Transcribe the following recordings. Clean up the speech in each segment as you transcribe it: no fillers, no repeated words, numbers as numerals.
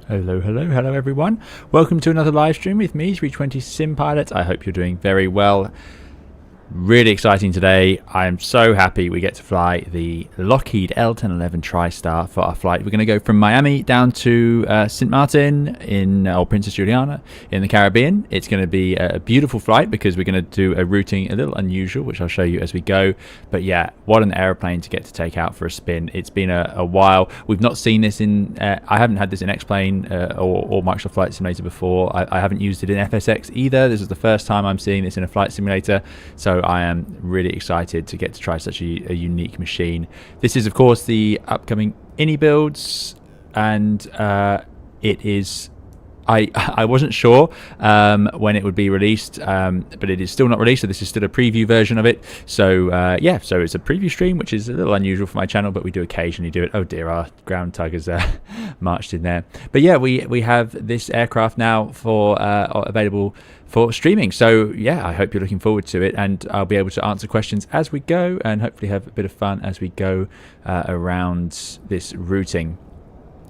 Hello everyone. Welcome to another live stream with me, 320 Sim Pilot. I hope you're doing very well. Really exciting today. I am so happy we get to fly the Lockheed L-1011 TriStar for our flight. We're going to go from Miami down to St Maarten or Princess Juliana in the Caribbean. It's going to be a beautiful flight because we're going to do a routing a little unusual, which I'll show you as we go. But yeah, what an aeroplane to get to take out for a spin. It's been a while. We've not seen this in, I haven't had this in X-Plane or Microsoft Flight Simulator before. I haven't used it in FSX either. This is the first time I'm seeing this in a flight simulator. So I am really excited to get to try such a unique machine. This is, of course, the upcoming IniBuilds, and it is. I wasn't sure when it would be released, but it is still not released, so this is still a preview version of it. So yeah, so it's a preview stream, which is a little unusual for my channel, but we do occasionally do it. Oh dear, our ground tug has marched in there. But yeah, we have this aircraft now for available for streaming. So yeah, I hope you're looking forward to it, and I'll be able to answer questions as we go and hopefully have a bit of fun as we go around this routing.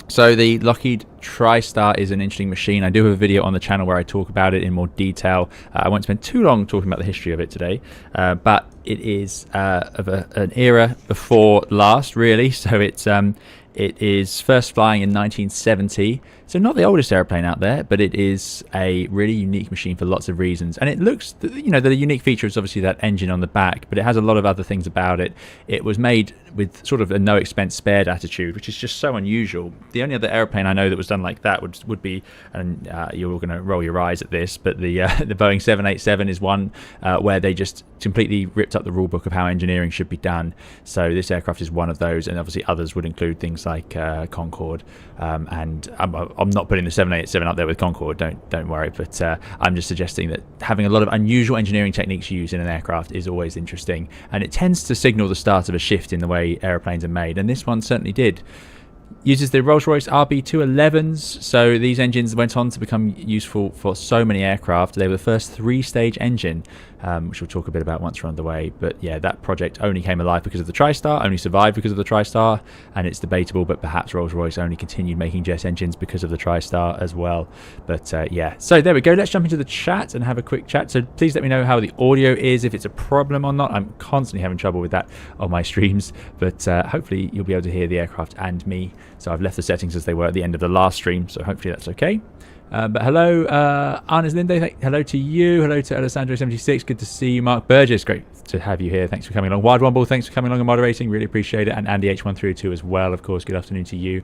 So the Lockheed TriStar is an interesting machine. I do have a video on the channel where I talk about it in more detail. I won't spend too long talking about the history of it today, but it is of an era before last, really. So it is first flying in 1970. So not the oldest airplane out there, but it is a really unique machine for lots of reasons. And it looks, you know, the unique feature is obviously that engine on the back, but it has a lot of other things about it. It was made with sort of a no expense spared attitude, which is just so unusual. The only other airplane I know that was done like that would be, and you're all going to roll your eyes at this, but the Boeing 787 is one where they just completely ripped up the rule book of how engineering should be done. So this aircraft is one of those, and obviously others would include things like Concorde, and I'm not putting the 787 up there with Concorde, don't worry, but I'm just suggesting that having a lot of unusual engineering techniques used in an aircraft is always interesting, and it tends to signal the start of a shift in the way airplanes are made, and this one certainly did. Uses the Rolls-Royce RB211s, so these engines went on to become useful for so many aircraft. They were the first three-stage engine, which we'll talk a bit about once we're on the way. But yeah, that project only came alive because of the TriStar, only survived because of the TriStar, and it's debatable, but perhaps Rolls-Royce only continued making jet engines because of the TriStar as well. But yeah, so there we go. Let's jump into the chat and have a quick chat. So please let me know how the audio is, if it's a problem or not. I'm constantly having trouble with that on my streams, but hopefully you'll be able to hear the aircraft and me. So I've left the settings as they were at the end of the last stream, so hopefully that's okay. But hello, Arnes Linde, hello to you, hello to Alessandro76, good to see you. Mark Burgess, great to have you here, thanks for coming along. Wild Womble, thanks for coming along and moderating, really appreciate it. And Andy H132 as well, of course, good afternoon to you.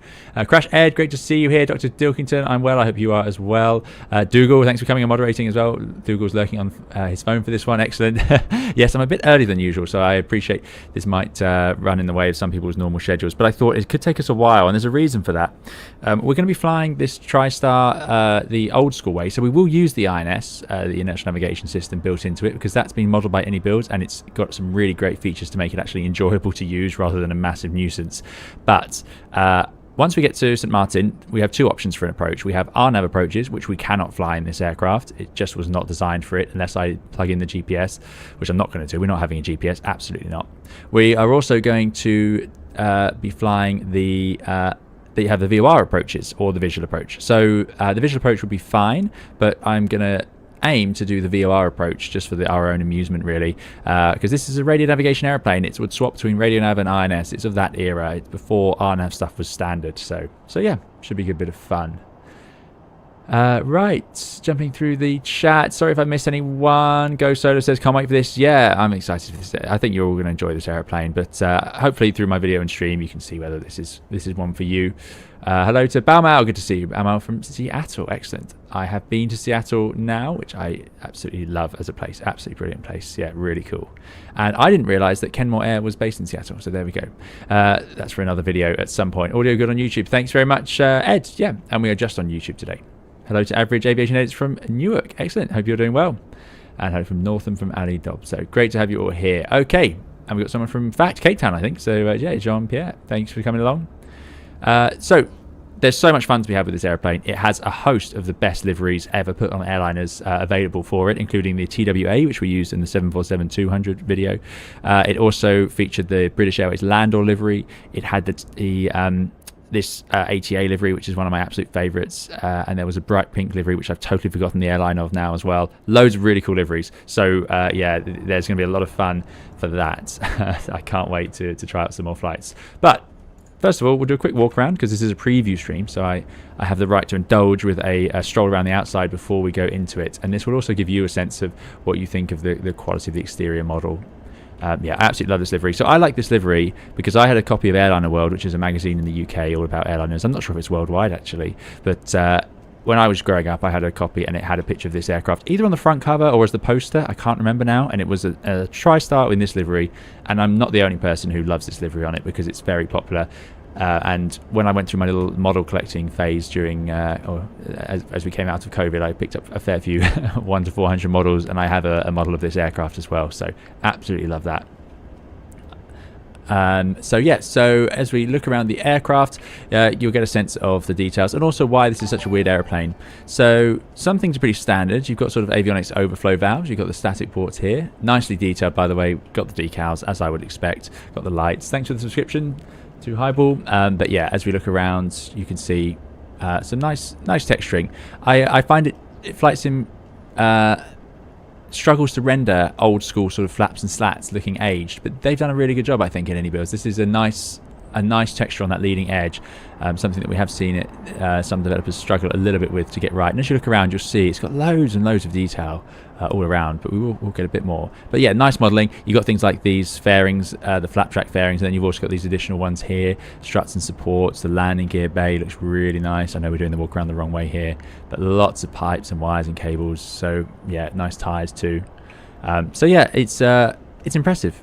Crash Ed, great to see you here. Dr. Dilkington, I'm well, I hope you are as well. Dougal, thanks for coming and moderating as well. Dougal's lurking on his phone for this one, excellent. Yes, I'm a bit earlier than usual, so I appreciate this might run in the way of some people's normal schedules, but I thought it could take us a while, and there's a reason for that. We're going to be flying this TriStar the old school way, so we will use the INS, the inertial navigation system built into it, because that's been modelled by IniBuilds, and it's got some really great features to make it actually enjoyable to use rather than a massive nuisance. But once we get to St Maarten, we have two options for an approach. We have RNAV approaches, which we cannot fly in this aircraft. It just was not designed for it unless I plug in the GPS, which I'm not going to do. We're not having a GPS, absolutely not. We are also going to be flying the that you have the VOR approaches or the visual approach. So the visual approach would be fine, but I'm going to aim to do the VOR approach just for our own amusement, really, because this is a radio navigation airplane. It would swap between radio nav and INS. It's of that era. It's before RNAV stuff was standard. So yeah, should be a good bit of fun. Right, jumping through the chat. Sorry if I missed anyone. Go Solo says, can't wait for this. Yeah, I'm excited for this. I think you're all going to enjoy this airplane, but hopefully through my video and stream you can see whether this is one for you. Hello to Baumau, good to see you. Baumau from Seattle, excellent. I have been to Seattle now, which I absolutely love as a place. Absolutely brilliant place. Yeah, really cool. And I didn't realise that Kenmore Air was based in Seattle, so there we go. That's for another video at some point. Audio good on YouTube. Thanks very much, Ed. Yeah, and we are just on YouTube today. Hello to Average Aviation Edits from Newark. Excellent. Hope you're doing well. And hello from Northam from Ali Dobbs. So great to have you all here. Okay. And we've got someone from Cape Town, I think. So yeah, Jean-Pierre, thanks for coming along. So there's so much fun to be had with this airplane. It has a host of the best liveries ever put on airliners available for it, including the TWA, which we used in the 747-200 video. It also featured the British Airways Landor livery. It had the this ATA livery, which is one of my absolute favourites, and there was a bright pink livery, which I've totally forgotten the airline of now as well. Loads of really cool liveries. So yeah, there's going to be a lot of fun for that. I can't wait to try out some more flights. But first of all, we'll do a quick walk around because this is a preview stream, so I have the right to indulge with a stroll around the outside before we go into it. And this will also give you a sense of what you think of the quality of the exterior model. Yeah, I absolutely love this livery. So I like this livery because I had a copy of Airliner World, which is a magazine in the UK all about airliners. I'm not sure if it's worldwide actually, but when I was growing up, I had a copy and it had a picture of this aircraft either on the front cover or as the poster. I can't remember now. And it was a TriStar in this livery. And I'm not the only person who loves this livery on it because it's very popular. And when I went through my little model collecting phase during, as we came out of COVID, I picked up a fair few 1 to 400 models, and I have a model of this aircraft as well. So absolutely love that. So yeah, so as we look around the aircraft, you'll get a sense of the details and also why this is such a weird aeroplane. So some things are pretty standard. You've got sort of avionics overflow valves. You've got the static ports here. Nicely detailed, by the way. Got the decals, as I would expect. Got the lights. Thanks for the subscription to Highball. But yeah, as we look around, you can see some nice texturing. I find it Flight Sim struggles to render old school sort of flaps and slats looking aged, but they've done a really good job, I think, in IniBuilds. This is a nice texture on that leading edge, something that we have seen it some developers struggle a little bit with to get right. And as you look around, you'll see it's got loads and loads of detail all around, but we'll get a bit more. But yeah, nice modelling. You've got things like these fairings, the flat track fairings, and then you've also got these additional ones here, struts and supports. The landing gear bay looks really nice. I know we're doing the walk around the wrong way here, but lots of pipes and wires and cables. So yeah, nice tyres too. So yeah, it's impressive.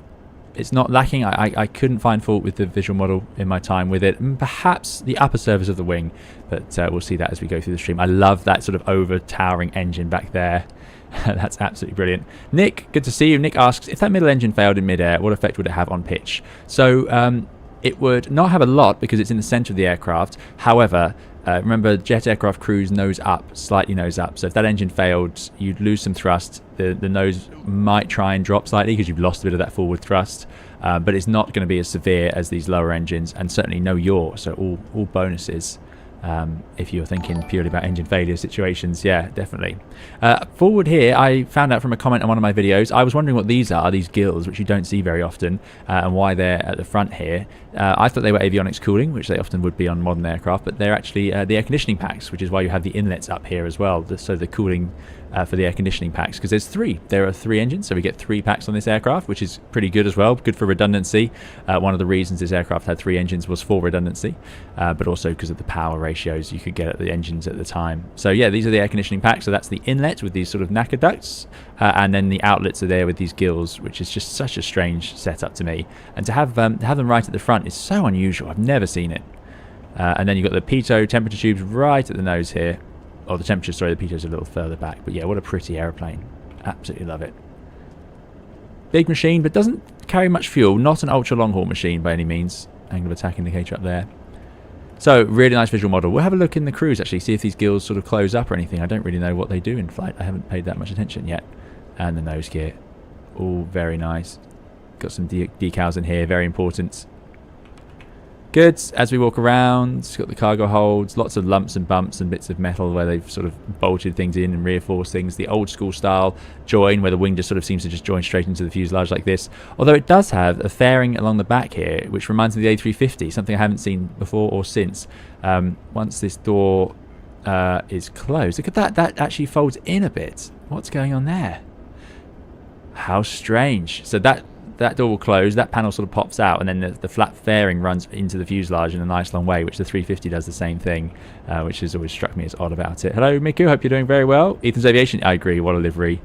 It's not lacking. I couldn't find fault with the visual model in my time with it, and perhaps the upper surface of the wing, but we'll see that as we go through the stream. I love that sort of over towering engine back there. That's absolutely brilliant. Nick, good to see you. Nick asks, if that middle engine failed in midair, what effect would it have on pitch? So it would not have a lot because it's in the center of the aircraft. However, remember, jet aircraft cruise nose up, slightly nose up. So if that engine failed, you'd lose some thrust. The nose might try and drop slightly because you've lost a bit of that forward thrust. But it's not going to be as severe as these lower engines, and certainly no yaw. So all bonuses. If you're thinking purely about engine failure situations, yeah, definitely. Forward here, I found out from a comment on one of my videos. I was wondering what these are, these gills, which you don't see very often, and why they're at the front here. I thought they were avionics cooling, which they often would be on modern aircraft, but they're actually the air conditioning packs, which is why you have the inlets up here as well, so the cooling for the air conditioning packs, because there's three. There are 3 engines, so we get 3 packs on this aircraft, which is pretty good as well, good for redundancy. One of the reasons this aircraft had 3 engines was for redundancy, but also because of the power ratios you could get at the engines at the time. So yeah, these are the air conditioning packs. So that's the inlet with these sort of knacker ducts, and then the outlets are there with these gills, which is just such a strange setup to me. And to have them right at the front is so unusual. I've never seen it. And then you've got the pitot temperature tubes right at the nose here. Oh, the temperature, sorry, the pito's a little further back. But yeah, what a pretty aeroplane. Absolutely love it. Big machine, but doesn't carry much fuel. Not an ultra long haul machine by any means. Angle of attack indicator up there. So, really nice visual model. We'll have a look in the cruise, actually, see if these gills sort of close up or anything. I don't really know what they do in flight. I haven't paid that much attention yet. And the nose gear. All very nice. Got some decals in here, very important. Good. As we walk around, it's got the cargo holds, lots of lumps and bumps and bits of metal where they've sort of bolted things in and reinforced things. The old school style join where the wing just sort of seems to just join straight into the fuselage like this. Although it does have a fairing along the back here, which reminds me of the A350, something I haven't seen before or since. Once this door is closed, look at that. That actually folds in a bit. What's going on there? How strange. So that door will close, that panel sort of pops out, and then the flat fairing runs into the fuselage in a nice long way, which the 350 does the same thing, which has always struck me as odd about it. Hello, Miku, hope you're doing very well. Ethan's Aviation, I agree, what a livery.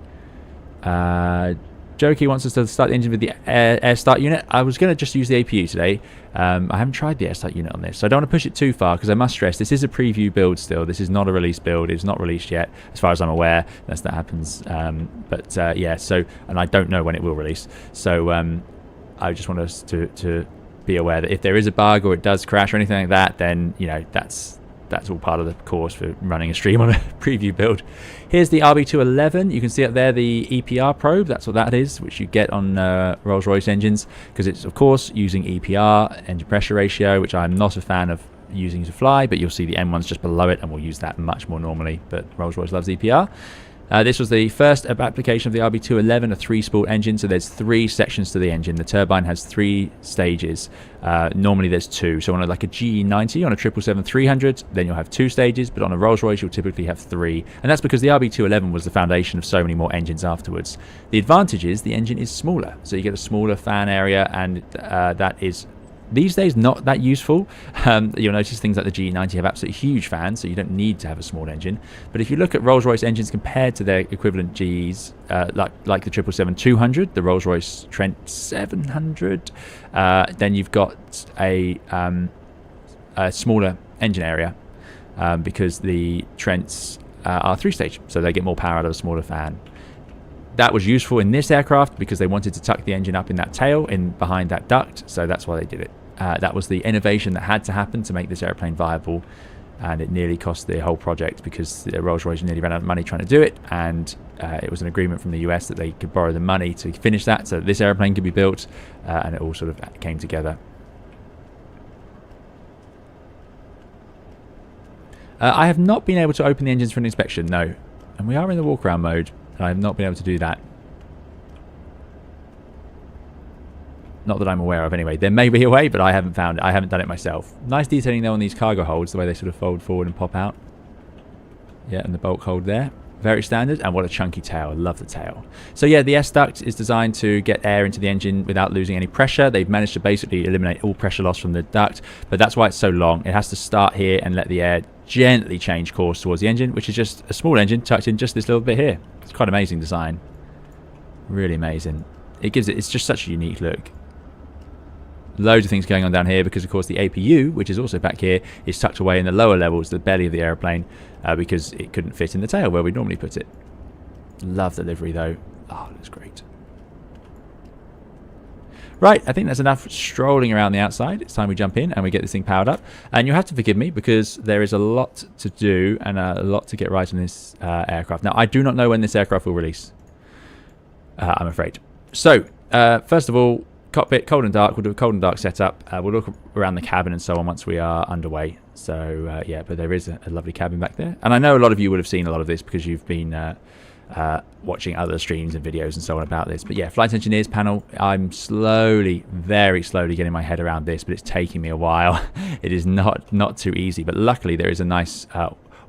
Jokey wants us to start the engine with the air start unit. I was going to just use the APU today. I haven't tried the air start unit on this, so I don't want to push it too far, because I must stress, this is a preview build still. This is not a release build. It's not released yet, as far as I'm aware, unless that happens. Yeah, so, and I don't know when it will release. So I just want us to be aware that if there is a bug or it does crash or anything like that, then, you know, that's all part of the course for running a stream on a preview build. Here's the RB211. You can see up there the EPR probe. That's what that is, which you get on Rolls-Royce engines, because it's, of course, using EPR, engine pressure ratio, which I'm not a fan of using to fly, but you'll see the M1's just below it, and we'll use that much more normally. But Rolls-Royce loves EPR. This was the first application of the RB211, a 3-spool engine, so there's 3 sections to the engine. The turbine has 3 stages. Normally there's 2. So on a GE90, on a 777-300, then you'll have 2 stages, but on a Rolls-Royce you'll typically have 3. And that's because the RB211 was the foundation of so many more engines afterwards. The advantage is the engine is smaller, so you get a smaller fan area, and that is these days not that useful. You'll notice things like the GE90 have absolutely huge fans, so you don't need to have a small engine. But if you look at Rolls-Royce engines compared to their equivalent GEs, like the 777-200, the Rolls-Royce Trent 700, then you've got a smaller engine area because the Trents are 3-stage, so they get more power out of a smaller fan. That was useful in this aircraft because they wanted to tuck the engine up in that tail, in behind that duct, so that's why they did it. That was the innovation that had to happen to make this airplane viable, and it nearly cost the whole project because Rolls-Royce nearly ran out of money trying to do it, and it was an agreement from the US that they could borrow the money to finish that so that this airplane could be built, and it all sort of came together. I have not been able to open the engines for an inspection, no, and we are in the walk-around mode. I have not been able to do that. Not that I'm aware of anyway. There may be a way, but I haven't found it. I haven't done it myself. Nice detailing though on these cargo holds, the way they sort of fold forward and pop out. Yeah, and the bulk hold there. Very standard, and what a chunky tail. I love the tail. So yeah, the S-duct is designed to get air into the engine without losing any pressure. They've managed to basically eliminate all pressure loss from the duct, but that's why it's so long. It has to start here and let the air gently change course towards the engine, which is just a small engine tucked in just this little bit here. It's quite amazing design. Really amazing. It's just such a unique look. Loads of things going on down here because, of course, the APU, which is also back here, is tucked away in the lower levels, the belly of the airplane, because it couldn't fit in the tail where we'd normally put it. Love the livery, though. Oh, it looks great. Right, I think that's enough strolling around the outside. It's time we jump in and we get this thing powered up. And you'll have to forgive me because there is a lot to do and a lot to get right on this aircraft. Now, I do not know when this aircraft will release, I'm afraid. So, first of all, cockpit, cold and dark. We'll do a cold and dark setup. We'll look around the cabin and so on once we are underway. So, yeah, but there is a lovely cabin back there. And I know a lot of you would have seen a lot of this because you've been watching other streams and videos and so on about this. But yeah, flight engineers panel. I'm slowly, very slowly getting my head around this, but it's taking me a while. It is not too easy, but luckily there is a nice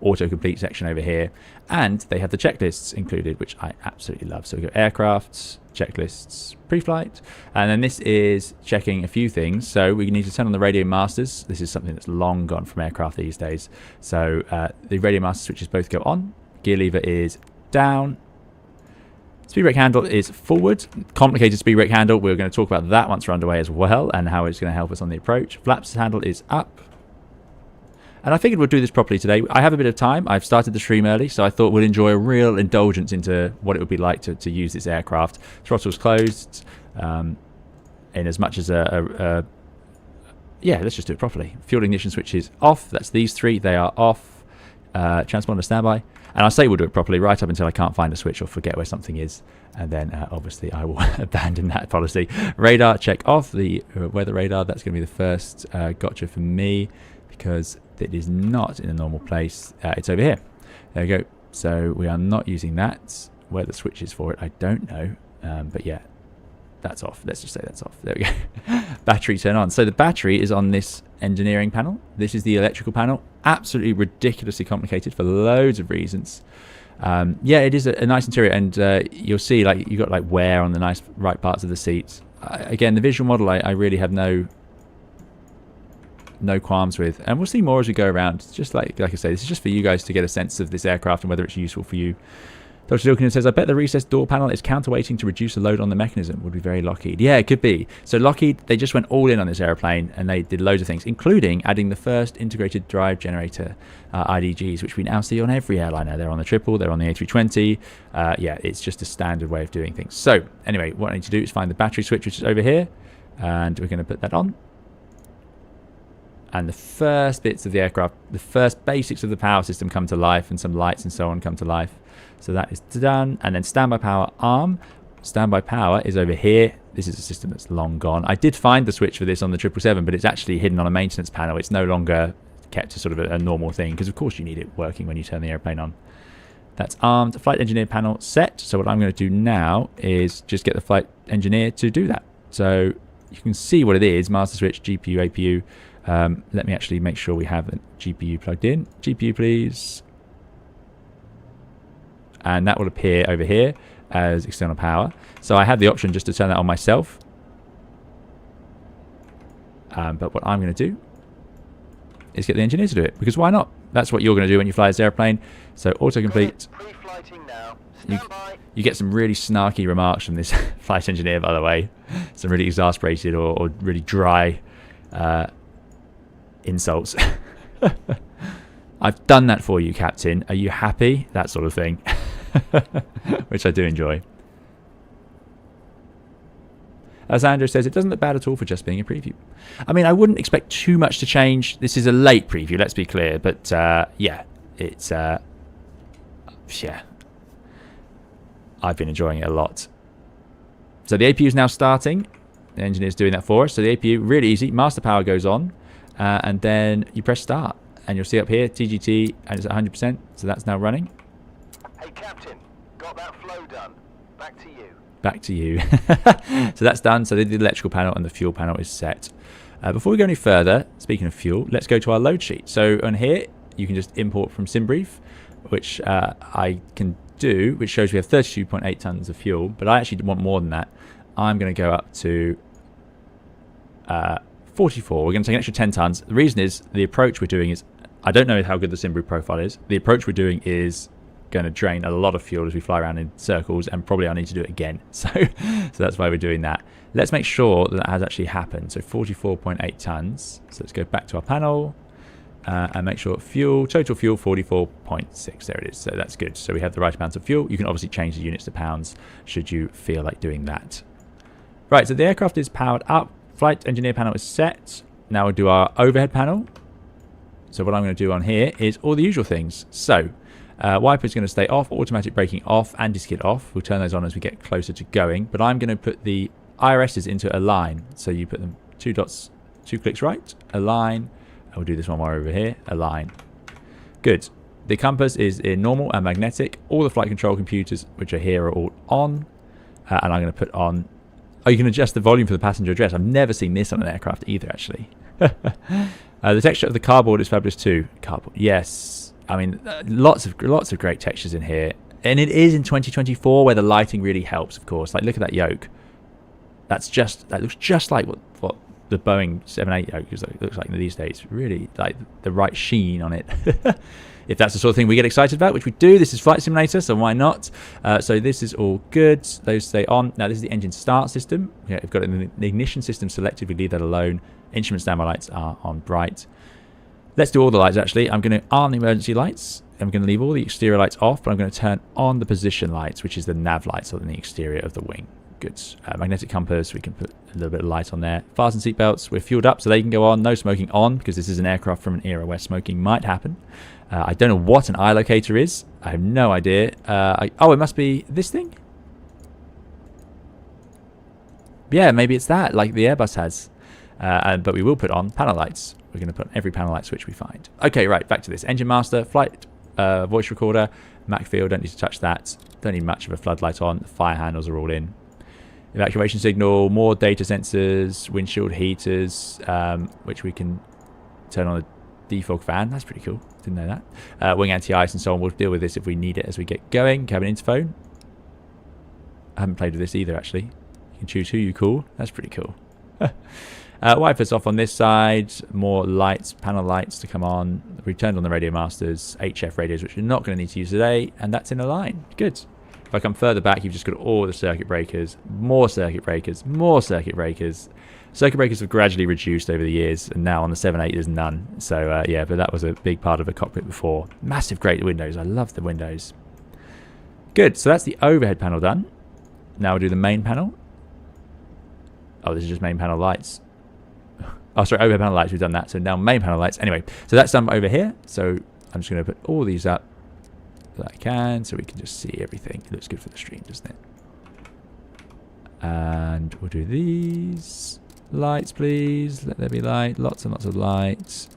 autocomplete section over here, and they have the checklists included, which I absolutely love. So we go aircrafts, checklists, pre-flight, and then this is checking a few things. So we need to turn on the radio masters. This is something that's long gone from aircraft these days. So the radio master switches both go on. Gear lever is down. Speed brake handle is forward. Complicated speed brake handle. We're going to talk about that once we're underway as well, and how it's going to help us on the approach. Flaps handle is up. And I figured we'll do this properly today. I have a bit of time. I've started the stream early, so I thought we'll enjoy a real indulgence into what it would be like to use this aircraft. Throttle's closed, in as much as yeah, let's just do it properly. Fuel ignition switch is off. That's these three. They are off. Transponder standby. And I say we'll do it properly right up until I can't find a switch or forget where something is. And then, obviously, I will abandon that policy. Radar, check off. The weather radar, that's going to be the first gotcha for me, because it is not in a normal place. It's over here. There we go. So we are not using that. Where the switch is for it, I don't know. But yeah, that's off. Let's just say that's off. There we go. Battery turn on. So the battery is on this engineering panel. This is the electrical panel. Absolutely ridiculously complicated for loads of reasons. Yeah, it is a nice interior, and you'll see like you've got like wear on the nice right parts of the seats. Again, the visual model I really have no qualms with, and we'll see more as we go around. Just like I say, this is just for you guys to get a sense of this aircraft and whether it's useful for you. Dr. Dilkinen says, I bet the recessed door panel is counterweighting to reduce the load on the mechanism. Would be very Lockheed. Yeah, it could be. So Lockheed, they just went all in on this airplane, and they did loads of things, including adding the first integrated drive generator, IDGs, which we now see on every airliner. They're on the triple, they're on the A320. Yeah, it's just a standard way of doing things. So anyway, what I need to do is find the battery switch, which is over here, and we're going to put that on. And the first bits of the aircraft, the first basics of the power system come to life, and some lights and so on come to life. So that is done. And then standby power arm. Standby power is over here. This is a system that's long gone. I did find the switch for this on the 777, but it's actually hidden on a maintenance panel. It's no longer kept to sort of a normal thing, because of course you need it working when you turn the airplane on. That's armed. Flight engineer panel set. So what I'm going to do now is just get the flight engineer to do that. So you can see what it is. Master switch, GPU, APU. Let me actually make sure we have a GPU plugged in. GPU, please. And that will appear over here as external power. So I have the option just to turn that on myself. But what I'm going to do is get the engineer to do it, because why not? That's what you're going to do when you fly this airplane. So autocomplete. You get some really snarky remarks from this flight engineer, by the way. Some really exasperated or really dry insults. I've done that for you, Captain. Are you happy? That sort of thing. Which I do enjoy. As Andrew says, it doesn't look bad at all for just being a preview. I mean, I wouldn't expect too much to change. This is a late preview, let's be clear. But, yeah, it's... yeah. I've been enjoying it a lot. So the APU is now starting. The engineer's doing that for us. So the APU, really easy. Master power goes on. And then you press start. And you'll see up here, TGT, and it's at 100%. So that's now running. Hey, Captain. Got that flow done. Back to you. Back to you. So that's done. So the electrical panel and the fuel panel is set. Before we go any further, speaking of fuel, let's go to our load sheet. So on here, you can just import from SimBrief, which I can do, which shows we have 32.8 tons of fuel. But I actually want more than that. I'm going to go up to 44. We're going to take an extra 10 tons. The reason is the approach we're doing is, I don't know how good the SimBrief profile is. The approach we're doing is going to drain a lot of fuel as we fly around in circles, and probably I'll need to do it again. So that's why we're doing that. Let's make sure that has actually happened. So 44.8 tons. So let's go back to our panel and make sure total fuel 44.6. There it is. So that's good. So we have the right amount of fuel. You can obviously change the units to pounds should you feel like doing that. Right, so the aircraft is powered up. Flight engineer panel is set. Now we'll do our overhead panel. So what I'm going to do on here is all the usual things. So wiper is going to stay off, automatic braking off, anti-skid off. We'll turn those on as we get closer to going. But I'm going to put the IRSs into a line. So you put them 2 dots, 2 clicks right, align. And we'll do this one more over here, align. Good. The compass is in normal and magnetic. All the flight control computers, which are here, are all on. And I'm going to put on... Oh, you can adjust the volume for the passenger address. I've never seen this on an aircraft either, actually. The texture of the cardboard is fabulous too. Cardboard, yes. I mean, lots of great textures in here, and it is in 2024 where the lighting really helps. Of course, like look at that yoke. That looks just like what the Boeing 787 yoke looks like these days. Really, like the right sheen on it. If that's the sort of thing we get excited about, which we do. This is Flight Simulator, so why not? So this is all good. Those stay on. Now this is the engine start system. Yeah, we've got the ignition system selected. We leave that alone. Instrument standby lights are on bright. Let's do all the lights actually. I'm going to arm the emergency lights. I'm going to leave all the exterior lights off, but I'm going to turn on the position lights, which is the nav lights on the exterior of the wing. Good. Magnetic compass, we can put a little bit of light on there. Fasten seatbelts, we're fueled up so they can go on. No smoking on, because this is an aircraft from an era where smoking might happen. I don't know what an eye locator is. I have no idea. Oh, it must be this thing? Yeah, maybe it's that, like the Airbus has. But we will put on panel lights. We're going to put on every panel light switch we find. Okay, right, back to this. Engine master, flight voice recorder, Mac field, don't need to touch that. Don't need much of a floodlight on. The fire handles are all in. Evacuation signal, more data sensors, windshield heaters, which we can turn on the defog fan. That's pretty cool. Didn't know that. Wing anti-ice and so on. We'll deal with this if we need it as we get going. Cabin interphone. I haven't played with this either, actually. You can choose who you call. That's pretty cool. Wipers off on this side. More lights, panel lights to come on. We turned on the radio masters, HF radios, which we're not going to need to use today, and that's in a line. Good. If I come further back, you've just got all the circuit breakers, more circuit breakers, more circuit breakers. Circuit breakers have gradually reduced over the years, and now on the 7.8 there's none. So yeah, but that was a big part of a cockpit before. Massive, great windows. I love the windows. Good. So that's the overhead panel done. Now we'll do the main panel. Oh, this is just main panel lights. Oh, sorry, overhead panel lights, we've done that. So now main panel lights. Anyway, so that's done over here. So I'm just going to put all these up that I can, so we can just see everything. It looks good for the stream, doesn't it? And we'll do these. Lights, please. Let there be light. Lots and lots of lights.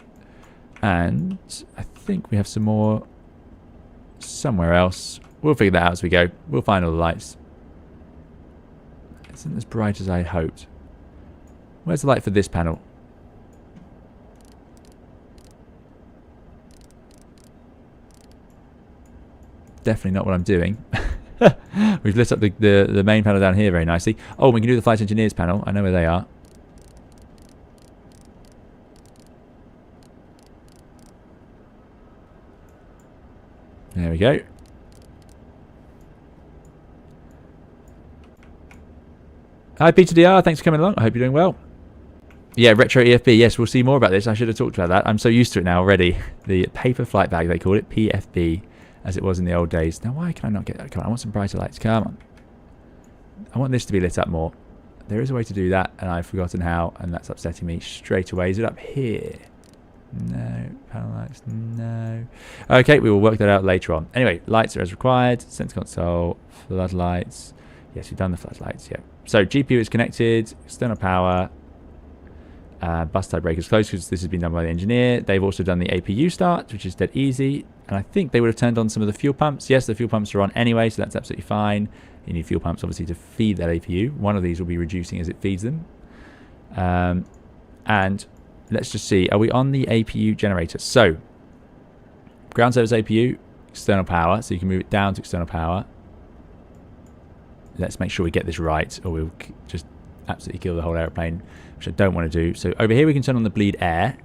And I think we have some more somewhere else. We'll figure that out as we go. We'll find all the lights. It isn't as bright as I hoped. Where's the light for this panel? Definitely not what I'm doing. We've lit up the main panel down here very nicely. Oh, we can do the flight engineers panel. I know where they are. There we go. Hi Peter DR, thanks for coming along. I hope you're doing well. Yeah, retro EFB. Yes, we'll see more about this. I should have talked about that. I'm so used to it now already. The paper flight bag, they call it, PFB, as it was in the old days. Now, why can I not get that? Come on, I want some brighter lights. Come on. I want this to be lit up more. There is a way to do that, and I've forgotten how, and that's upsetting me straight away. Is it up here? No. Panel lights? No. Okay, we will work that out later on. Anyway, lights are as required. Sensor console, floodlights. Yes, we've done the floodlights, yeah. So, GPU is connected, external power. Bus type breakers closed because this has been done by the engineer. They've also done the APU start, which is dead easy. And I think they would have turned on some of the fuel pumps. Yes, the fuel pumps are on anyway, so that's absolutely fine. You need fuel pumps, obviously, to feed that APU. One of these will be reducing as it feeds them. And let's just see. Are we on the APU generator? So, ground service APU, external power. So you can move it down to external power. Let's make sure we get this right, or we'll just absolutely kill the whole airplane, which I don't want to do. So over here we can turn on the bleed air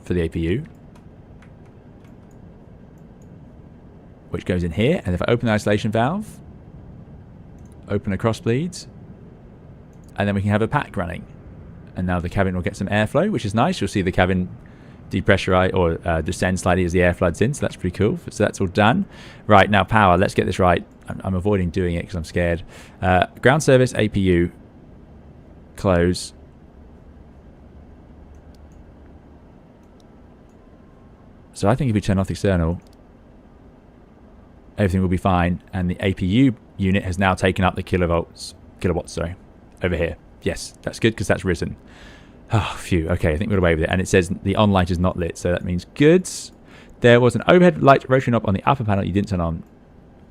for the APU, which goes in here. And if I open the isolation valve, open a cross bleeds, and then we can have a pack running. And now the cabin will get some airflow, which is nice. You'll see the cabin depressurize or descend slightly as the air floods in, so that's pretty cool. So that's all done. Right, now power. Let's get this right. I'm avoiding doing it because I'm scared. Ground service APU. Close. So I think if we turn off the external, everything will be fine. And the APU unit has now taken up the kilowatts, sorry, over here. Yes, that's good because that's risen. Oh, phew. Okay, I think we're away with it. And it says the on light is not lit, so that means goods. There was an overhead light rotary knob on the upper panel you didn't turn on.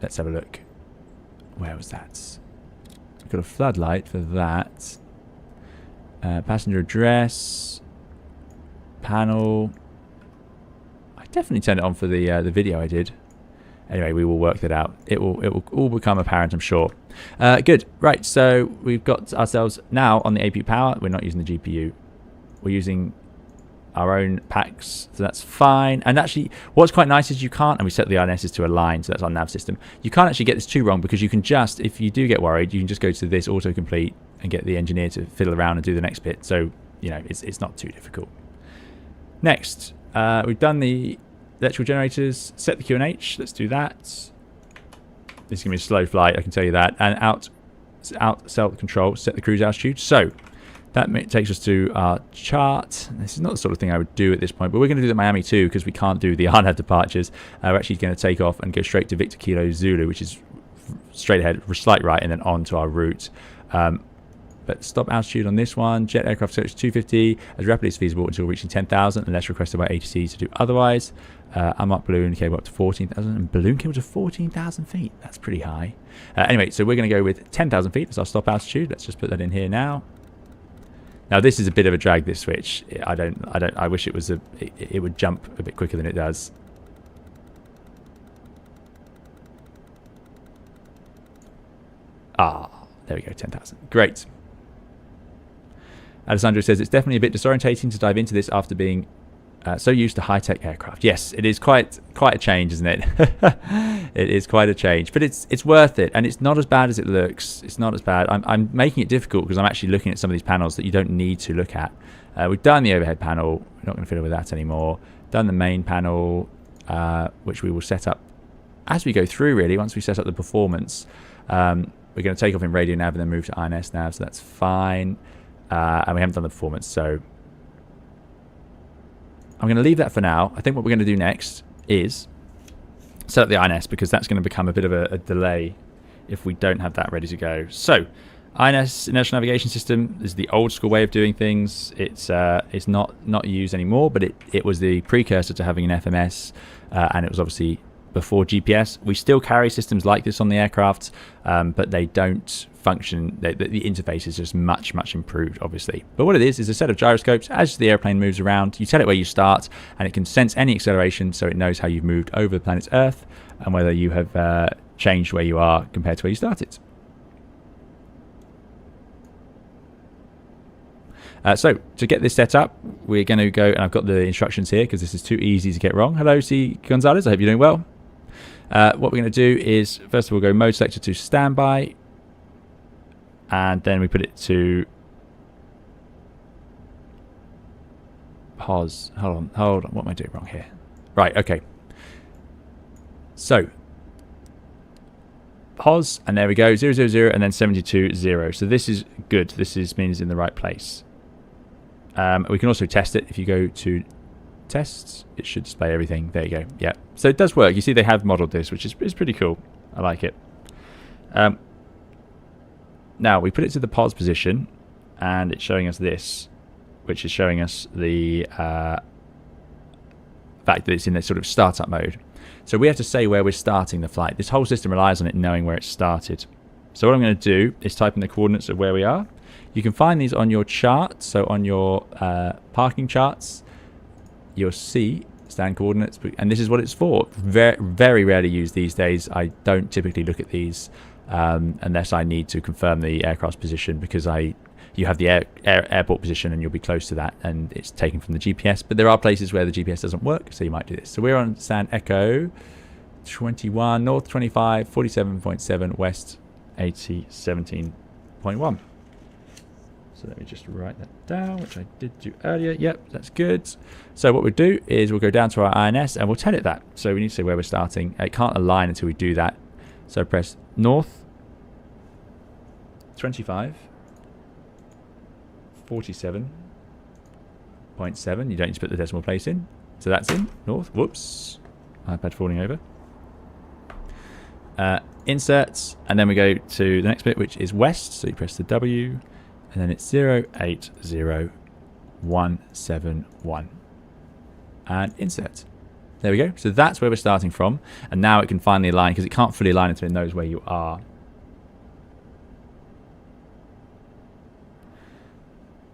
Let's have a look. Where was that? We've got a floodlight for that. Passenger address. Panel. I definitely turned it on for the video I did. Anyway, we will work that out. It will all become apparent, I'm sure. Good. Right, so we've got ourselves now on the APU power. We're not using the GPU. We're using our own packs, so that's fine. And actually, what's quite nice is you can't, and we set the INSs to align, so that's our nav system. You can't actually get this too wrong because you can just, if you do get worried, you can just go to this autocomplete and get the engineer to fiddle around and do the next bit. So, you know, it's not too difficult. Next, we've done the electrical generators, set the QNH. Let's do that. This is going to be a slow flight, I can tell you that. And out self-control, set the cruise altitude. So that takes us to our chart. This is not the sort of thing I would do at this point, but we're going to do the Miami too because we can't do the RNAV departures. We're actually going to take off and go straight to Victor Kilo Zulu, which is straight ahead, slight right, and then on to our route. But stop altitude on this one. Jet aircraft search 250 as rapidly as feasible until reaching 10,000 unless requested by ATC to do otherwise. Unmarked balloon cable up to 14,000 and balloon cable to 14,000 feet. That's pretty high. Anyway, so we're going to go with 10,000 feet as our stop altitude. Let's just put that in here now. Now this is a bit of a drag, this switch. I wish it was it would jump a bit quicker than it does. Ah, there we go, 10,000. Great. Alessandro says it's definitely a bit disorientating to dive into this after being so used to high-tech aircraft. Yes, it is quite a change, isn't it? It is quite a change, but it's worth it, and it's not as bad as it looks. It's not as bad. I'm making it difficult because I'm actually looking at some of these panels that you don't need to look at. We've done the overhead panel. We're not going to fiddle with that anymore. Done the main panel, which we will set up as we go through, really, once we set up the performance. We're going to take off in radio nav and then move to INS nav, so that's fine. And we haven't done the performance, so I'm going to leave that for now. I think what we're going to do next is set up the INS because that's going to become a bit of a delay if we don't have that ready to go. So INS, Inertial Navigation System, is the old school way of doing things. It's not used anymore, but it was the precursor to having an FMS, and it was obviously before GPS. We still carry systems like this on the aircraft, but they don't function. The interface is just much improved, obviously. But what it is a set of gyroscopes. As the airplane moves around, you tell it where you start, and it can sense any acceleration, so it knows how you've moved over the planet's Earth and whether you have changed where you are compared to where you started. So to get this set up, we're going to go, and I've got the instructions here because this is too easy to get wrong. Hello, C. Gonzalez. I hope you're doing well. What we're going to do is, first of all, go mode selector to standby, and then we put it to pause. Hold on. What am I doing wrong here? Right, okay. So pause, and there we go, 000 and then 720. So this is good. This means in the right place. We can also test it. If you go to tests, it should display everything. There you go. Yeah. So it does work. You see they have modeled this, which is pretty cool. I like it. Now we put it to the pause position, and it's showing us this, which is showing us the fact that it's in this sort of startup mode. So we have to say where we're starting the flight. This whole system relies on it knowing where it started. So what I'm going to do is type in the coordinates of where we are. You can find these on your chart. So on your parking charts, you'll see stand coordinates, and this is what it's for. Very rarely used these days. I don't typically look at these unless I need to confirm the aircraft's position, because you have the airport position and you'll be close to that, and it's taken from the GPS. But there are places where the GPS doesn't work, so you might do this. So we're on stand Echo 21, North 25, 47.7, West 80, 17.1. So let me just write that down, which I did do earlier. Yep, that's good. So what we'll do is we'll go down to our INS and we'll tell it that. So we need to say where we're starting. It can't align until we do that. So press North 25, 47.7. You don't need to put the decimal place in. So that's in, North. Whoops. iPad falling over. Inserts, and then we go to the next bit, which is West. So you press the W, and then it's 080171. And insert. There we go. So that's where we're starting from. And now it can finally align, because it can't fully align until it knows where you are.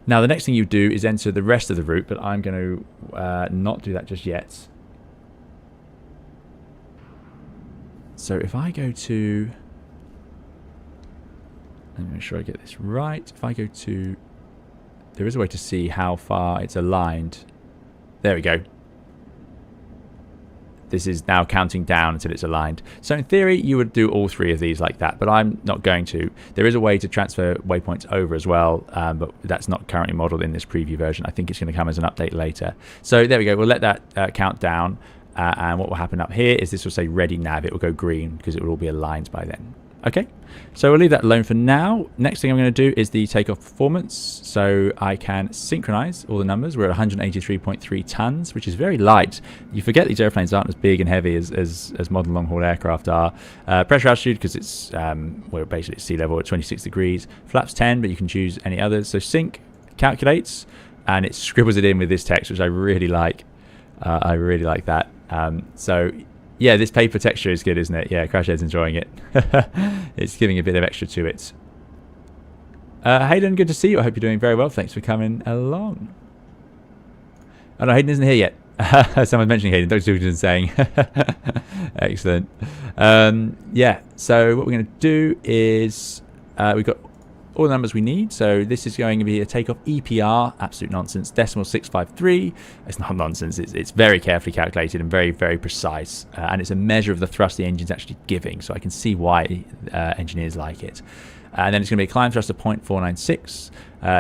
Now the next thing you do is enter the rest of the route, but I'm going to not do that just yet. So if I go to, let me make sure I get this right. If I go to, there is a way to see how far it's aligned. There we go. This is now counting down until it's aligned. So in theory, you would do all three of these like that, but I'm not going to. There is a way to transfer waypoints over as well, but that's not currently modeled in this preview version. I think it's going to come as an update later. So there we go. We'll let that count down. And what will happen up here is this will say ready nav. It will go green because it will all be aligned by then. Okay, so we'll leave that alone for now. Next thing I'm going to do is the takeoff performance. So I can synchronize all the numbers. We're at 183.3 tons, which is very light. You forget these airplanes aren't as big and heavy as modern long-haul aircraft are. Pressure altitude, because it's we're basically at sea level at 26 degrees. Flaps 10, but you can choose any others. So sync calculates, and it scribbles it in with this text, which I really like. I really like that. So yeah, this paper texture is good, isn't it? Yeah, Crashhead's enjoying it. It's giving a bit of extra to it. Hayden, good to see you. I hope you're doing very well. Thanks for coming along. Oh no, Hayden isn't here yet. Someone's mentioning Hayden. Dr. Stupid's saying. Excellent. Yeah, so what we're going to do is we've got all the numbers we need. So this is going to be a takeoff EPR, absolute nonsense, decimal 653. It's not nonsense. It's very carefully calculated and very, very precise. And it's a measure of the thrust the engine's actually giving. So I can see why engineers like it. And then it's going to be a climb thrust of 0.496.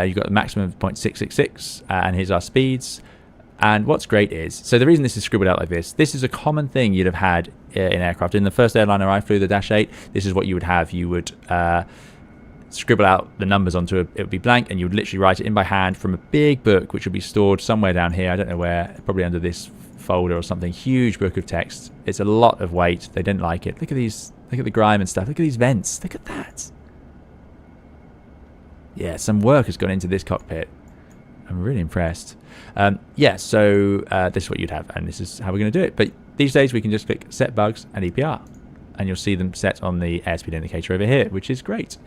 You've got the maximum of 0.666. And here's our speeds. And what's great is, so the reason this is scribbled out like this is a common thing you'd have had in aircraft. In the first airliner I flew, the Dash 8, this is what you would have. You would scribble out the numbers onto it would be blank, and you would literally write it in by hand from a big book, which would be stored somewhere down here. I don't know where, probably under this folder or something. Huge book of text. It's a lot of weight. They didn't like it. Look at these, look at the grime and stuff. Look at these vents. Look at that. Yeah, some work has gone into this cockpit. I'm really impressed. Yeah, so this is what you'd have, and this is how we're going to do it. But these days we can just click Set Bugs and EPR, and you'll see them set on the airspeed indicator over here, which is great.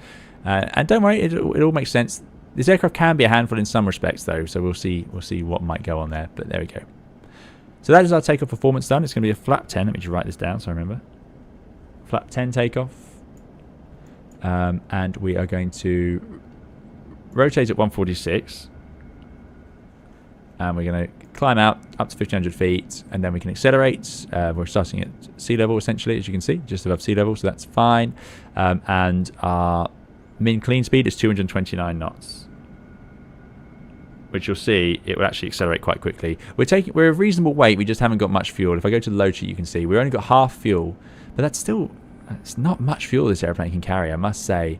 And don't worry, it all makes sense. This aircraft can be a handful in some respects, though, so we'll see what might go on there. But there we go. So that is our takeoff performance done. It's going to be a flap 10. Let me just write this down so I remember. Flap 10 takeoff. And we are going to rotate at 146. And we're going to climb out up to 1,500 feet. And then we can accelerate. We're starting at sea level, essentially, as you can see, just above sea level. So that's fine. And our min clean speed is 229 knots. Which you'll see, it will actually accelerate quite quickly. We're a reasonable weight, we just haven't got much fuel. If I go to the load sheet, you can see we've only got half fuel, but it's not much fuel this airplane can carry, I must say.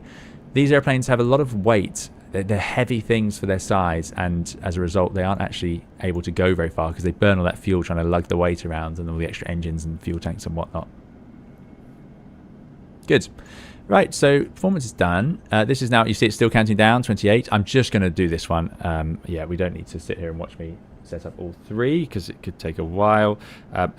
These airplanes have a lot of weight. They're heavy things for their size, and as a result, they aren't actually able to go very far because they burn all that fuel trying to lug the weight around and all the extra engines and fuel tanks and whatnot. Good. Right, so performance is done. This is now, you see it's still counting down, 28. I'm just going to do this one. Yeah, we don't need to sit here and watch me set up all three because it could take a while.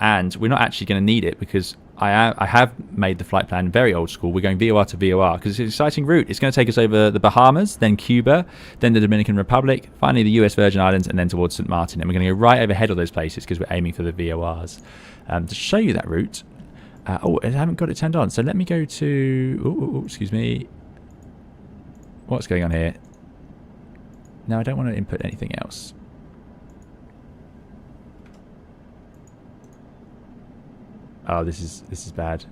And we're not actually going to need it because I have made the flight plan very old school. We're going VOR to VOR because it's an exciting route. It's going to take us over the Bahamas, then Cuba, then the Dominican Republic, finally the US Virgin Islands, and then towards St Maarten. And we're going to go right overhead of those places because we're aiming for the VORs. To show you that route, oh, I haven't got it turned on. So let me go to... excuse me. What's going on here? No, I don't want to input anything else. Oh, this is bad.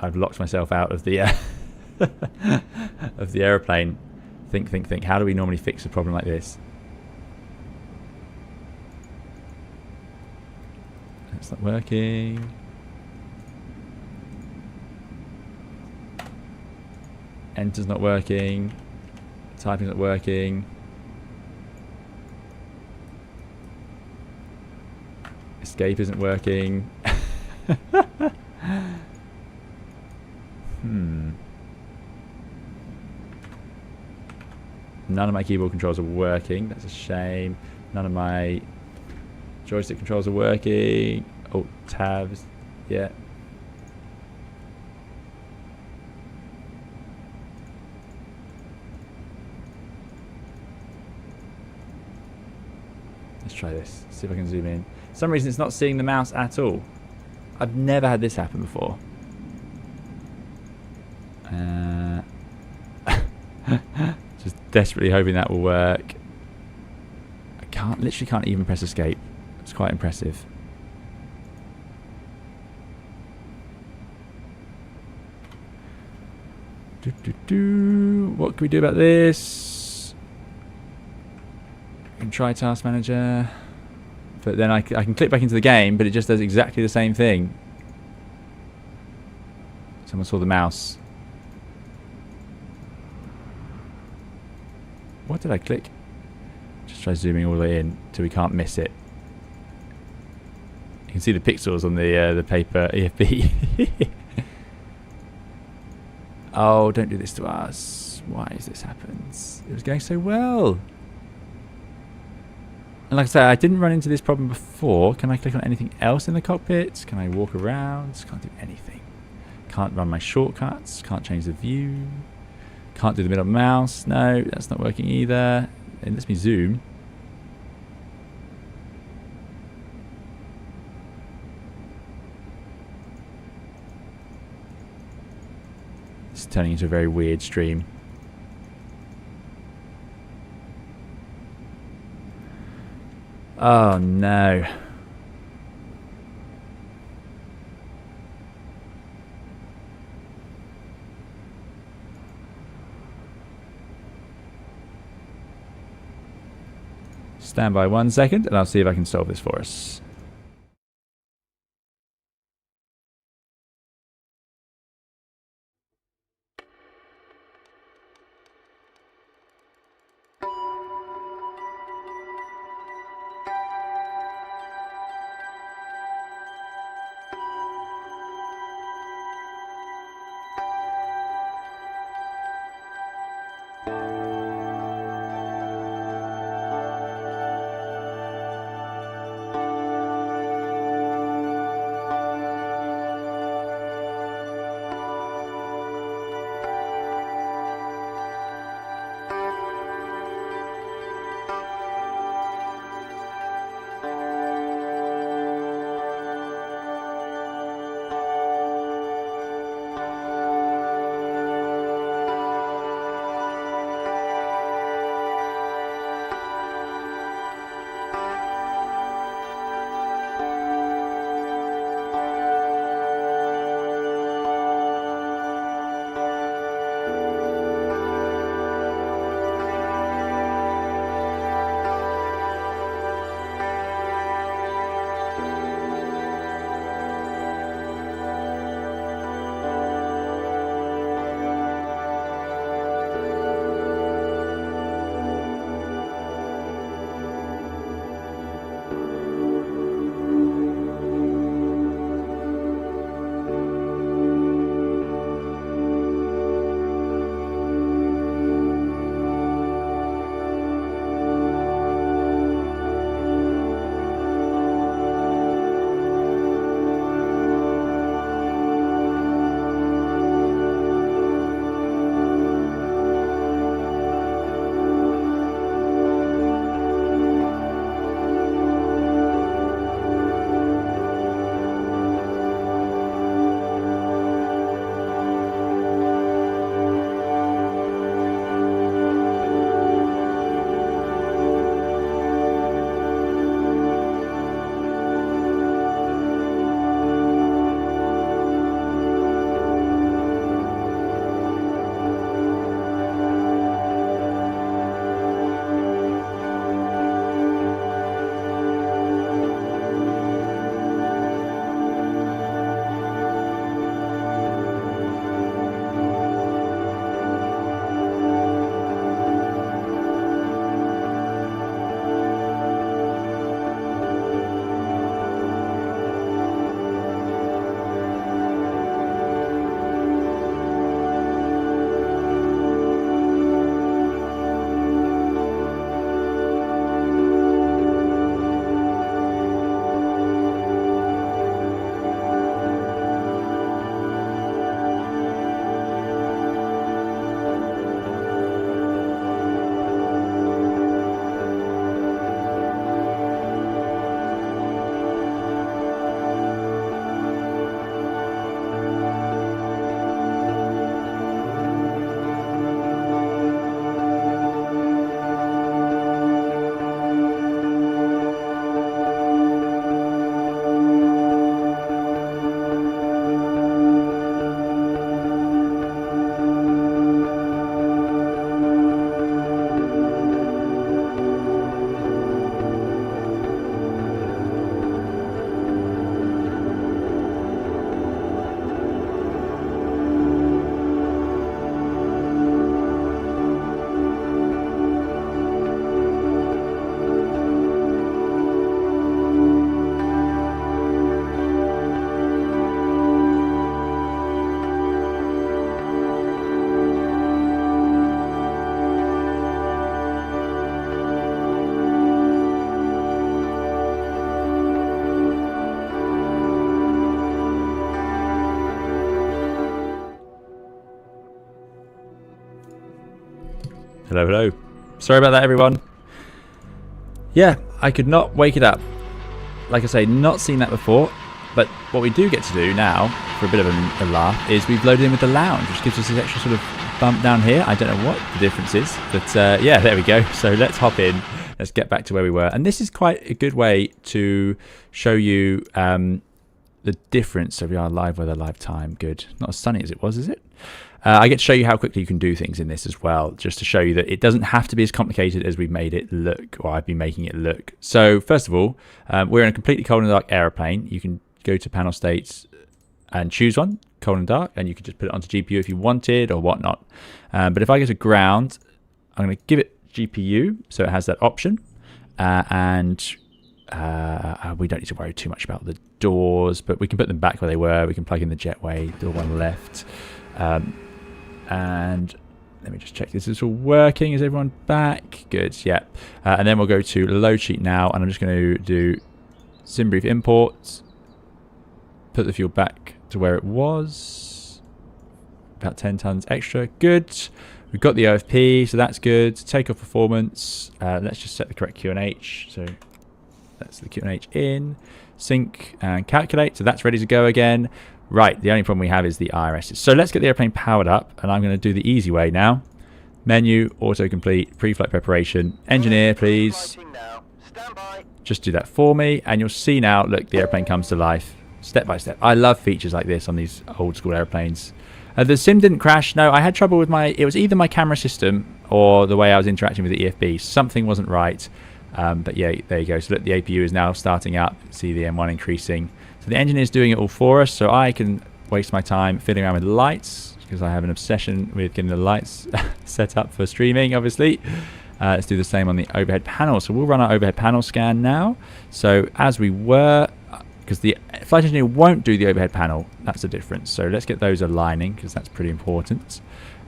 I've locked myself out of the of the airplane. Think. How do we normally fix a problem like this? It's not working. Enter's not working. Typing's not working. Escape isn't working. None of my keyboard controls are working. That's a shame. None of my joystick controls are working. Oh, tabs. Yeah. Let's try this. See if I can zoom in. For some reason it's not seeing the mouse at all. I've never had this happen before. Just desperately hoping that will work. I literally can't even press escape. It's quite impressive. What can we do about this? We can try Task Manager. But then I can click back into the game, but it just does exactly the same thing. Someone saw the mouse. What did I click? Just try zooming all the way in till we can't miss it. You can see the pixels on the paper EFB. Oh, don't do this to us. Why has this happened? It was going so well. And like I said, I didn't run into this problem before. Can I click on anything else in the cockpit? Can I walk around? Can't do anything. Can't run my shortcuts. Can't change the view. Can't do the middle mouse. No, that's not working either. It lets me zoom. It's turning into a very weird stream. Oh no. Stand by 1 second and I'll see if I can solve this for us. Hello, hello. Sorry about that, everyone. Yeah, I could not wake it up. Like I say, not seen that before. But what we do get to do now, for a bit of a laugh, is we've loaded in with the lounge, which gives us this extra sort of bump down here. I don't know what the difference is, but yeah, there we go. So let's hop in. Let's get back to where we were. And this is quite a good way to show you the difference. So we are live weather, live time. Good. Not as sunny as it was, is it? I get to show you how quickly you can do things in this as well, just to show you that it doesn't have to be as complicated as we've made it look, or I've been making it look. So first of all, we're in a completely cold and dark aeroplane. You can go to panel states and choose one, cold and dark, and you can just put it onto GPU if you wanted or whatnot. But if I go to ground, I'm going to give it GPU, so it has that option. And we don't need to worry too much about the doors, but we can put them back where they were. We can plug in the jetway, door one left. And let me just check this is all working. Is everyone back? Good, yeah. And then we'll go to load sheet now, and I'm just going to do sim brief imports. Put the fuel back to where it was. About 10 tons extra. Good. We've got the OFP, so that's good. Takeoff performance. Let's just set the correct QNH. So that's the QNH in. Sync and calculate. So that's ready to go again. Right, the only problem we have is the IRSs. So let's get the airplane powered up, and I'm going to do the easy way now. Menu, autocomplete, pre-flight preparation. Engineer, please. Just do that for me, and you'll see now, look, the airplane comes to life, step by step. I love features like this on these old school airplanes. The sim didn't crash. No, I had trouble with it was either my camera system or the way I was interacting with the EFB. Something wasn't right. But yeah, there you go. So look, the APU is now starting up. See the M1 increasing. So the engine is doing it all for us, so I can waste my time fiddling around with lights, because I have an obsession with getting the lights set up for streaming, obviously. Let's do the same on the overhead panel. So we'll run our overhead panel scan now. So as we were, because the flight engineer won't do the overhead panel, that's the difference. So let's get those aligning, because that's pretty important.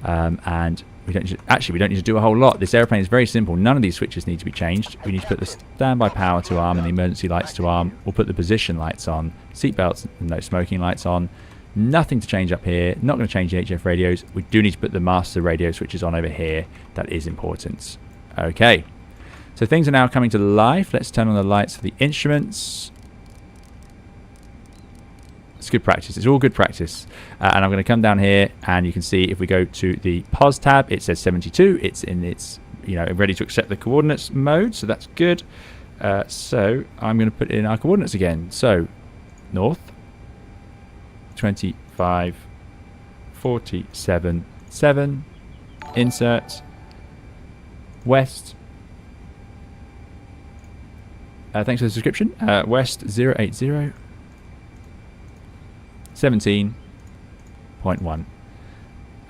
And we don't need to do a whole lot. This airplane is very simple. None of these switches need to be changed. We need to put the standby power to arm and the emergency lights to arm. We'll put the position lights on, seatbelts and no smoking lights on. Nothing to change up here. Not going to change the HF radios. We do need to put the master radio switches on over here. That is important. Okay, so things are now coming to life. Let's turn on the lights for the instruments. It's good practice. It's all good practice. And I'm going to come down here, and you can see if we go to the POS tab, it says 72. It's in its, ready to accept the coordinates mode, so that's good. So I'm going to put in our coordinates again. So north, 25, 47, 7, insert, west. Thanks for the subscription. West 080. 17.1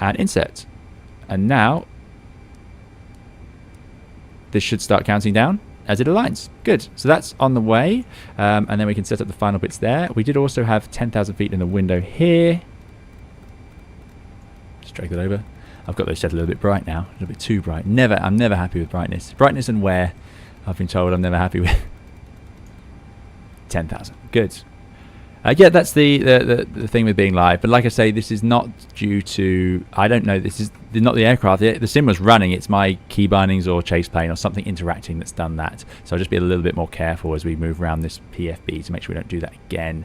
and insert, and now this should start counting down as it aligns. Good, so that's on the way, and then we can set up the final bits there. We did also have 10,000 feet in the window here. Just drag that over. I've got those set a little bit bright now, a little bit too bright. I'm never happy with brightness and wear. I've been told I'm never happy with 10,000. Good. Yeah, that's the thing with being live. But like I say, this is not due to, I don't know, this is not the aircraft. The sim was running. It's my key bindings or chase plane or something interacting that's done that. So I'll just be a little bit more careful as we move around this PFB to make sure we don't do that again.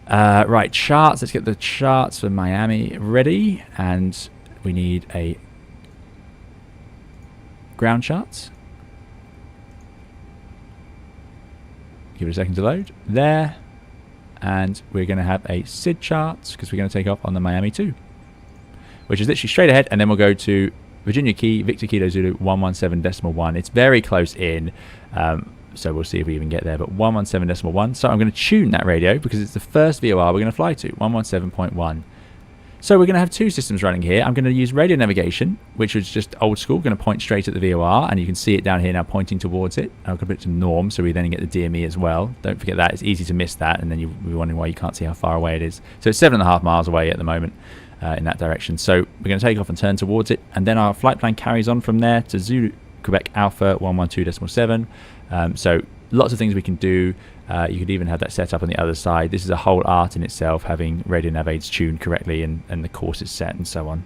Right, charts. Let's get the charts for Miami ready. And we need a ground chart. Give it a second to load. There. And we're going to have a SID chart, because we're going to take off on the Miami 2, which is literally straight ahead, and then we'll go to Virginia Key, Victor Kilo Zulu 117.1. It's very close in, so we'll see if we even get there, but 117.1. So I'm going to tune that radio, because it's the first VOR we're going to fly to, 117.1. So we're going to have two systems running here. I'm going to use radio navigation, which was just old school, going to point straight at the VOR, and you can see it down here now pointing towards it. I'm going to put it to norm, so we then get the DME as well. Don't forget that. It's easy to miss that, and then you'll be wondering why you can't see how far away it is. So it's 7.5 miles away at the moment in that direction. So we're going to take off and turn towards it, and then our flight plan carries on from there to Zulu Quebec Alpha 112.7. So lots of things we can do. You could even have that set up on the other side. This is a whole art in itself, having radio nav aids tuned correctly and the courses set and so on.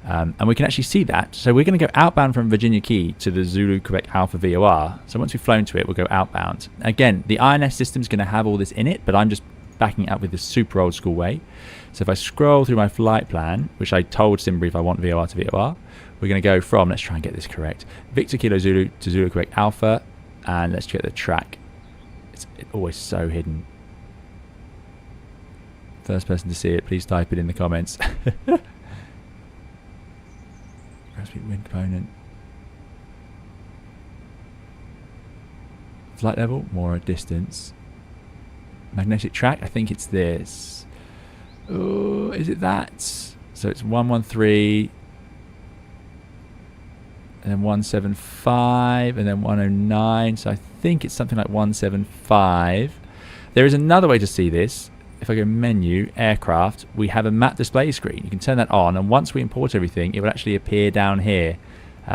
And we can actually see that. So we're going to go outbound from Virginia Key to the Zulu Quebec Alpha VOR. So once we've flown to it, we'll go outbound. Again, the INS system is going to have all this in it, but I'm just backing it up with this super old school way. So if I scroll through my flight plan, which I told SimBrief I want VOR to VOR, we're going to go from, let's try and get this correct, Victor Kilo Zulu to Zulu Quebec Alpha, and let's check the track. It's always so hidden. First person to see it, please type it in the comments. Wind component. Flight level, more a distance. Magnetic track, I think it's this. Oh, is it that? So it's 113, and then 175, and then 109. So I think it's something like 175. There is another way to see this. If I go menu, aircraft, we have a map display screen. You can turn that on, and once we import everything, it will actually appear down here,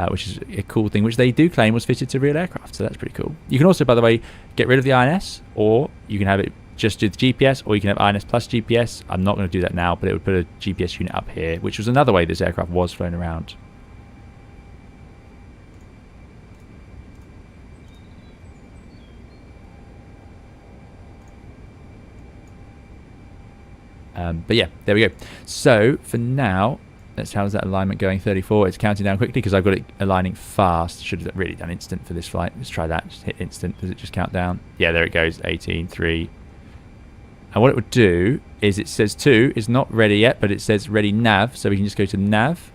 which is a cool thing, which they do claim was fitted to real aircraft, so that's pretty cool. You can also, by the way, get rid of the INS, or you can have it just do the GPS, or you can have INS plus GPS. I'm not going to do that now, but it would put a GPS unit up here, which was another way this aircraft was flown around. But yeah, there we go. So for now, how's that alignment going? 34. It's counting down quickly because I've got it aligning fast. Should have really done instant for this flight. Let's try that. Just hit instant. Does it just count down? Yeah, there it goes. 18, 3. And what it would do is it says 2 is not ready yet, but it says ready nav. So we can just go to nav.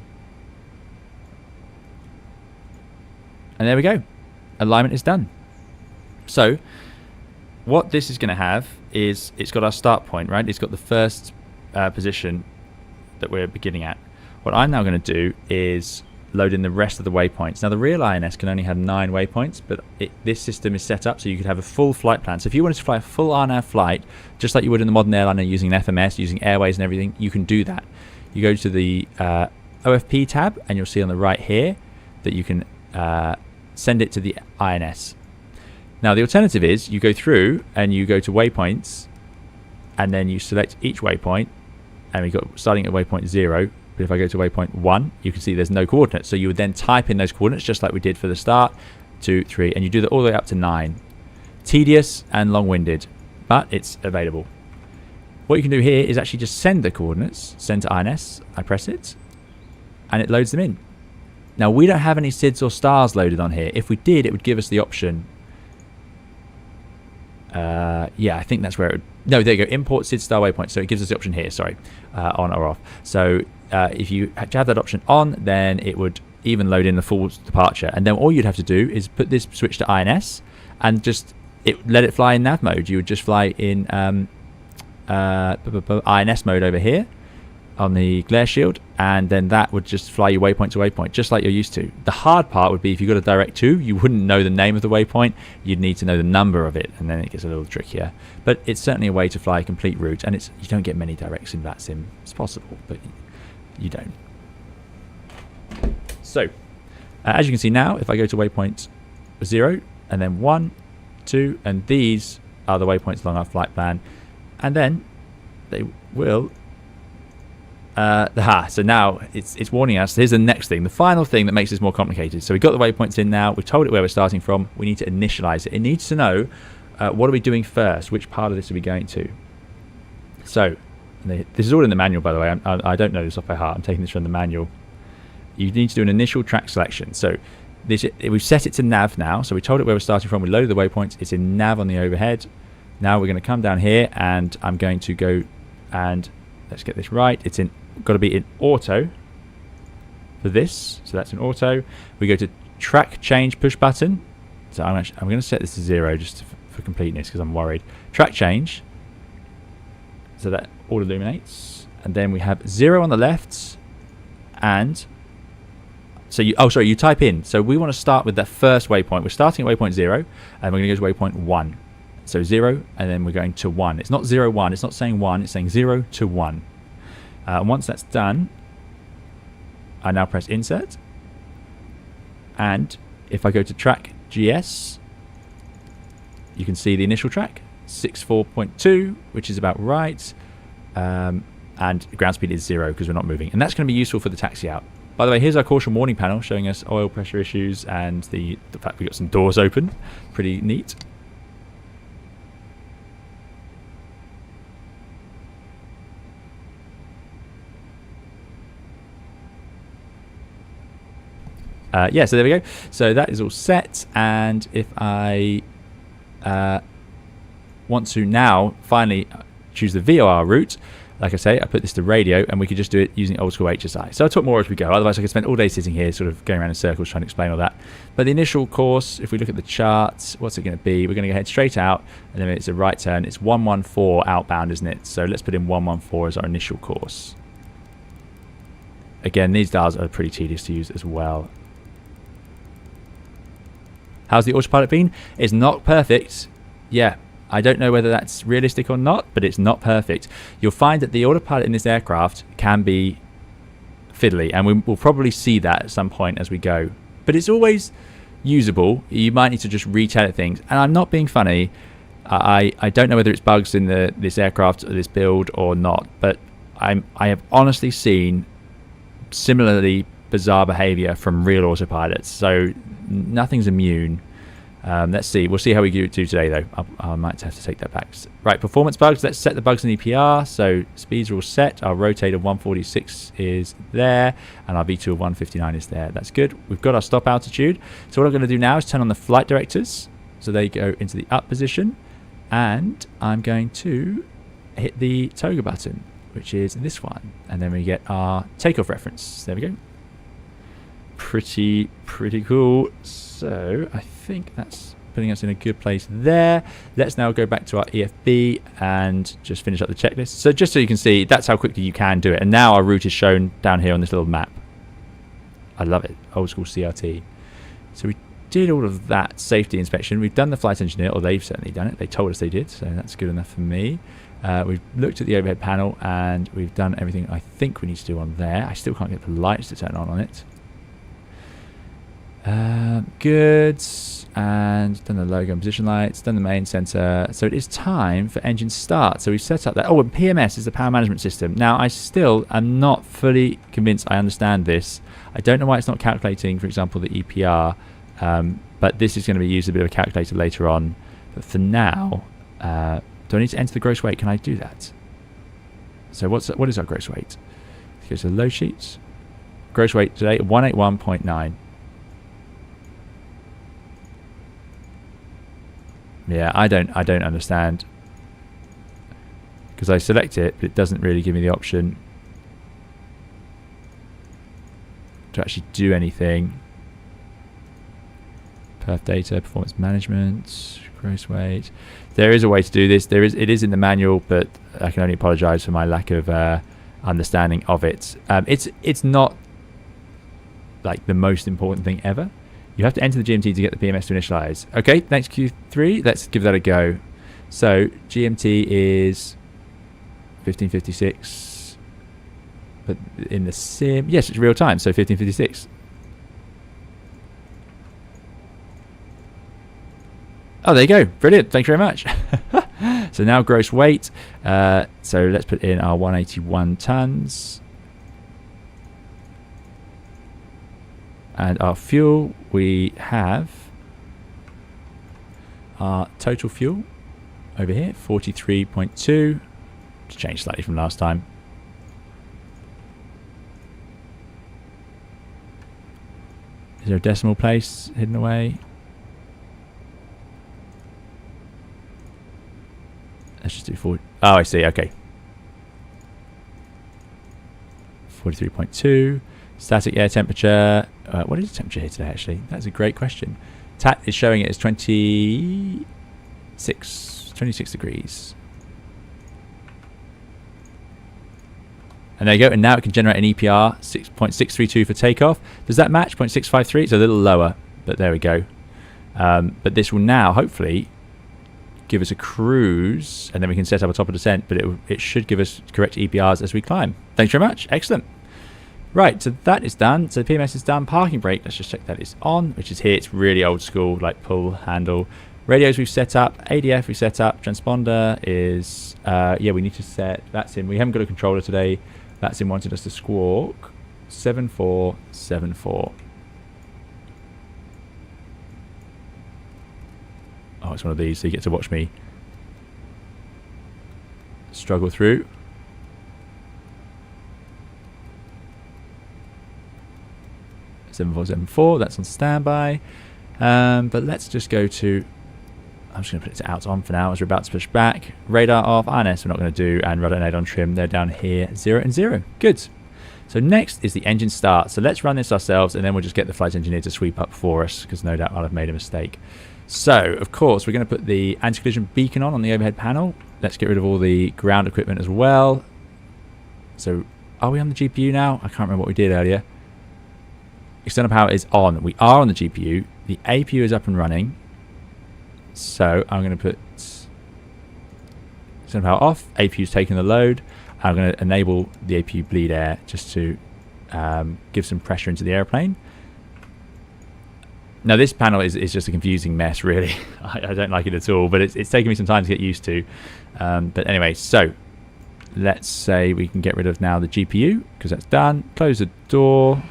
And there we go. Alignment is done. So what this is going to have is it's got our start point, right? It's got the first position that we're beginning at. What I'm now going to do is load in the rest of the waypoints. Now the real INS can only have 9 waypoints, but this system is set up so you could have a full flight plan. So if you wanted to fly a full RNAV flight, just like you would in the modern airliner using an FMS, using airways and everything, you can do that. You go to the OFP tab and you'll see on the right here that you can send it to the INS. Now the alternative is you go through and you go to waypoints and then you select each waypoint, and we got starting at waypoint 0. But if I go to waypoint 1, you can see there's no coordinates. So you would then type in those coordinates just like we did for the start, 2, 3, and you do that all the way up to 9. Tedious and long-winded, but it's available. What you can do here is actually just send the coordinates, send to INS. I press it, and it loads them in. Now we don't have any SIDS or stars loaded on here. If we did, it would give us the option. Yeah, I think that's where it would. No, there you go. Import SID star waypoint. So it gives us the option here. Sorry, on or off. So if you have that option on, then it would even load in the full departure. And then all you'd have to do is put this switch to INS and just let it fly in nav mode. You would just fly in INS mode over here on the glare shield, and then that would just fly you waypoint to waypoint, just like you're used to. The hard part would be if you got a direct to, you wouldn't know the name of the waypoint. You'd need to know the number of it, and then it gets a little trickier. But it's certainly a way to fly a complete route, and you don't get many directs in that sim. It's possible, but you don't. So, as you can see now, if I go to waypoint 0, and then 1, 2, and these are the waypoints along our flight plan, and then they will. So now it's warning us. Here's the next thing, the final thing that makes this more complicated. So we've got the waypoints in now. We've told it where we're starting from. We need to initialize it. It needs to know what are we doing first. Which part of this are we going to? So this is all in the manual, by the way. I don't know this off by heart. I'm taking this from the manual. You need to do an initial track selection. So we've set it to nav now. So we told it where we're starting from. We loaded the waypoints. It's in nav on the overhead. Now we're going to come down here, and I'm going to go and let's get this right. It's got to be in auto for this. So that's in auto. We go to track change push button. So I'm going to set this to 0 just for completeness because I'm worried. Track change. So that all illuminates. And then we have 0 on the left. And so you type in. So we want to start with that first waypoint. We're starting at waypoint 0 and we're going to go to waypoint 1. So 0 and then we're going to 1. It's not 0, 1. It's not saying 1. It's saying 0 to 1. And once that's done, I now press insert. And if I go to track GS, you can see the initial track, 64.2, which is about right. And ground speed is 0 because we're not moving. And that's going to be useful for the taxi out. By the way, here's our caution warning panel showing us oil pressure issues and the fact we've got some doors open. Pretty neat. Yeah, so there we go. So that is all set, and if I want to now finally choose the VOR route, like I say, I put this to radio, and we could just do it using old school HSI. So I'll talk more as we go. Otherwise, I could spend all day sitting here sort of going around in circles trying to explain all that. But the initial course, if we look at the charts, what's it going to be? We're going to go head straight out, and then it's a right turn. It's 114 outbound, isn't it? So let's put in 114 as our initial course. Again, these dials are pretty tedious to use as well. How's the autopilot been? It's not perfect. Yeah, I don't know whether that's realistic or not, but it's not perfect. You'll find that the autopilot in this aircraft can be fiddly, and we'll probably see that at some point as we go. But it's always usable. You might need to just retell it things. And I'm not being funny. I don't know whether it's bugs in this aircraft or this build or not, but I have honestly seen similarly bizarre behavior from real autopilots. So nothing's immune. Let's see. We'll see how we do today, though. I might have to take that back. Right, performance bugs. Let's set the bugs in EPR. So speeds are all set. Our rotate of 146 is there, and our V2 of 159 is there. That's good. We've got our stop altitude. So what I'm going to do now is turn on the flight directors, so they go into the up position, and I'm going to hit the toga button, which is this one, and then we get our takeoff reference. There we go. Pretty cool. So I think that's putting us in a good place there. Let's now go back to our EFB and just finish up the checklist. So just so you can see, that's how quickly you can do it. And now our route is shown down here on this little map. I love it. Old school CRT. So we did all of that safety inspection. We've done the flight engineer, or they've certainly done it. They told us they did, so that's good enough for me. We've looked at the overhead panel, and we've done everything I think we need to do on there. I still can't get the lights to turn on it. Good, and done the logo and position lights, done the main sensor. So it is time for engine start. So we've set up that. Oh, and PMS is the power management system. Now I still am not fully convinced I understand this. I don't know why it's not calculating, for example, the EPR, but this is going to be used a bit of a calculator later on. But for now, do I need to enter the gross weight? Can I do that? So what is our gross weight? Let's go to the low sheets. Gross weight today 181.9. Yeah, I don't understand, because I select it, but it doesn't really give me the option to actually do anything. Perf data, performance management, gross weight. There is a way to do this. It is in the manual, but I can only apologise for my lack of understanding of it. It's not like the most important thing ever. You have to enter the GMT to get the PMS to initialize. Okay, thanks Q3. Let's give that a go. So GMT is 1556, but in the sim, yes, it's real time. So 1556. Oh, there you go. Brilliant. Thanks very much. So now gross weight. So let's put in our 181 tons. And our fuel, we have our total fuel over here, 43.2. It's changed slightly from last time. Is there a decimal place hidden away? Let's just do 40. Oh, I see. Okay. 43.2. Static air temperature. What is the temperature here today, actually? That's a great question. TAT is showing it as 26 degrees. And there you go. And now it can generate an EPR 6.632 for takeoff. Does that match 0.653? It's a little lower, but there we go. But this will now hopefully give us a cruise, and then we can set up a top of descent, but it should give us correct EPRs as we climb. Thanks very much. Excellent. Right, so that is done. So the PMS is done. Parking brake, let's just check that is on, which is here. It's really old school, like pull, handle. Radios we've set up. ADF we set up. Transponder is, yeah, we need to set, that's in. We haven't got a controller today. That's in wanted us to squawk. 7474. Oh, it's one of these, so you get to watch me struggle through. Seven four seven four. That's on standby. But let's just go to. I'm just going to put it to out on for now as we're about to push back. Radar off. INS we're not going to do, and rudder and aid on trim. They're down here 0 and 0. Good. So next is the engine start. So let's run this ourselves, and then we'll just get the flight engineer to sweep up for us, because no doubt I'll have made a mistake. So of course we're going to put the anti-collision beacon on the overhead panel. Let's get rid of all the ground equipment as well. So are we on the GPU now? I can't remember what we did earlier. External power is on. We are on the GPU. The APU is up and running. So I'm going to put external power off. APU is taking the load. I'm going to enable the APU bleed air just to give some pressure into the airplane. Now this panel is just a confusing mess, really. I don't like it at all, but it's taken me some time to get used to. But anyway, so let's say we can get rid of now the GPU, because that's done. Close the door.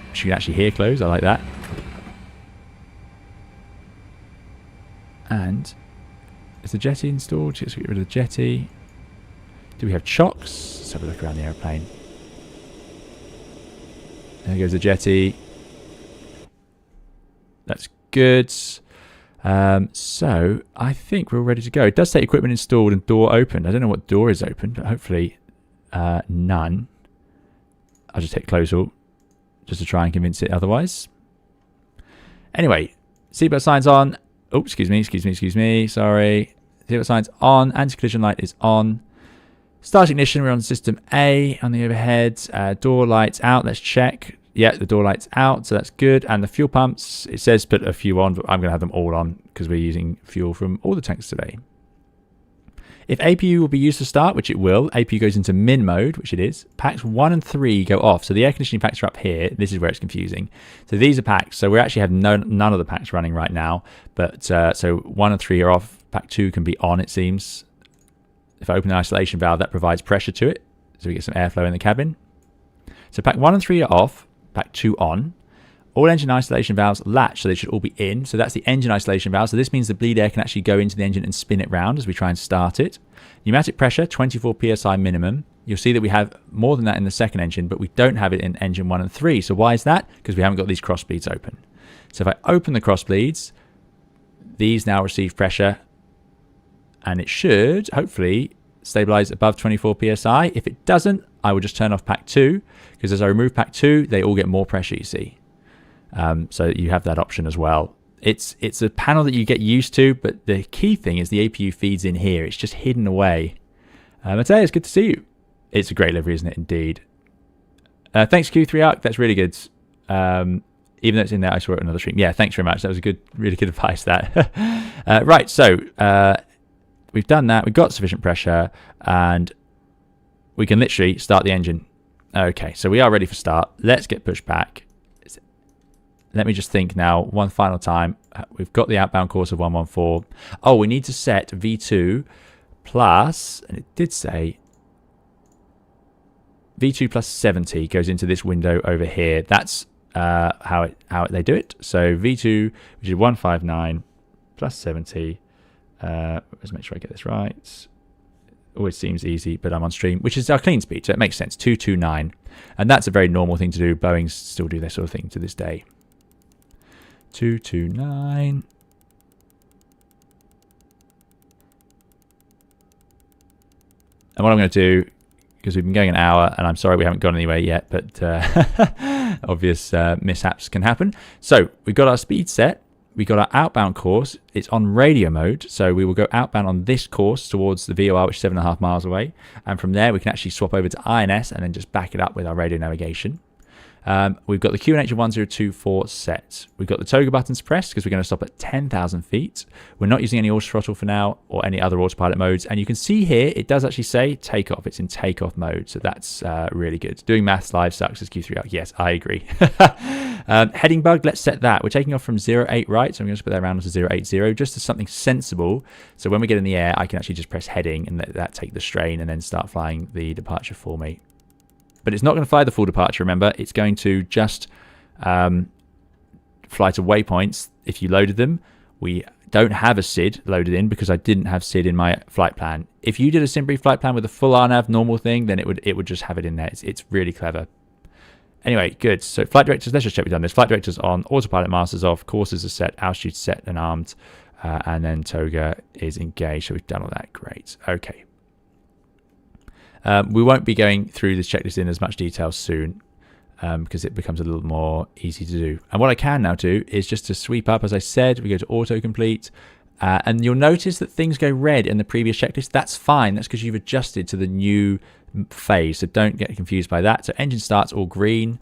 Which you can actually hear close. I like that. And is the jetty installed? Let's get rid of the jetty. Do we have chocks? Let's have a look around the airplane. There goes the jetty. That's good. So I think we're all ready to go. It does say equipment installed and door opened. I don't know what door is open, but hopefully none. I'll just hit close all just to try and convince it otherwise. Anyway, seatbelt signs on. Oh, excuse me. Sorry. Seatbelt signs on. Anti-collision light is on. Start ignition. We're on system A on the overhead. Door lights out. Let's check. Yeah, the door light's out, so that's good. And the fuel pumps, it says put a few on, but I'm going to have them all on because we're using fuel from all the tanks today. If APU will be used to start, which it will, APU goes into min mode, which it is. Packs 1 and 3 go off. So the air conditioning packs are up here. This is where it's confusing. So these are packs. So we actually have none of the packs running right now. But so 1 and 3 are off. Pack 2 can be on, it seems. If I open the isolation valve, that provides pressure to it. So we get some airflow in the cabin. So pack 1 and 3 are off. Pack 2 on. All engine isolation valves latch, so they should all be in. So that's the engine isolation valve. So this means the bleed air can actually go into the engine and spin it round as we try and start it. Pneumatic pressure, 24 psi minimum. You'll see that we have more than that in the second engine, but we don't have it in engine 1 and 3. So why is that? Because we haven't got these cross bleeds open. So if I open the cross bleeds, these now receive pressure, and it should hopefully stabilize above 24 psi. If it doesn't, I will just turn off pack 2, because as I remove pack 2, they all get more pressure, you see. So you have that option as well. It's a panel that you get used to, but the key thing is the APU feeds in here. It's just hidden away. Matteo, it's good to see you. It's a great livery, isn't it? Indeed. Thanks, Q3 Arc. That's really good. Even though it's in there, I saw it on another stream. Yeah, thanks very much. That was a good, really good advice, that. Right, so we've done that. We've got sufficient pressure, and we can literally start the engine. Okay, so we are ready for start. Let's get pushed back. Let me just think now, one final time. We've got the outbound course of 114. Oh, we need to set V2 plus, and it did say V2 plus 70 goes into this window over here. That's how they do it. So V2, which is 159 plus 70. Let's make sure I get this right. Always seems easy, but I'm on stream, which is our clean speed, so it makes sense. 229, and that's a very normal thing to do. Boeing still do this sort of thing to this day. 229. And what I'm going to do, because we've been going an hour, and I'm sorry we haven't gone anywhere yet, but obvious mishaps can happen. So we've got our speed set. We got our outbound course. It's on radio mode, so we will go outbound on this course towards the VOR, which is 7.5 miles away. And from there, we can actually swap over to INS and then just back it up with our radio navigation. We've got the QNH of 1024 set. We've got the toga buttons pressed because we're going to stop at 10,000 feet. We're not using any auto throttle for now or any other autopilot modes. And you can see here, it does actually say takeoff. It's in takeoff mode. So that's really good. Doing maths live sucks as Q3 out. Yes, I agree. Heading bug, let's set that. We're taking off from 08 right. So I'm going to put that around to 080 just as something sensible. So when we get in the air, I can actually just press heading and let that take the strain and then start flying the departure for me. but it's not going to fly the full departure, remember. It's going to just fly to waypoints if you loaded them. We don't have a SID loaded in because I didn't have SID in my flight plan. If you did a SimBrief flight plan with a full RNAV normal thing, then it would just have it in there. It's really clever. Anyway, good. So flight directors, let's just check we've done this. Flight directors on, autopilot masters off, courses are set, altitude set and armed, and then toga is engaged. So we've done all that. Great. Okay. We won't be going through this checklist in as much detail soon because it becomes a little more easy to do. And what I can now do is just to sweep up, as I said, we go to autocomplete, and you'll notice that things go red in the previous checklist. That's fine. That's because you've adjusted to the new phase, so don't get confused by that. So engine starts all green,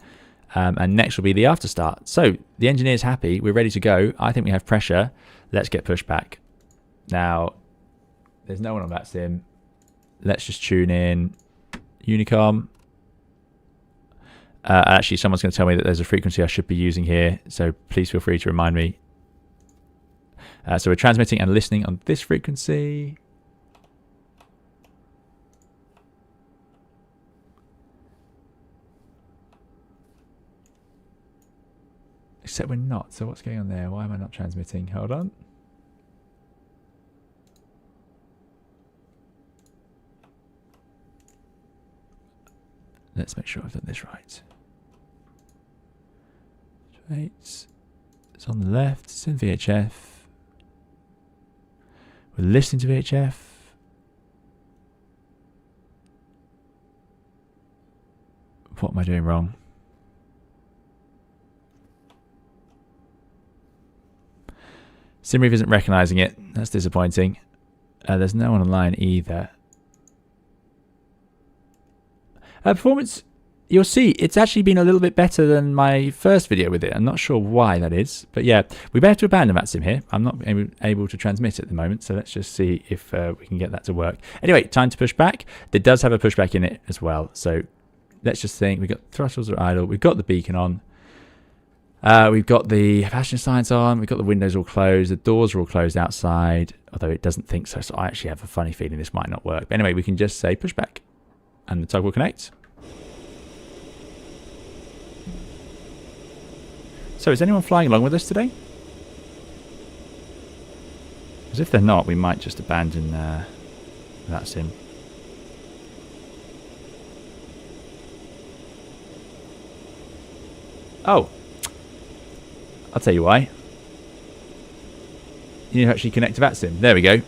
and next will be the after start. So the engineer's happy. We're ready to go. I think we have pressure. Let's get pushed back. Now, there's no one on that sim. Let's just tune in Unicom. Actually, someone's going to tell me that there's a frequency I should be using here, so please feel free to remind me. So we're transmitting and listening on this frequency. Except we're not. So what's going on there? Why am I not transmitting? Hold on. Let's make sure I've done this right. It's on the left. It's in VHF. We're listening to VHF. What am I doing wrong? SimBrief isn't recognizing it. That's disappointing. There's no one online either. Performance, you'll see, it's actually been a little bit better than my first video with it. I'm not sure why that is. But yeah, we may have to abandon that sim here. I'm not able to transmit at the moment. So let's just see if we can get that to work. Anyway, time to push back. There does have a pushback in it as well. So let's just think. We've got throttles are idle. We've got the beacon on. We've got the passenger signs on. We've got the windows all closed. The doors are all closed outside, although it doesn't think so. So I actually have a funny feeling this might not work. But anyway, we can just say pushback. And the tug will connect. So is anyone flying along with us today? Because if they're not, we might just abandon that sim. Oh. I'll tell you why. You need to actually connect to that sim. There we go.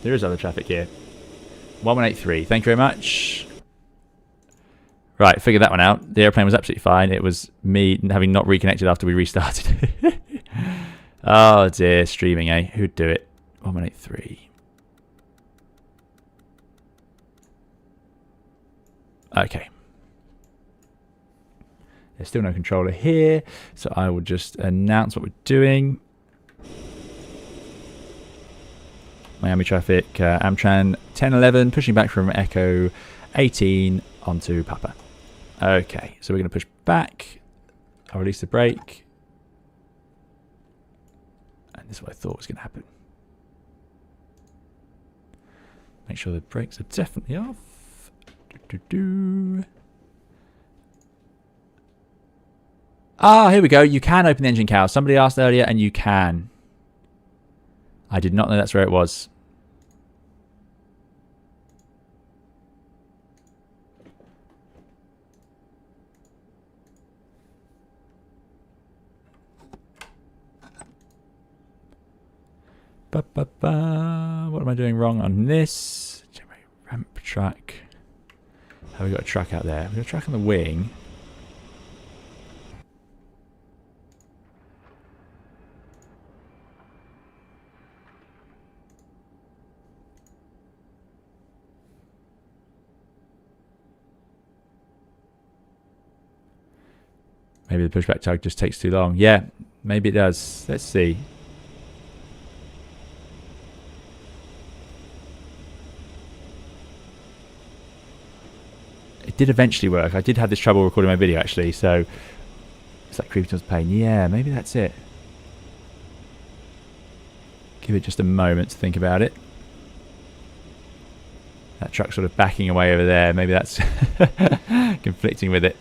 There is other traffic here. 1183. Thank you very much. Right, figured that one out. The airplane was absolutely fine. It was me having not reconnected after we restarted. Oh dear, streaming, eh? Who'd do it? 1183. Okay. There's still no controller here, so I will just announce what we're doing. Miami traffic, Amtran 1011, pushing back from Echo 18 onto Papa. Okay, so we're going to push back. I'll release the brake. And this is what I thought was going to happen. Make sure the brakes are definitely off. Ah, here we go. You can open the engine cowl. Somebody asked earlier, and you can. I did not know that's where it was. What am I doing wrong on this? Ramp track. Have we got a track out there? We've got a track on the wing. Maybe the pushback tug just takes too long. Yeah, maybe it does. Let's see. It did eventually work. I did have this trouble recording my video actually, so it's like creeping towards pain. Yeah, maybe that's it. Give it just a moment to think about it. That truck's sort of backing away over there. Maybe that's conflicting with it.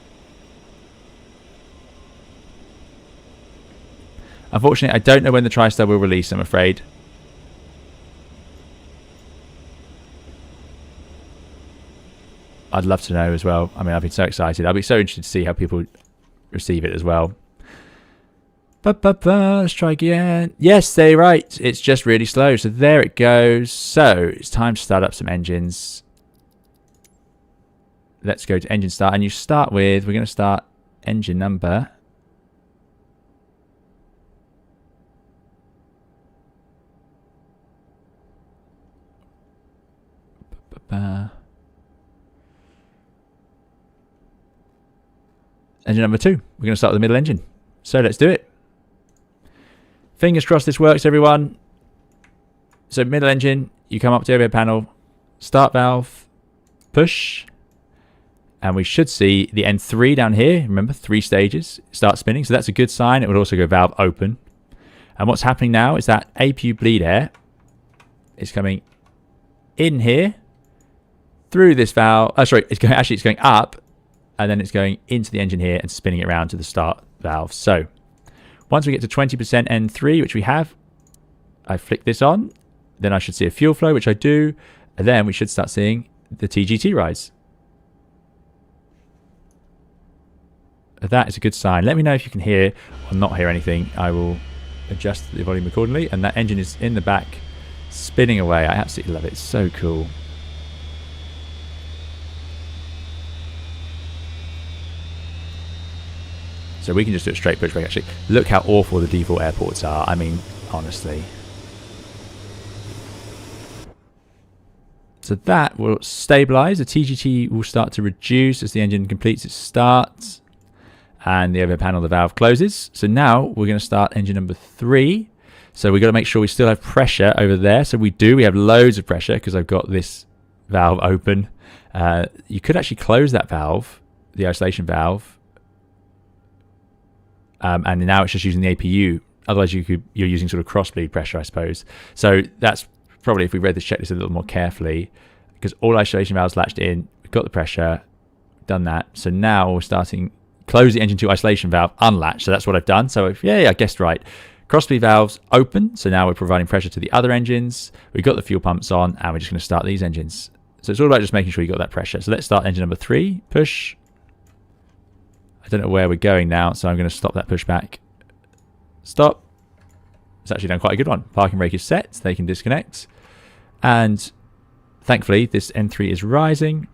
Unfortunately, I don't know when the TriStar will release, I'm afraid. I'd love to know as well. I mean, I've been so excited. I'll be so interested to see how people receive it as well. Let's try again. Yes, they're right. It's just really slow. So there it goes. So it's time to start up some engines. Let's go to engine start. And you start with, we're going to start engine number. Engine number 2. We're going to start with the middle engine. So let's do it. Fingers crossed this works, everyone. So middle engine, you come up to the overhead panel, start valve, push, and we should see the N3 down here. Remember, 3 stages. Start spinning, so that's a good sign. It would also go valve open. And what's happening now is that APU bleed air is coming in here through this valve. Oh, sorry, it's going up, and then it's going into the engine here and spinning it around to the start valve. So once we get to 20% N3, which we have, I flick this on, then I should see a fuel flow, which I do, and then we should start seeing the TGT rise. That is a good sign. Let me know if you can hear or not hear anything. I will adjust the volume accordingly, and that engine is in the back spinning away. I absolutely love it. It's so cool. So we can just do a straight push brake, actually. Look how awful the default airports are. I mean, honestly. So that will stabilize. The TGT will start to reduce as the engine completes its start. And the overhead panel, the valve closes. So now we're going to start engine number 3. So we've got to make sure we still have pressure over there. So we do. We have loads of pressure because I've got this valve open. You could actually close that valve, the isolation valve. And now it's just using the APU. Otherwise, you're using sort of cross-bleed pressure, I suppose. So that's probably, if we read this checklist a little more carefully, because all isolation valves latched in, we've got the pressure, done that. So now we're starting, close the engine 2 isolation valve, unlatch. So that's what I've done. So I guessed right. Cross-bleed valves open. So now we're providing pressure to the other engines. We've got the fuel pumps on, and we're just going to start these engines. So it's all about just making sure you got that pressure. So let's start engine number 3, push. I don't know where we're going now, so I'm going to stop that pushback. Stop. It's actually done quite a good one. Parking brake is set, so they can disconnect. And thankfully, this N3 is rising.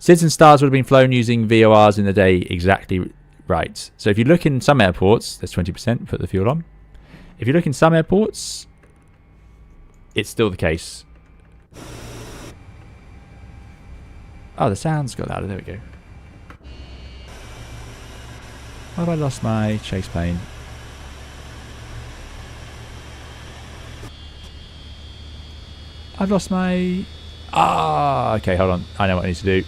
SIDS and stars would have been flown using VORs in the day exactly right. So if you look in some airports, there's 20%, put the fuel on. If you look in some airports, it's still the case. Oh, the sound's got louder. There we go. Why have I lost my chase plane? I've lost my... Ah, okay, hold on. I know what I need to do.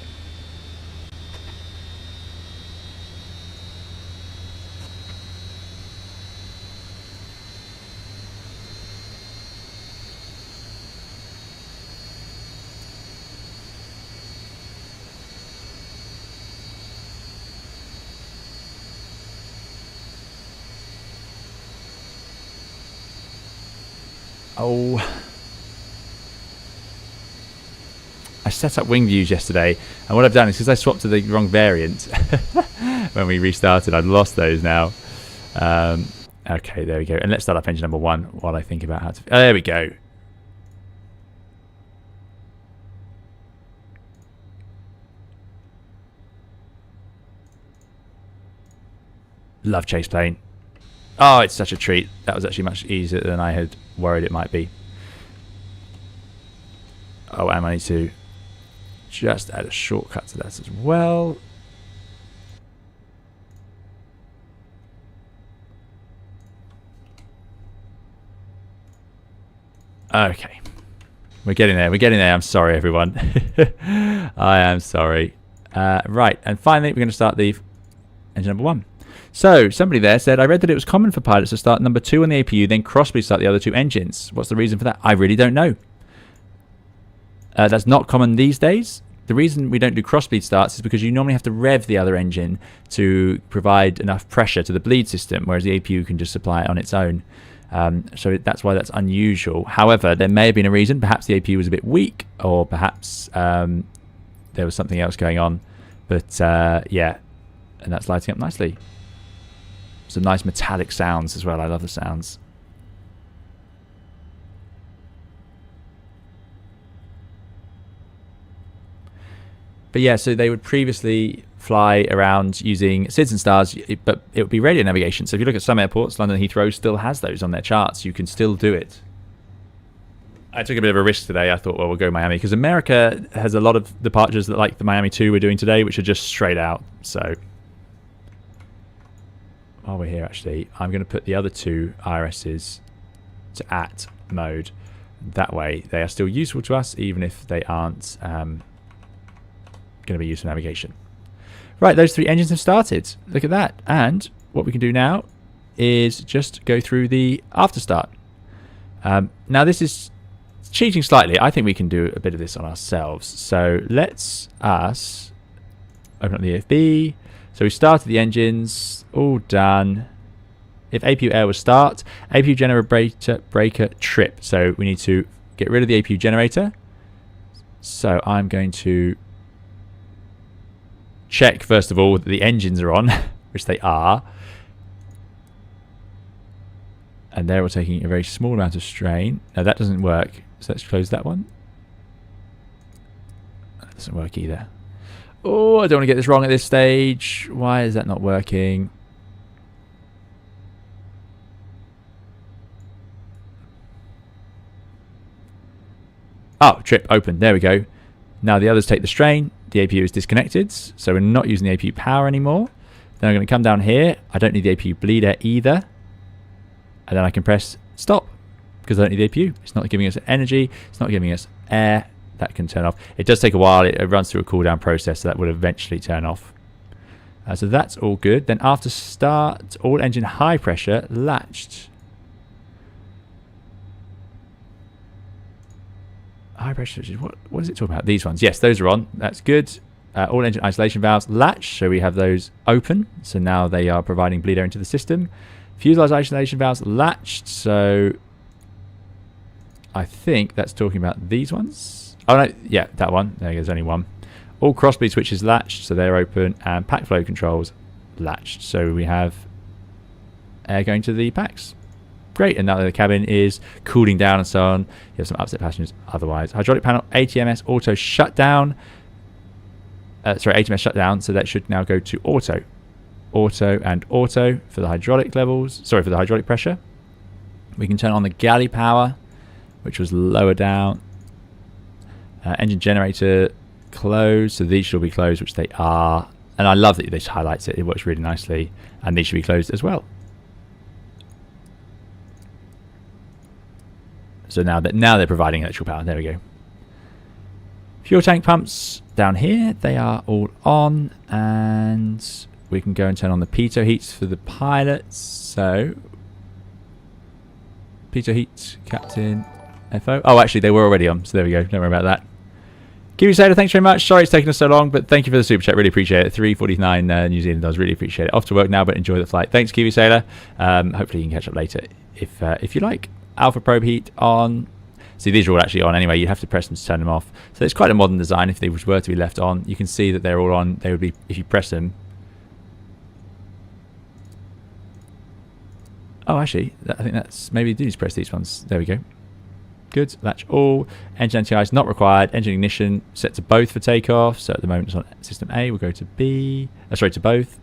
Oh, I set up wing views yesterday, and what I've done is, because I swapped to the wrong variant when we restarted, I've lost those now. Okay, there we go. And let's start up engine number 1 while I think about how to... Oh, there we go. Love chase plane. Oh, it's such a treat. That was actually much easier than I had worried it might be. Oh, and I need to just add a shortcut to that as well. Okay. We're getting there. We're getting there. I'm sorry, everyone. I am sorry. Right. And finally, we're going to start the engine number 1. So, somebody there said, I read that it was common for pilots to start number 2 on the APU, then cross-bleed start the other 2 engines. What's the reason for that? I really don't know. That's not common these days. The reason we don't do cross-bleed starts is because you normally have to rev the other engine to provide enough pressure to the bleed system, whereas the APU can just supply it on its own. So that's why that's unusual. However, there may have been a reason. Perhaps the APU was a bit weak, or perhaps there was something else going on. But yeah, and that's lighting up nicely. Some nice metallic sounds as well. I love the sounds. But yeah, so they would previously fly around using SIDS and stars, but it would be radio navigation. So if you look at some airports, London Heathrow still has those on their charts. You can still do it. I took a bit of a risk today. I thought, well, we'll go Miami, because America has a lot of departures that, like the Miami 2 we're doing today, which are just straight out. So while we're here, actually, I'm going to put the other two IRSs to at mode. That way, they are still useful to us, even if they aren't going to be used for navigation. Right, those three engines have started. Look at that. And what we can do now is just go through the after start. Now this is cheating slightly. I think we can do a bit of this on ourselves. So let's us open up the AFB. So we started the engines, all done. If APU air was start, APU generator breaker trip. So we need to get rid of the APU generator. So I'm going to check first of all that the engines are on, which they are, and they're all taking a very small amount of strain. Now that doesn't work, so let's close that one. That doesn't work either. Oh, I don't want to get this wrong at this stage. Why is that not working? Oh, trip open. There we go. Now the others take the strain. The APU is disconnected, so we're not using the APU power anymore. Then I'm going to come down here. I don't need the APU bleed air either. And then I can press stop, because I don't need the APU. It's not giving us energy. It's not giving us air. That can turn off. It does take a while. It runs through a cool down process, so that will eventually turn off. So that's all good. Then after start, all engine high pressure latched. High pressure, what is it talking about? These ones. Yes, those are on. That's good. All engine isolation valves latched, so we have those open. So now they are providing bleed air into the system. Fuselage isolation valves latched, so I think that's talking about these ones. Oh no, yeah, that one. There's only one. All crossbleed switches latched, so they're open, and pack flow controls latched. So we have air going to the packs. Great, and now the cabin is cooling down and so on. You have some upset passengers otherwise. Hydraulic panel ATMS auto shutdown. Sorry, ATMS shutdown, so that should now go to auto. Auto and auto for the hydraulic levels. Sorry, for the hydraulic pressure. We can turn on the galley power, which was lower down. Engine generator closed, so these should be closed, which they are. And I love that this highlights it. It works really nicely. And these should be closed as well. So now they're providing electrical power. There we go. Fuel tank pumps down here. They are all on. And we can go and turn on the pitot heats for the pilots. So pitot heat, Captain FO. Oh, actually, they were already on. So there we go. Don't worry about that. Kiwi Sailor, thanks very much. Sorry it's taken us so long, but thank you for the super chat. Really appreciate it. 349 New Zealand does. Really appreciate it. Off to work now, but enjoy the flight. Thanks, Kiwi Sailor. Hopefully you can catch up later if you like. Alpha probe heat on. See, these are all actually on anyway. You have to press them to turn them off. So it's quite a modern design. If they were to be left on, you can see that they're all on. They would be, if you press them. Oh, actually, I think that's, maybe you do need to press these ones. There we go. Good. Latch all. Engine anti-ice not required. Engine ignition set to both for takeoff. So at the moment it's on system A. We'll go to B. Sorry, to both.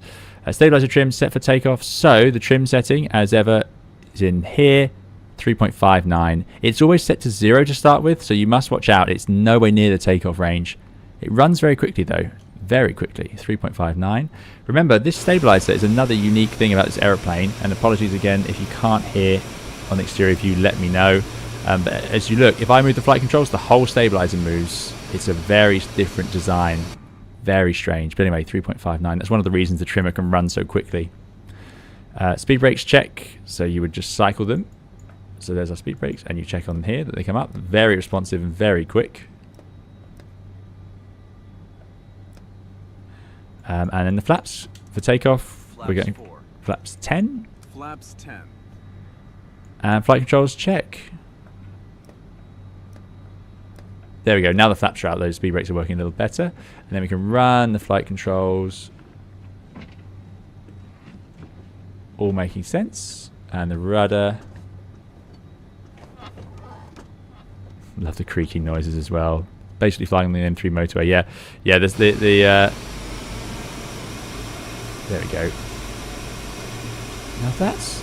Stabilizer trim set for takeoff. So the trim setting, as ever, is in here. 3.59. It's always set to 0 to start with, so you must watch out. It's nowhere near the takeoff range. It runs very quickly though, very quickly. 3.59. Remember, this stabilizer is another unique thing about this aeroplane, and apologies again if you can't hear on the exterior view, let me know. But as you look, if I move the flight controls, the whole stabilizer moves. It's a very different design, very strange. But anyway, 3.59. That's one of the reasons the trimmer can run so quickly. Speed brakes check, so you would just cycle them. So there's our speed brakes, and you check on here that they come up. Very responsive and very quick. And then the flaps for takeoff. Flaps We're getting 4. flaps 10. Flaps 10. And flight controls, check. There we go. Now the flaps are out. Those speed brakes are working a little better. And then we can run the flight controls. All making sense. And the rudder. Love the creaking noises as well. Basically flying on the M3 motorway. Yeah. Yeah, there's the there we go. Now that's...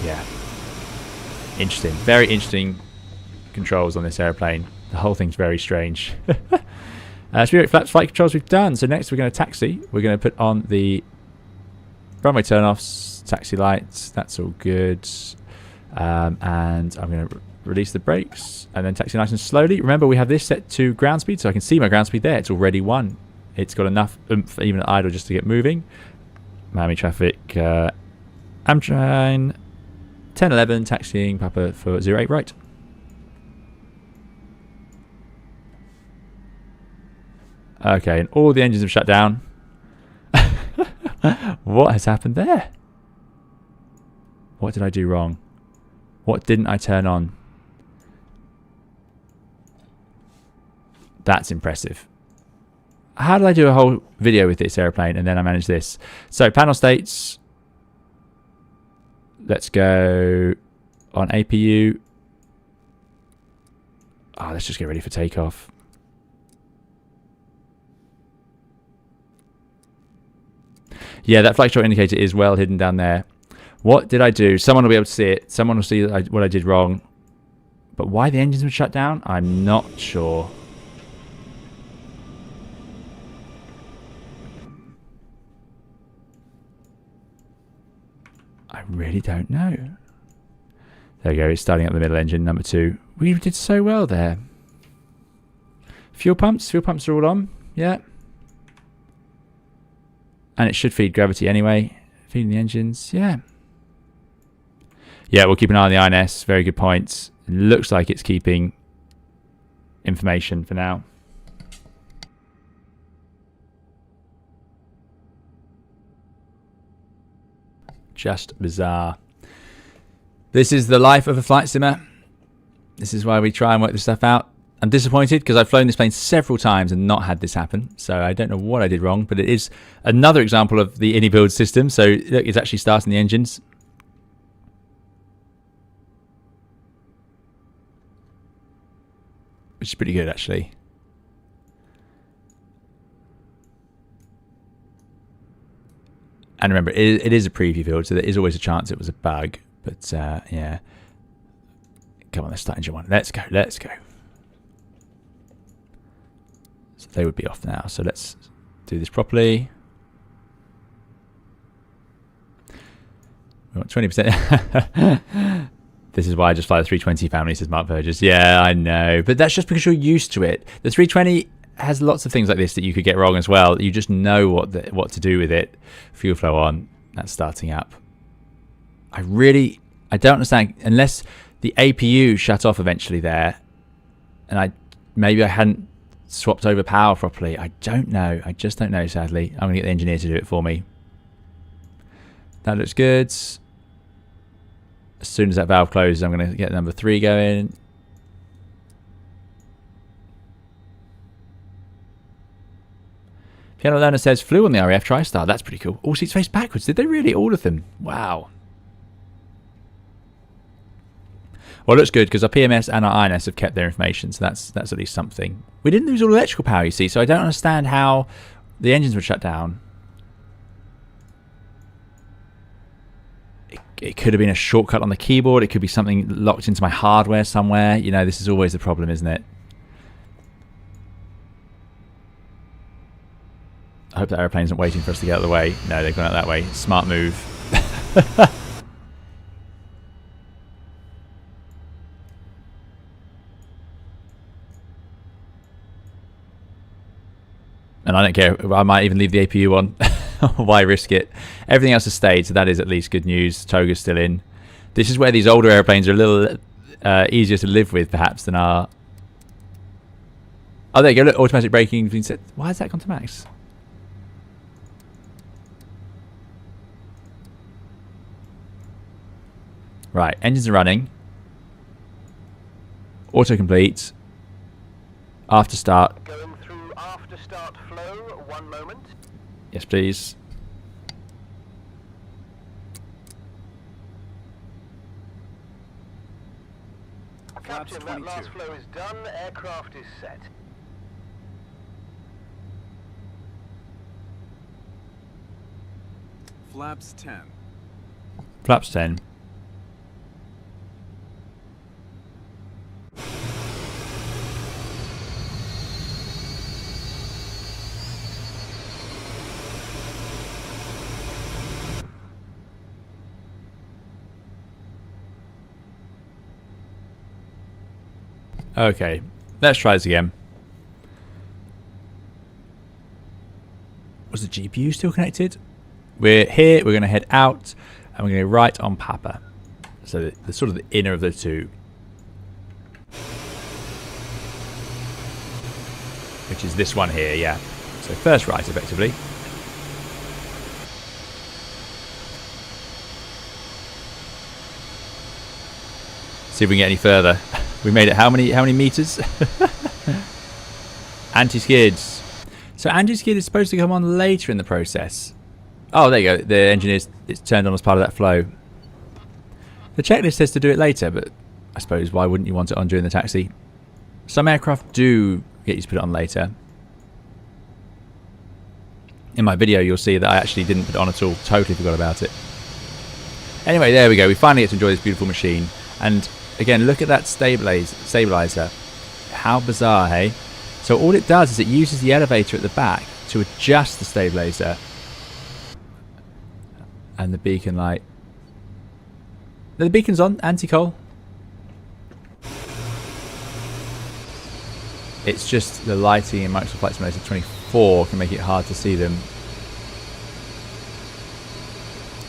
Yeah. Interesting. Very interesting controls on this airplane. The whole thing's very strange. Speed brake flaps, flight controls we've done. So next we're going to taxi. We're going to put on the runway turn-offs, taxi lights. That's all good. And I'm going to release the brakes and then taxi nice and slowly. Remember, we have this set to ground speed, so I can see my ground speed there. It's already 1. It's got enough oomph, even at idle, just to get moving. Miami traffic, Amtrak, 1011, taxiing Papa for 08 right. Okay, and all the engines have shut down. What has happened there? What did I do wrong? What didn't I turn on? That's impressive. How did I do a whole video with this airplane and then I managed this? So panel states. Let's go on APU. Oh, let's just get ready for takeoff. Yeah, that flight control indicator is well hidden down there. What did I do? Someone will be able to see it. Someone will see what I did wrong. But why the engines were shut down, I'm not sure. I really don't know. There we go. It's starting up the middle engine, number 2. We did so well there. Fuel pumps. Fuel pumps are all on. Yeah. And it should feed gravity anyway. Feeding the engines. Yeah. Yeah, we'll keep an eye on the INS. Very good points. It looks like it's keeping information for now. Just bizarre. This is the life of a flight simmer. This is why we try and work this stuff out. I'm disappointed because I've flown this plane several times and not had this happen. So I don't know what I did wrong, but it is another example of the IniBuilds system. So look, it's actually starting the engines. Which is pretty good, actually. And remember, it is a preview build, so there is always a chance it was a bug. But, yeah. Come on, let's start engine 1. Let's go, let's go. So they would be off now. So let's do this properly. We want 20%. This is why I just fly the 320 family, says Mark Burgess. Yeah, I know. But that's just because you're used to it. The 320 has lots of things like this that you could get wrong as well. You just know what to do with it. Fuel flow on. That's starting up. I don't understand. Unless the APU shut off eventually there. And maybe I hadn't swapped over power properly. I don't know. I just don't know, sadly. I'm going to get the engineer to do it for me. That looks good. As soon as that valve closes, I'm going to get number 3 going. Piano Learner says, flew on the RAF TriStar. That's pretty cool. All seats face backwards. Did they really? All of them? Wow. Well, it looks good because our PMS and our INS have kept their information, so that's at least something. We didn't lose all electrical power, you see, so I don't understand how the engines were shut down. It could have been a shortcut on the keyboard. It could be something locked into my hardware somewhere. You know, this is always the problem, isn't it? I hope that airplane isn't waiting for us to get out of the way. No, they've gone out that way. Smart move. And I don't care. I might even leave the APU on. Why risk it? Everything else has stayed, so that is at least good news. Toga's still in. This is where these older airplanes are a little easier to live with, perhaps, than our Oh, there you go. Look, automatic braking being set. Why has that gone to max? Right, engines are running. Autocomplete. After start. Going through after start flow, 1 moment. Yes, please. Captain, that last flow is done. Aircraft is set. Flaps 10. Flaps 10. Okay, let's try this again. Was the GPU still connected? We're here, we're going to head out, and we're going to go right on Papa. So the sort of the inner of the two. Which is this one here, yeah. So first right, effectively. See if we can get any further. We made it how many meters? Anti-skids. So anti-skid is supposed to come on later in the process. Oh, there you go. The engine it's turned on as part of that flow. The checklist says to do it later, but I suppose why wouldn't you want it on during the taxi? Some aircraft do get you to put it on later. In my video, you'll see that I actually didn't put it on at all. Totally forgot about it. Anyway, there we go. We finally get to enjoy this beautiful machine. And again, look at that stabilizer. How bizarre, hey? So all it does is it uses the elevator at the back to adjust the stabilizer. And the beacon light. The beacon's on, anti-coal. It's just the lighting in Microsoft Flight Simulator 24 can make it hard to see them.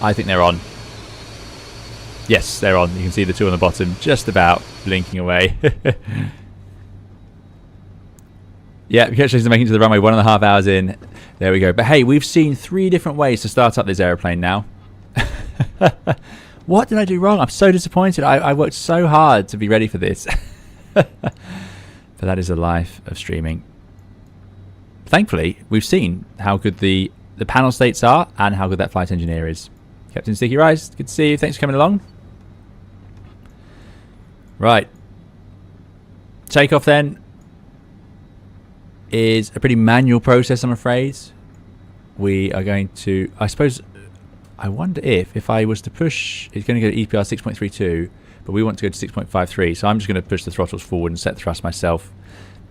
I think they're on. Yes, they're on. You can see the two on the bottom just about blinking away. Yeah, congratulations on making it to the runway 1.5 hours in. There we go. But hey, we've seen 3 different ways to start up this aeroplane now. What did I do wrong? I'm so disappointed. I worked so hard to be ready for this. But that is the life of streaming. Thankfully, we've seen how good the panel states are and how good that flight engineer is. Captain Sticky Rice, good to see you. Thanks for coming along. Right. Takeoff then is a pretty manual process, I'm afraid. We are going to, I suppose, I wonder if I was to push, it's going to go to EPR 6.32, but we want to go to 6.53, so I'm just going to push the throttles forward and set the thrust myself.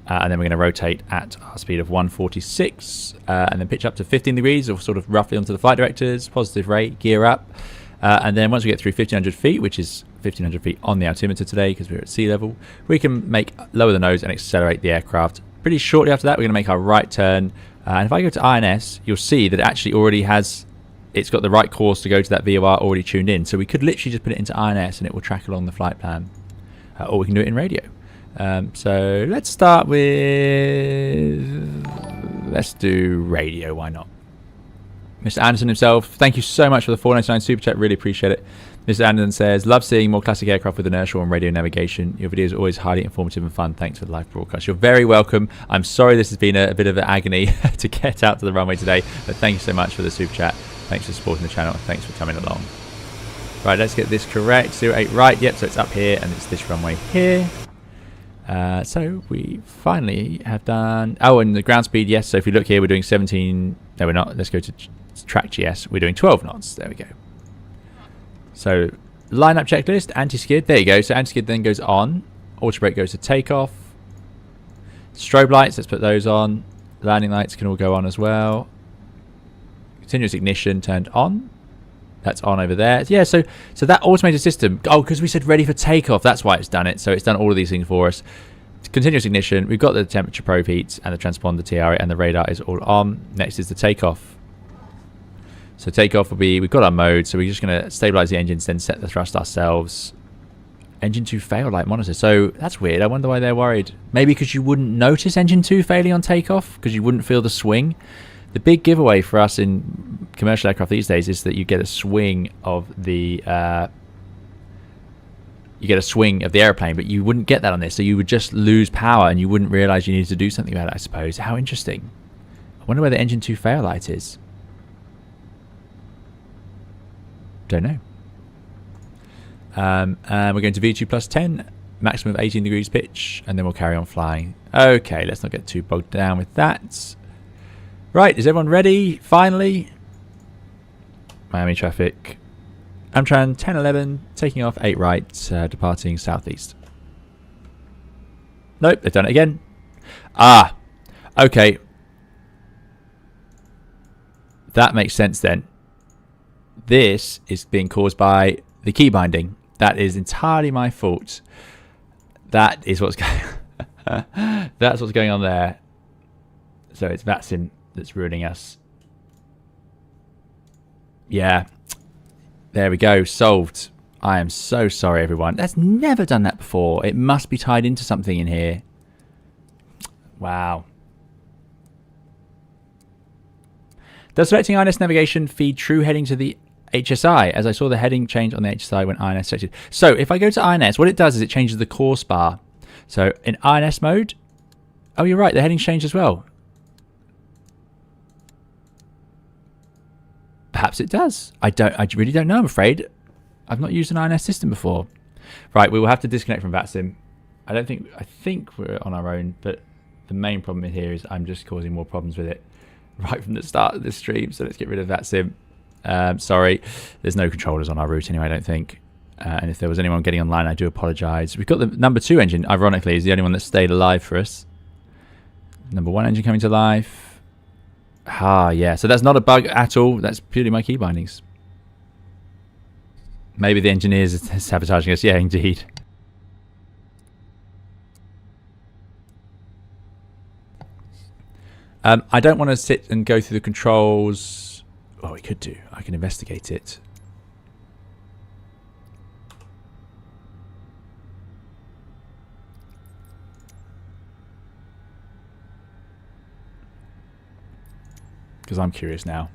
And then we're going to rotate at our speed of 146 and then pitch up to 15 degrees or sort of roughly onto the flight directors, positive rate, gear up. And then once we get through 1,500 feet, which is 1,500 feet on the altimeter today because we're at sea level, we can lower the nose and accelerate the aircraft. Pretty shortly after that, we're going to make our right turn. And if I go to INS, you'll see that it actually already has, it's got the right course to go to that VOR already tuned in. So we could literally just put it into INS and it will track along the flight plan. Or we can do it in radio. So let's start with, let's do radio, why not? Mr. Anderson himself, thank you so much for the $4.99 super chat, really appreciate it. Mr. Anderson says, love seeing more classic aircraft with inertial and radio navigation. Your videos are always highly informative and fun. Thanks for the live broadcast. You're very welcome. I'm sorry this has been a bit of an agony to get out to the runway today, but thank you so much for the super chat. Thanks for supporting the channel and thanks for coming along. Right, let's get this correct. 08 right, yep, so it's up here and it's this runway here. So we finally have done, oh, and the ground speed, yes. So if you look here, we're doing 17, no we're not, let's go to track GS, we're doing 12 knots, there we go. So lineup checklist, anti-skid, there you go. So anti-skid then goes on, auto brake goes to takeoff. Strobe lights, let's put those on. Landing lights can all go on as well. Continuous ignition turned on. That's on over there. Yeah, so that automated system, oh, because we said ready for takeoff, that's why it's done it. So it's done all of these things for us. Continuous ignition, we've got the temperature probe heats and the transponder TRA and the radar is all on. Next is the takeoff. So takeoff will be, we've got our mode, so we're just going to stabilize the engines, then set the thrust ourselves. Engine 2 fail light monitor. So that's weird. I wonder why they're worried. Maybe because you wouldn't notice engine 2 failing on takeoff because you wouldn't feel the swing. The big giveaway for us in commercial aircraft these days is that you get a swing of the airplane, but you wouldn't get that on this. So you would just lose power and you wouldn't realize you needed to do something about it, I suppose. How interesting. I wonder where the engine 2 fail light is. Don't know. And we're going to V2 plus 10, maximum of 18 degrees pitch, and then we'll carry on flying. Okay, let's not get too bogged down with that. Right, is everyone ready? Finally. Miami traffic. Amtran 1011, taking off 8 right, departing southeast. Nope, they've done it again. Ah, okay. That makes sense then. This is being caused by the key binding. That is entirely my fault. That is what's going that's what's going on there. So it's VATSIM that's ruining us. Yeah. There we go. Solved. I am so sorry, everyone. That's never done that before. It must be tied into something in here. Wow. Does selecting INS navigation feed true heading to the HSI, as I saw the heading change on the HSI when INS selected? So if I go to INS, what it does is it changes the course bar. So in INS mode, oh, you're right, the heading's changed as well. Perhaps it does. I really don't know, I'm afraid. I've not used an INS system before. Right, we will have to disconnect from VATSIM. I think we're on our own, but the main problem here is I'm just causing more problems with it right from the start of this stream. So let's get rid of VATSIM. Sorry, there's no controllers on our route anyway, I don't think. And if there was anyone getting online, I do apologise. We've got the number 2 engine, ironically, is the only one that stayed alive for us. Number 1 engine coming to life. Ah, yeah. So that's not a bug at all. That's purely my key bindings. Maybe the engineers are sabotaging us. Yeah, indeed. I don't want to sit and go through the controls. Oh, we could do. I can investigate it. Because I'm curious now.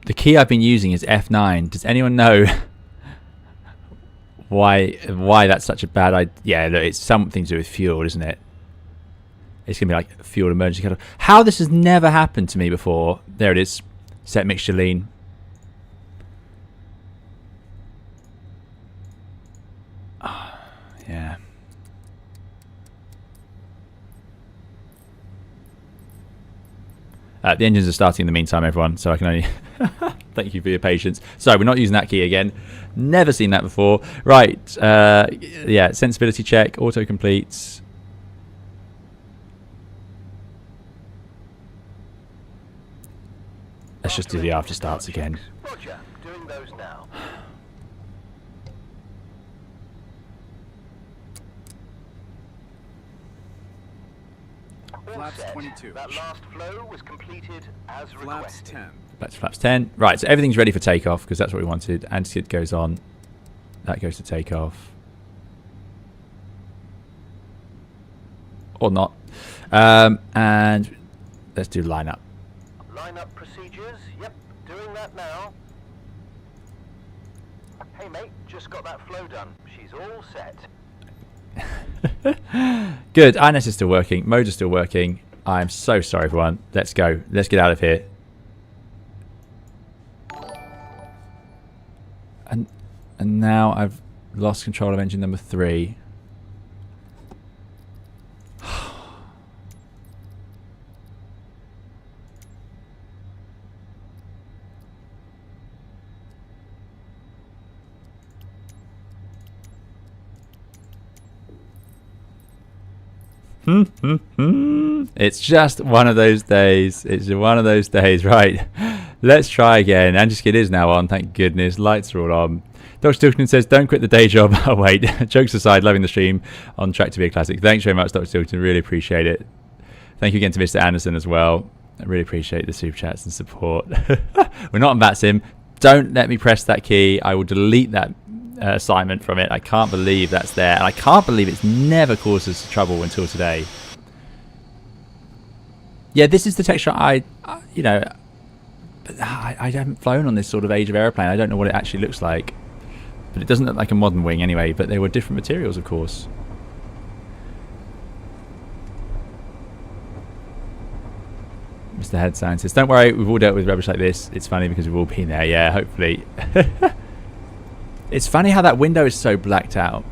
The key I've been using is F9. Does anyone know why that's such a bad idea? Yeah, look, it's something to do with fuel, isn't it? It's going to be like fuel emergency cutoff. How this has never happened to me before. There it is. Set mixture lean. Yeah. The engines are starting in the meantime, everyone, so I can only thank you for your patience. So we're not using that key again. Never seen that before. Right. Yeah, sensibility check, autocomplete. Let's just do the after starts again. Roger, doing those now. Flaps 22. That last flow was completed as Flaps requested. 10. Back to flaps 10. Right, so everything's ready for takeoff because that's what we wanted. Anti-skid goes on. That goes to takeoff. Or not. And let's do lineup. Lineup procedures. Yep, doing that now. Hey mate, just got that flow done. She's all set. Good. INS is still working. Mode is still working. I'm so sorry, everyone. Let's go. Let's get out of here. And now I've lost control of engine number 3. It's just one of those days. It's one of those days, right? Let's try again. Anti-skid is now on, thank goodness. Lights are all on. Dr. Stilton says, don't quit the day job. Oh, wait. Jokes aside, loving the stream. On track to be a classic. Thanks very much, Dr. Stilton. Really appreciate it. Thank you again to Mr. Anderson as well. I really appreciate the super chats and support. We're not on VATSIM. Don't let me press that key. I will delete that assignment from it. I can't believe that's there. And I can't believe it's never caused us trouble until today. Yeah, this is the texture I haven't flown on this sort of age of airplane. I don't know what it actually looks like. But it doesn't look like a modern wing anyway. But they were different materials, of course. Mr. Head Scientist. Don't worry, we've all dealt with rubbish like this. It's funny because we've all been there. Yeah, hopefully. It's funny how that window is so blacked out.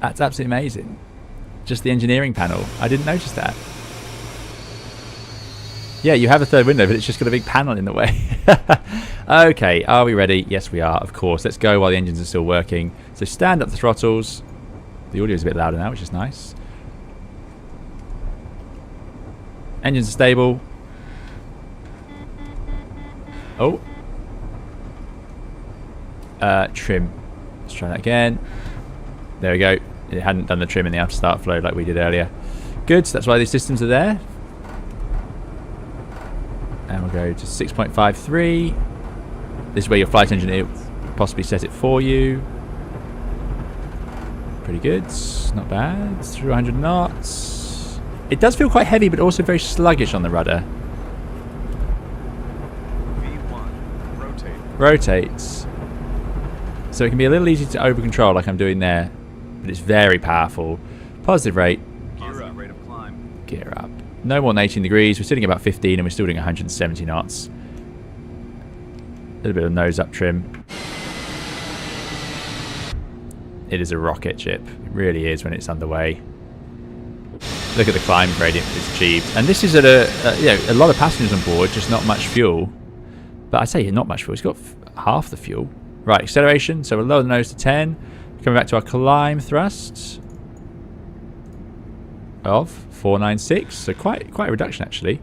That's absolutely amazing. Just the engineering panel. I didn't notice that. Yeah, you have a third window, but it's just got a big panel in the way. Okay, are we ready? Yes, we are, of course. Let's go while the engines are still working. So stand up the throttles. The audio is a bit louder now, which is nice. Engines are stable. Oh. Trim. Let's try that again. There we go. It hadn't done the trim in the after start flow like we did earlier. Good. So that's why these systems are there. And we'll go to 6.53. This is where your flight engineer possibly set it for you. Pretty good. Not bad. 300 knots. It does feel quite heavy, but also very sluggish on the rudder. V1. Rotate. Rotates. So it can be a little easy to over-control like I'm doing there, but it's very powerful. Positive rate. Gear up. Rate of climb. Gear up. No more than 18 degrees. We're sitting at about 15 and we're still doing 170 knots. A little bit of nose up trim. It is a rocket ship. It really is when it's underway. Look at the climb gradient it's achieved. And this is at a lot of passengers on board, just not much fuel. But I say not much fuel. It's got half the fuel. Right, acceleration. So we'll lower the nose to 10. Coming back to our climb thrust of 496. So quite a reduction actually.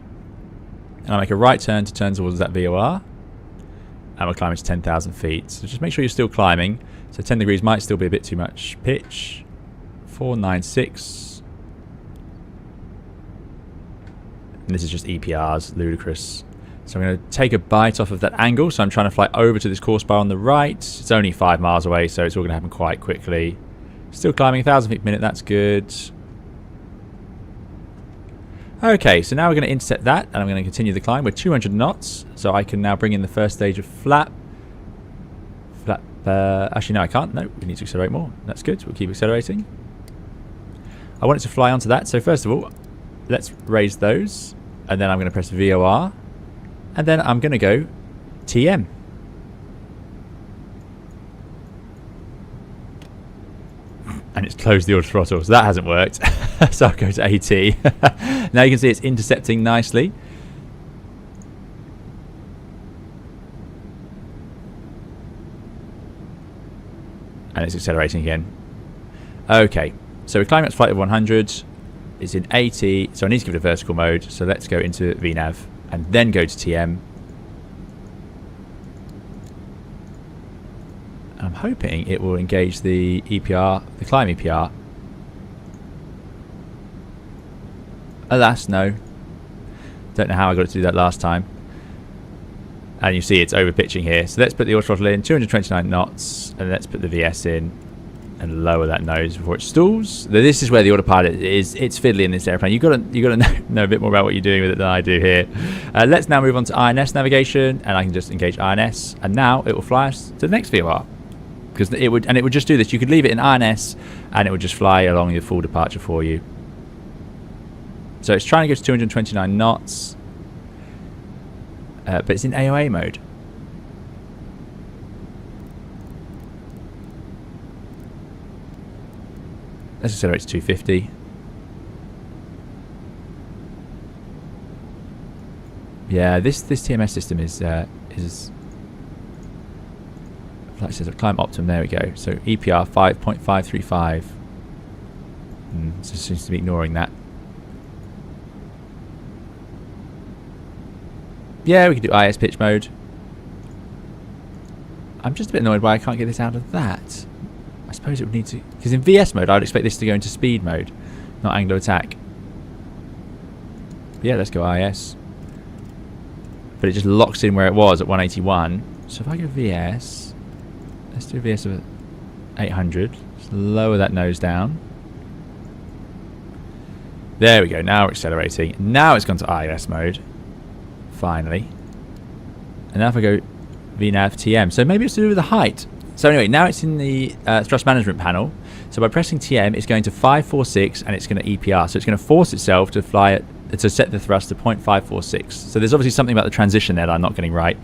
And I'll make a right turn to turn towards that VOR. And we're climbing to 10,000 feet. So just make sure you're still climbing. So 10 degrees might still be a bit too much pitch. 496. And this is just EPRs, ludicrous. So I'm going to take a bite off of that angle. So I'm trying to fly over to this course bar on the right. It's only 5 miles away, so it's all going to happen quite quickly. Still climbing 1,000 feet per minute. That's good. Okay, so now we're going to intercept that, and I'm going to continue the climb with 200 knots. So I can now bring in the first stage of flap. Actually, no, I can't. No, we need to accelerate more. That's good. We'll keep accelerating. I want it to fly onto that. So first of all, let's raise those. And then I'm going to press VOR. And then I'm going to go TM. And it's closed the auto throttle, so that hasn't worked. So I'll go to AT. Now you can see it's intercepting nicely. And it's accelerating again. Okay, so we're climbing up to flight of 100. It's in AT, so I need to give it a vertical mode. So let's go into VNAV and then go to TM. I'm hoping it will engage the EPR, the climb EPR. Alas, no. Don't know how I got it to do that last time. And you see it's over pitching here. So let's put the auto throttle in, 229 knots, and let's put the VS in and lower that nose before it stalls. This is where the autopilot is. It's fiddly in this airplane. You've got to know a bit more about what you're doing with it than I do here. Let's now move on to INS navigation, and I can just engage INS, and now it will fly us to the next VOR. Because it would just do this. You could leave it in INS, and it would just fly along the full departure for you. So it's trying to go to 229 knots, but it's in AOA mode. Let's accelerate to 250. Yeah, this TMS system is like it says, climb optimum. There we go. So EPR 5.535. So it seems to be ignoring that. Yeah, we can do IS pitch mode. I'm just a bit annoyed why I can't get this out of that. I suppose it would need to, because in VS mode I would expect this to go into speed mode. not angle of attack. Yeah, let's go IS. But it just locks in where it was at 181. So if I go VS, let's do VS of 800. Just lower that nose down. There we go. Now we're accelerating. Now it's gone to IS mode. Finally. And now if I go VNAV TM. So maybe it's to do with the height. So anyway, now it's in the thrust management panel. So by pressing TM, it's going to 546 and it's going to EPR. So it's going to force itself to fly it, to set the thrust to 0.546. So there's obviously something about the transition there that I'm not getting right.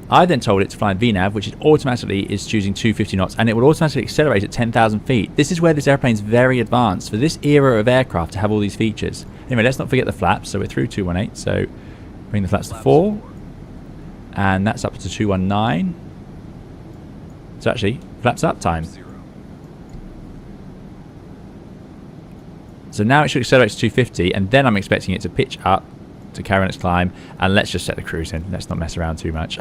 I then told it to fly in VNAV, which it automatically is choosing 250 knots, and it will automatically accelerate at 10,000 feet. This is where this airplane's very advanced for this era of aircraft to have all these features. Anyway, let's not forget the flaps. So we're through 218. So bring the flaps to 4, and that's up to 219. So actually, flaps up time. So now it should accelerate to 250, and then I'm expecting it to pitch up to carry on its climb, and let's just set the cruise in. Let's not mess around too much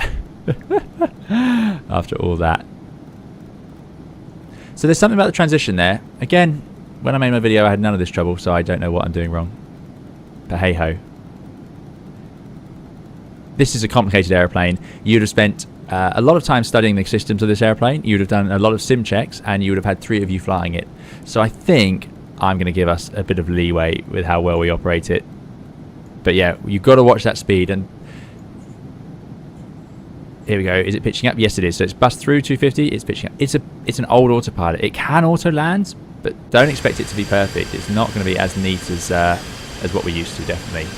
after all that. So there's something about the transition there. Again, when I made my video I had none of this trouble, so I don't know what I'm doing wrong. But hey ho. This is a complicated airplane. You'd have spent a lot of time studying the systems of this airplane. You'd have done a lot of sim checks, and you would have had 3 of you flying it. So I think I'm going to give us a bit of leeway with how well we operate it. But yeah, you've got to watch that speed. And here we go. Is it pitching up? Yes, it is. So it's bust through 250. It's pitching up. It's an old autopilot. It can auto land, but don't expect it to be perfect. It's not going to be as neat as what we're used to, definitely.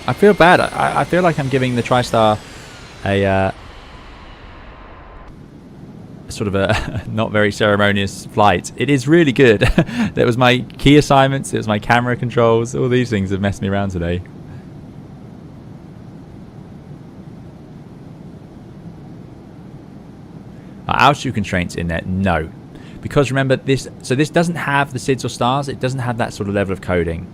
I feel bad. I feel like I'm giving the TriStar a sort of a not very ceremonious flight. It is really good. That was my key assignments. It was my camera controls. All these things have messed me around today. Are altitude constraints in there? No, because remember this. So this doesn't have the SIDS or stars. It doesn't have that sort of level of coding.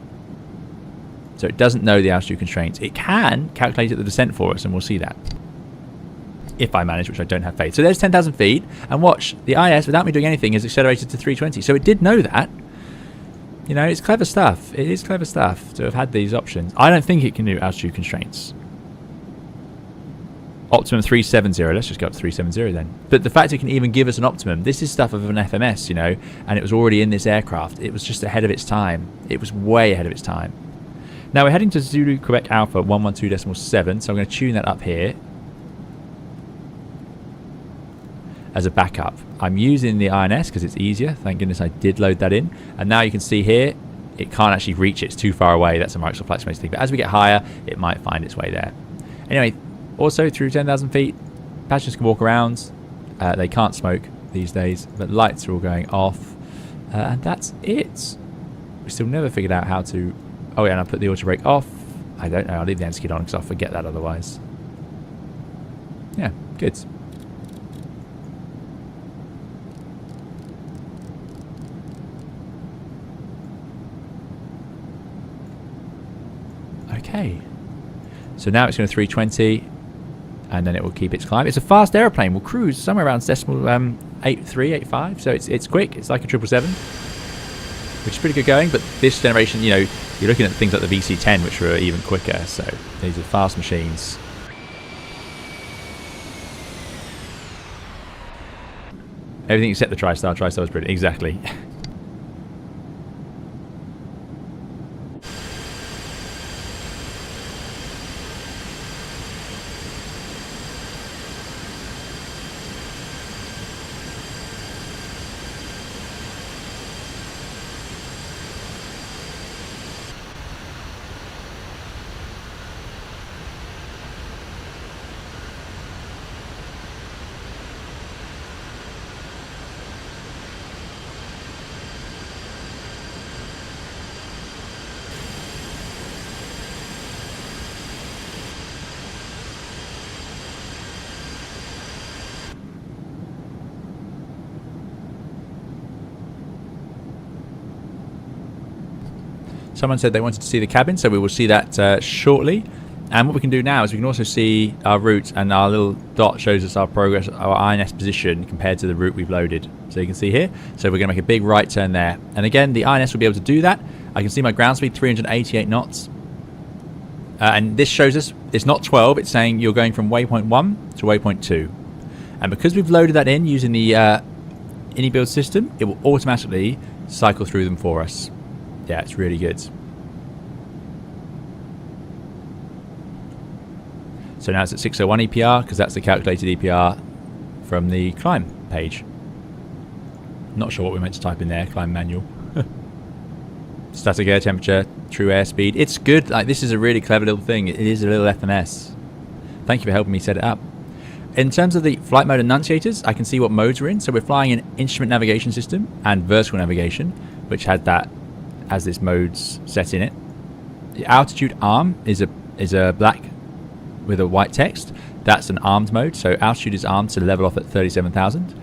So it doesn't know the altitude constraints. It can calculate the descent for us, and we'll see that. If I manage, which I don't have faith. So there's 10,000 feet, and watch, the IS, without me doing anything, is accelerated to 320. So it did know that. You know, it's clever stuff. It is clever stuff to have had these options. I don't think it can do altitude constraints. Optimum 370. Let's just go up to 370 then. But the fact it can even give us an optimum, this is stuff of an FMS, you know, and it was already in this aircraft. It was just ahead of its time. It was way ahead of its time. Now we're heading to Zulu Quebec Alpha 112.7, so I'm going to tune that up here as a backup. I'm using the INS because it's easier. Thank goodness I did load that in. And now you can see here, it can't actually reach it. It's too far away. That's a Microsoft Flight Simulator thing. But as we get higher, it might find its way there. Anyway, also through 10,000 feet, passengers can walk around. They can't smoke these days, but lights are all going off. And that's it. We still never figured out how to... Oh yeah, and I put the auto brake off. I don't know. I'll leave the anti-skid on because I'll forget that otherwise. Yeah, good. Okay. So now it's going to 320, and then it will keep its climb. It's a fast airplane. We'll cruise somewhere around decimal 83, 85. So it's quick. It's like a 777, which is pretty good going. But this generation, you know, you're looking at things like the VC-10, which were even quicker. So these are fast machines. Everything except the TriStar. TriStar was brilliant. Exactly. Someone said they wanted to see the cabin, so we will see that shortly. And what we can do now is we can also see our route, and our little dot shows us our progress, our INS position compared to the route we've loaded. So you can see here. So we're going to make a big right turn there. And again, the INS will be able to do that. I can see my ground speed, 388 knots. And this shows us it's not 12. It's saying you're going from waypoint 1 to waypoint 2. And because we've loaded that in using the IniBuilds system, it will automatically cycle through them for us. Yeah, it's really good. So now it's at 601 EPR because that's the calculated EPR from the climb page. Not sure what we're meant to type in there. Climb manual. Static air temperature, true airspeed. It's good. Like, this is a really clever little thing. It is a little FMS. Thank you for helping me set it up. In terms of the flight mode enunciators, I can see what modes we're in. So we're flying an instrument navigation system and vertical navigation, which has this modes set in it. The altitude arm is a black with a white text. That's an armed mode. So altitude is armed to level off at 37,000,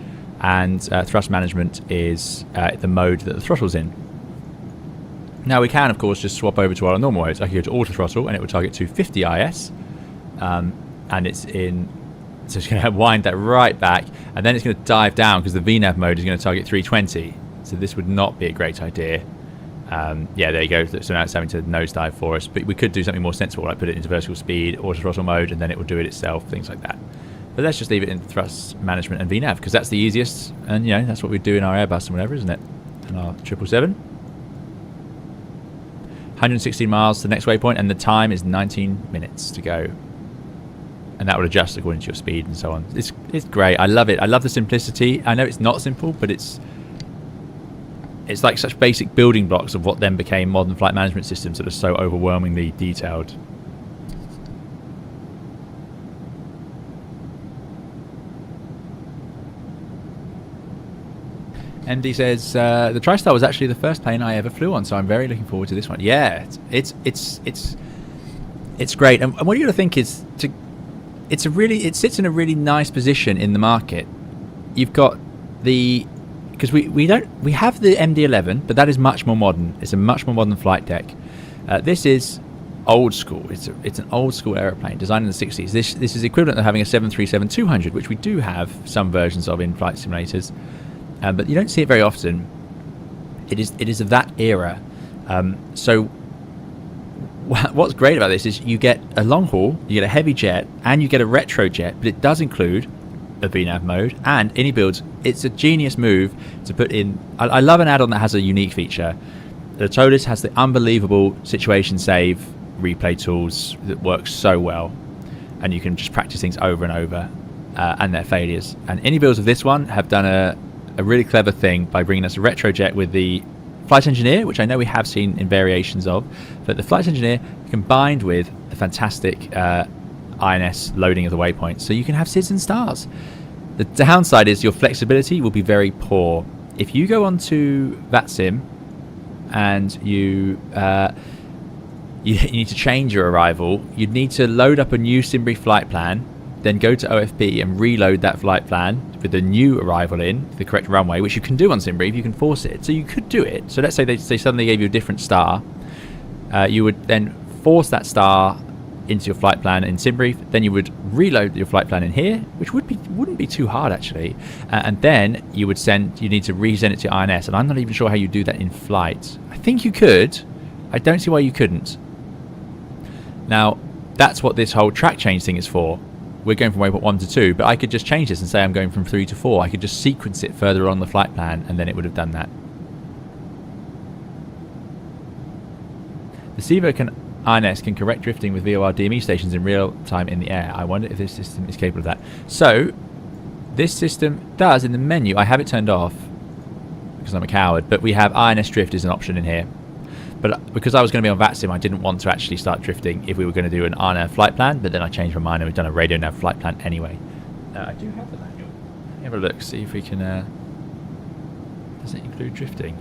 and thrust management is the mode that the throttle's in. Now we can, of course, just swap over to our normal modes. I can go to auto throttle, and it will target 250 IS, and it's in. So it's going to wind that right back, and then it's going to dive down because the VNAV mode is going to target 320. So this would not be a great idea. Yeah, there you go. So now it's having to nosedive for us. But we could do something more sensible, like put it into vertical speed, auto throttle mode, and then it will do it itself, things like that. But let's just leave it in thrust management and VNAV because that's the easiest, and that's what we do in our Airbus and whatever, isn't it? And our 777. 116 miles to the next waypoint, and the time is 19 minutes to go. And that will adjust according to your speed and so on. It's great. I love it. I love the simplicity. I know it's not simple, but it's like such basic building blocks of what then became modern flight management systems that are so overwhelmingly detailed. MD says the TriStar was actually the first plane I ever flew on, so I'm very looking forward to this one. Yeah, it's great. And what you got to think is it sits in a really nice position in the market. You've got because we have the MD-11, but that is much more modern. It's a much more modern flight deck. This is old school. It's an old school aeroplane designed in the 60s. This is equivalent to having a 737-200, which we do have some versions of in flight simulators, but you don't see it very often. It is of that era. So what's great about this is you get a long haul, you get a heavy jet, and you get a retro jet, but it does include a VNAV mode and IniBuilds. It's a genius move to put in. I love an add-on that has a unique feature. The TOLIS has the unbelievable situation save replay tools that work so well, and you can just practice things over and over, and their failures. And IniBuilds of this one have done a really clever thing by bringing us a retro jet with the Flight Engineer, which I know we have seen in variations of, but the Flight Engineer combined with the fantastic INS loading of the waypoints, so you can have SIDS and stars. The downside is your flexibility will be very poor. If you go onto VATSIM and you need to change your arrival, you'd need to load up a new SimBrief flight plan, then go to OFP and reload that flight plan with the new arrival in the correct runway, which you can do on SimBrief. You can force it, so you could do it. So let's say they suddenly gave you a different star, you would then force that star into your flight plan in SimBrief, then you would reload your flight plan in here, which wouldn't be too hard actually, and then you need to resend it to INS, and I'm not even sure how you do that in flight. I think you could. I don't see why you couldn't. Now that's what this whole track change thing is for. We're going from waypoint 1 to 2, but I could just change this and say I'm going from 3 to 4. I could just sequence it further on the flight plan, and then it would have done that. The CEVO INS can correct drifting with VOR DME stations in real time in the air. I wonder if this system is capable of that. So this system does in the menu. I have it turned off because I'm a coward, but we have INS drift as an option in here. But because I was going to be on VATSIM, I didn't want to actually start drifting if we were going to do an RNAV flight plan, but then I changed my mind and we've done a radio nav flight plan anyway. I do have the manual. Let me have a look, see if we can... does it include drifting?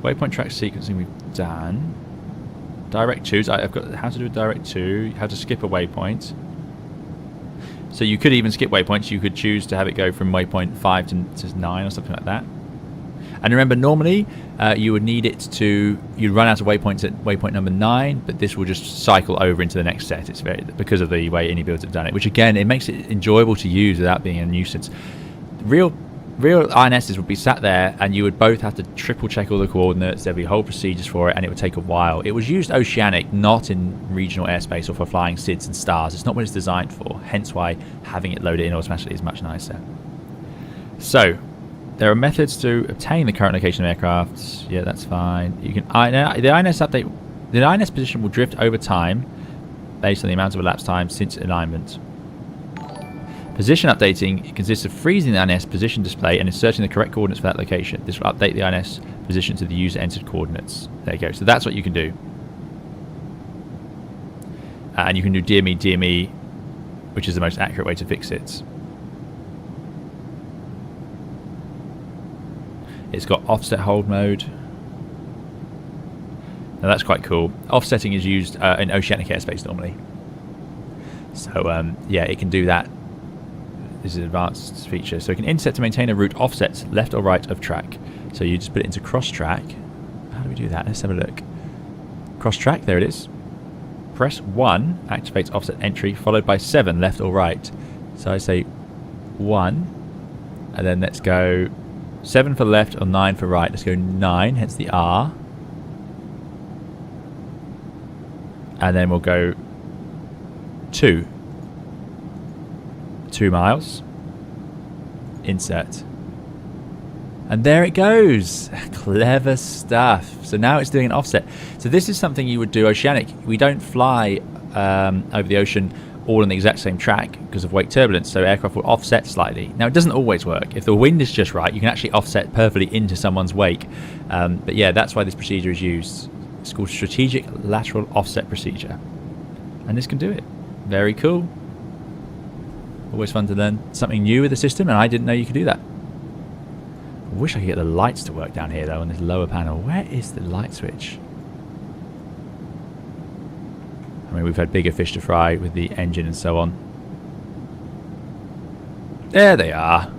Waypoint track sequencing we've done. Direct 2s, I've got how to do a direct 2, how to skip a waypoint. So you could even skip waypoints. You could choose to have it go from waypoint 5 to 9 or something like that. And remember, normally you would need it to, you'd run out of waypoints at waypoint number 9, but this will just cycle over into the next set. It's very, because of the way IniBuilds have done it, which again, it makes it enjoyable to use without being a nuisance. Real INSs would be sat there and you would both have to triple check all the coordinates. There'd be whole procedures for it and it would take a while. It was used oceanic, not in regional airspace or for flying SIDS and stars. It's not what it's designed for, hence why having it loaded in automatically is much nicer. So there are methods to obtain the current location of aircraft. Yeah, that's fine. You can the INS update. The INS position will drift over time based on the amount of elapsed time since alignment. Position updating consists of freezing the INS position display and inserting the correct coordinates for that location. This will update the INS position to the user entered coordinates. There you go. So that's what you can do. And you can do dear me, which is the most accurate way to fix it. It's got offset hold mode. Now that's quite cool. Offsetting is used in oceanic airspace normally. So yeah, it can do that. This is an advanced feature. So it can inset to maintain a route offsets left or right of track. So you just put it into cross track. How do we do that? Let's have a look. Cross track, there it is. Press 1 activates offset entry, followed by 7 left or right. So I say 1, and then let's go 7 for left or 9 for right. Let's go 9, hence the R. And then we'll go 2 miles, insert, and there it goes. Clever stuff. So now it's doing an offset. So this is something you would do oceanic. We don't fly over the ocean all on the exact same track because of wake turbulence, so aircraft will offset slightly. Now it doesn't always work. If the wind is just right, you can actually offset perfectly into someone's wake, but yeah, that's why this procedure is used. It's called strategic lateral offset procedure, and this can do it. Very cool. Always fun to learn something new with the system, and I didn't know you could do that. I wish I could get the lights to work down here though on this lower panel. Where is the light switch? I mean, we've had bigger fish to fry with the engine and so on. There they are.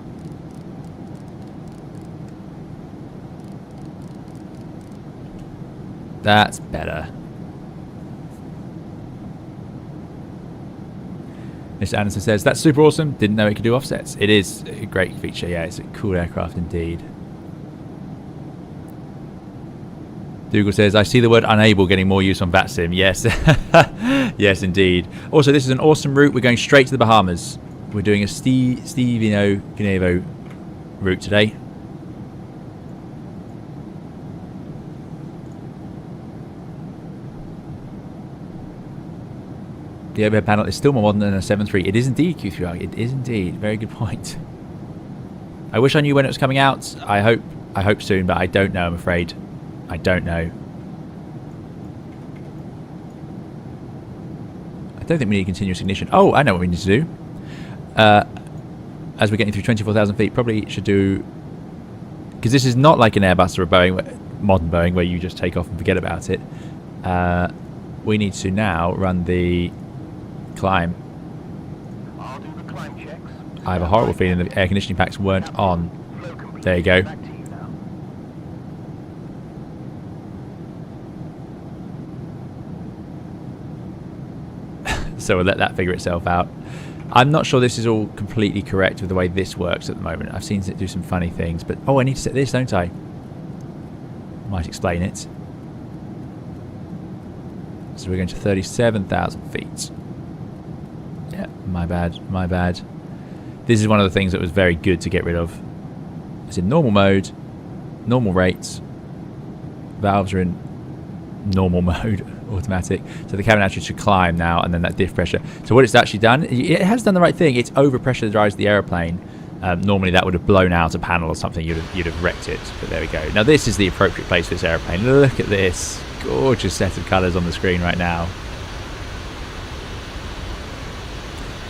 That's better. Mr. Anderson says, that's super awesome. Didn't know it could do offsets. It is a great feature. Yeah, it's a cool aircraft indeed. Dougal says, I see the word unable getting more use on VATSIM. Yes. Yes, indeed. Also, this is an awesome route. We're going straight to the Bahamas. We're doing a Stevino Ganevo route today. The overhead panel is still more modern than a 7.3. It is indeed, Q3R. It is indeed. Very good point. I wish I knew when it was coming out. I hope soon, but I don't know, I'm afraid. I don't know. I don't think we need continuous ignition. Oh, I know what we need to do. As we're getting through 24,000 feet, probably should do... Because this is not like an Airbus or a Boeing, modern Boeing, where you just take off and forget about it. We need to now run the climb. I'll do the climb checks. I have a horrible feeling the air conditioning packs weren't on. There you go. Back to you now. So we'll let that figure itself out. I'm not sure this is all completely correct with the way this works at the moment. I've seen it do some funny things, but oh, I need to set this, don't I? Might explain it. So we're going to 37,000 feet. Yeah, my bad, my bad. This is one of the things that was very good to get rid of. It's in normal mode, normal rates. Valves are in normal mode, automatic. So the cabin actually should climb now, and then that diff pressure. So what it's actually done, it has done the right thing. It's over-pressurized the aeroplane. Normally that would have blown out a panel or something. You'd have wrecked it, but there we go. Now this is the appropriate place for this aeroplane. Look at this gorgeous set of colours on the screen right now.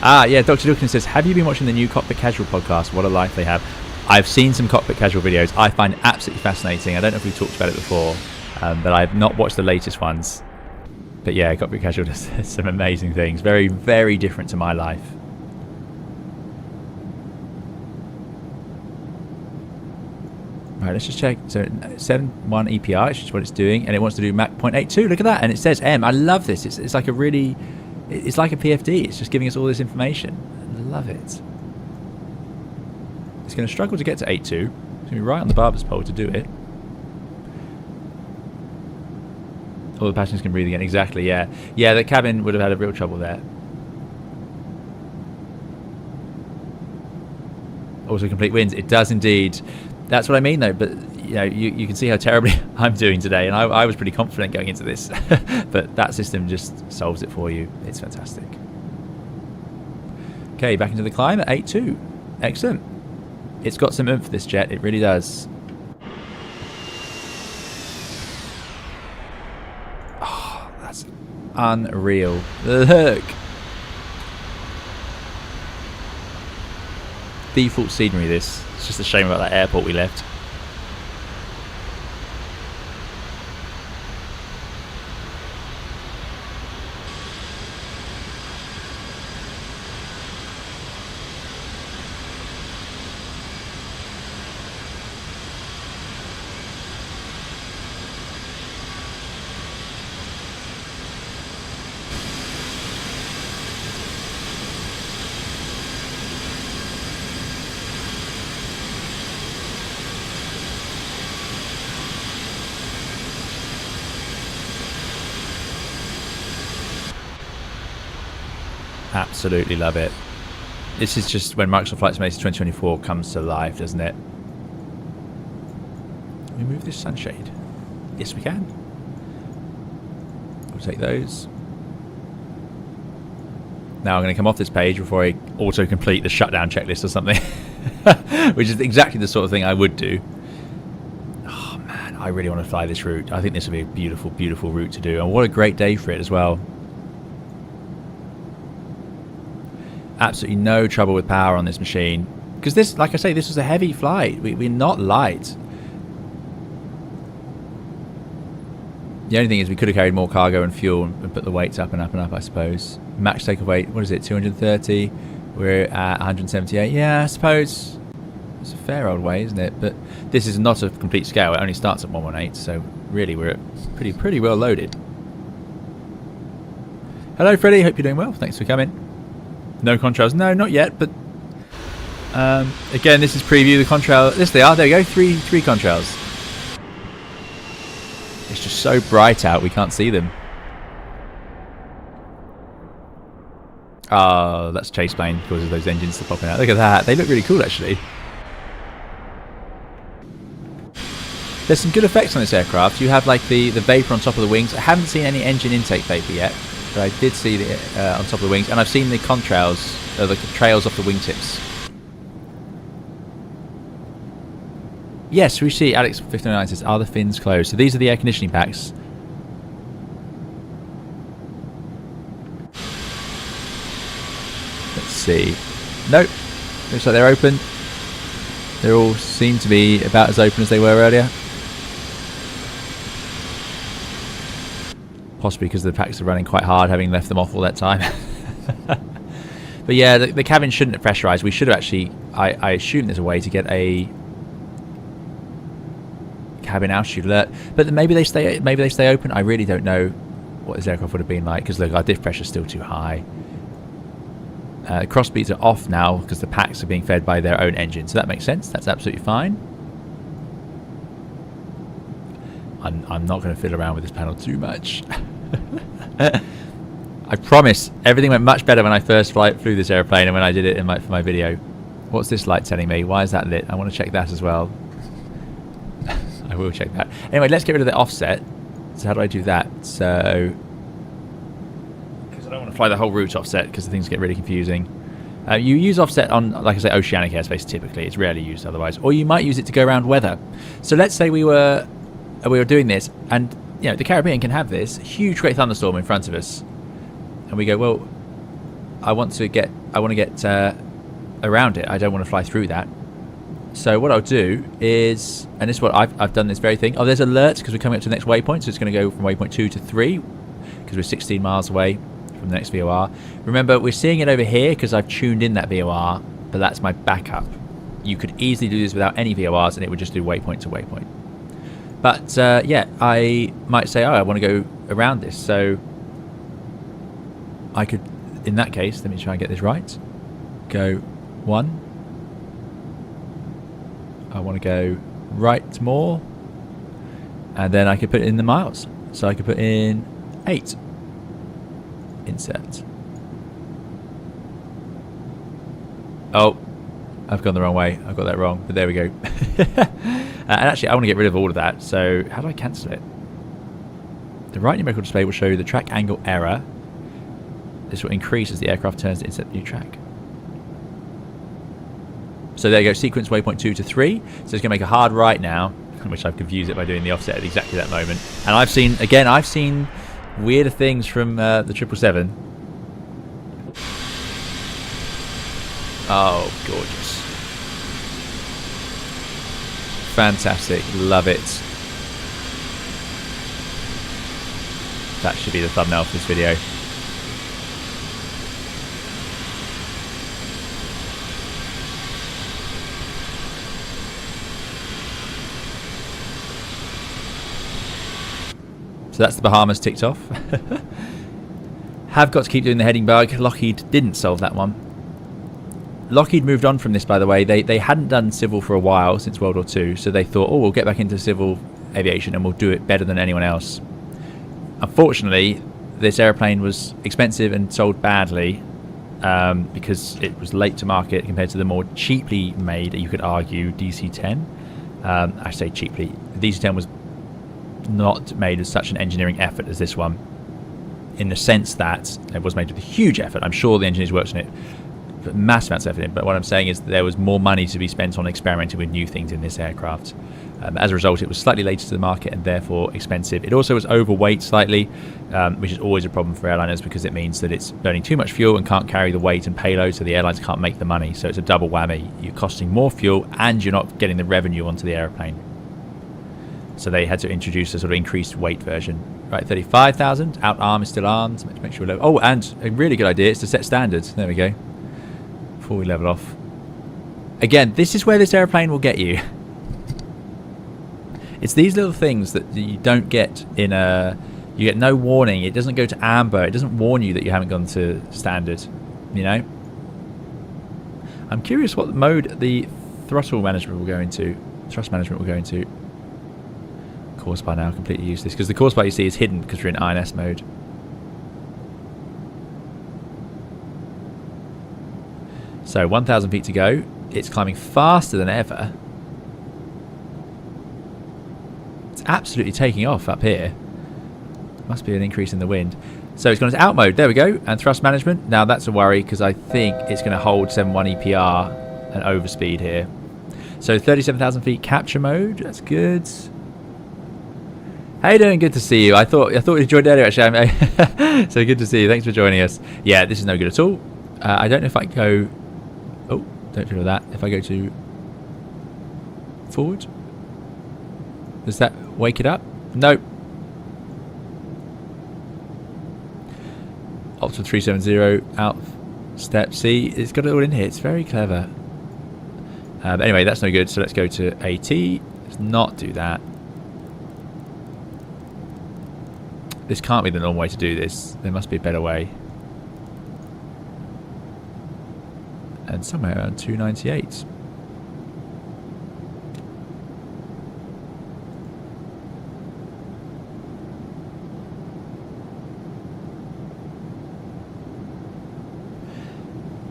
Ah, yeah, Dr. Dawkins says, have you been watching the new Cockpit Casual podcast? What a life they have. I've seen some Cockpit Casual videos. I find it absolutely fascinating. I don't know if we've talked about it before, but I've not watched the latest ones. But yeah, Cockpit Casual does some amazing things. Very, very different to my life. Right, let's just check. So 7.1 EPI, which is what it's doing, and it wants to do Mach 0.82. Look at that, and it says M. I love this. It's like a really, it's like a PFD. It's just giving us all this information. I love it. It's going to struggle to get to 8.2. It's going to be right on the barber's pole to do it. All the passengers can breathe again. Exactly, yeah. Yeah, the cabin would have had a real trouble there. Also complete wins. It does indeed. That's what I mean, though. But you know, you can see how terribly I'm doing today, and I was pretty confident going into this. But that system just solves it for you. It's fantastic. Okay, back into the climb at 8.2. Excellent. It's got some oomph, this jet. It really does. Oh, that's unreal. Look. Default scenery, this. It's just a shame about that airport we left. Absolutely love it. This is just when Microsoft Flight Simulator 2024 comes to life, doesn't it? Can we move this sunshade? Yes, we can. We'll take those. Now I'm going to come off this page before I auto-complete the shutdown checklist or something. Which is exactly the sort of thing I would do. Oh man, I really want to fly this route. I think this would be a beautiful, beautiful route to do. And what a great day for it as well. Absolutely no trouble with power on this machine. Because this, like I say, this was a heavy flight. We're not light. The only thing is we could have carried more cargo and fuel and put the weights up and up and up, I suppose. Max takeoff weight, what is it, 230? We're at 178. Yeah, I suppose it's a fair old way, isn't it? But this is not a complete scale. It only starts at 118, so really we're pretty well loaded. Hello, Freddie. Hope you're doing well. Thanks for coming. No contrails. No, not yet, but again, this is preview the contrail. Yes, they are. There we go. Three contrails. It's just so bright out, we can't see them. Oh, that's chase plane causes those engines to pop out. Look at that. They look really cool, actually. There's some good effects on this aircraft. You have like the vapor on top of the wings. I haven't seen any engine intake vapor yet, but I did see the on top of the wings, and I've seen the contrails, the trails off the wingtips. Yes, we see. Alex 59 says, "Are the fins closed?" So these are the air conditioning packs. Let's see. Nope. Looks like they're open. They all seem to be about as open as they were earlier. Possibly because the packs are running quite hard, having left them off all that time. But yeah, the cabin shouldn't have pressurized. We should have actually. I assume there's a way to get a cabin altitude alert, but maybe they stay open. I really don't know what this aircraft would have been like, because look, our diff pressure is still too high. Cross speeds are off now because the packs are being fed by their own engine, so that makes sense. That's absolutely fine. I'm not going to fiddle around with this panel too much. I promise everything went much better when I first flew this airplane and when I did it for my video. What's this light telling me? Why is that lit? I want to check that as well. I will check that. Anyway, let's get rid of the offset. So how do I do that? So, because I don't want to fly the whole route offset, because the things get really confusing. You use offset on, like I say, oceanic airspace typically. It's rarely used otherwise. Or you might use it to go around weather. So let's say we were doing this, and you know the Caribbean can have this huge great thunderstorm in front of us, and we go, well, I want to get around it. I don't want to fly through that. So what I'll do is, and this is what I've done this very thing. Oh, there's alerts because we're coming up to the next waypoint, so it's going to go from waypoint 2 to 3 because we're 16 miles away from the next VOR. Remember, we're seeing it over here because I've tuned in that VOR, but that's my backup. you could easily do this without any VORs, and it would just do waypoint to waypoint. But yeah, I might say, oh, I want to go around this. So I could, in that case, let me try and get this right. Go 1. I want to go right more. And then I could put it in the miles. So I could put in 8. Insert. Oh, I've gone the wrong way. I've got that wrong, but there we go. And actually, I want to get rid of all of that. So how do I cancel it? The right numerical display will show you the track angle error. This will increase as the aircraft turns to insert the new track. So there you go, sequence waypoint 2 to 3. So it's going to make a hard right now, which I've confused it by doing the offset at exactly that moment. And I've seen, again, I've seen weirder things from the 777. Oh, gorgeous. Fantastic. Love it. That should be the thumbnail for this video. So that's the Bahamas ticked off. Have got to keep doing the heading bug. Lockheed didn't solve that one. Lockheed moved on from this, by the way. They hadn't done civil for a while, since World War II, so they thought, oh, we'll get back into civil aviation and we'll do it better than anyone else. Unfortunately, this airplane was expensive and sold badly because it was late to market compared to the more cheaply made, you could argue, DC-10. I say cheaply. The DC-10 was not made with such an engineering effort as this one, in the sense that it was made with a huge effort. I'm sure the engineers worked on it, put massive amounts of effort in, but what I'm saying is that there was more money to be spent on experimenting with new things in this aircraft. As a result, it was slightly later to the market and therefore expensive. It also was overweight slightly, which is always a problem for airliners because it means that it's burning too much fuel and can't carry the weight and payload, so the airlines can't make the money. So it's a double whammy. You're costing more fuel and you're not getting the revenue onto the airplane. So they had to introduce a sort of increased weight version. Right, 35,000. Out arm is still armed. So make sure we level. Oh, and a really good idea is to set standards. There we go. Before we level off. Again, this is where this airplane will get you. It's these little things that you don't get in a... You get no warning. It doesn't go to amber. It doesn't warn you that you haven't gone to standard. You know? I'm curious what mode the throttle management will go into. Thrust management will go into. Course bar now completely useless because the course bar you see is hidden because we're in INS mode. So 1,000 feet to go. It's climbing faster than ever. It's absolutely taking off up here. Must be an increase in the wind. So it's gone into out mode. There we go. And thrust management. Now that's a worry because I think it's going to hold 7.1 EPR and overspeed here. So 37,000 feet capture mode. That's good. How you doing? Good to see you. I thought you joined earlier actually. So good to see you. Thanks for joining us. Yeah, this is no good at all. I don't know if I can go... Oh, don't feel that. If I go to forward, does that wake it up? Nope. Optimal 370 out step. See, it's got it all in here. It's very clever. But anyway, that's no good. So let's go to AT. Let's not do that. This can't be the normal way to do this. There must be a better way. And somewhere around 298.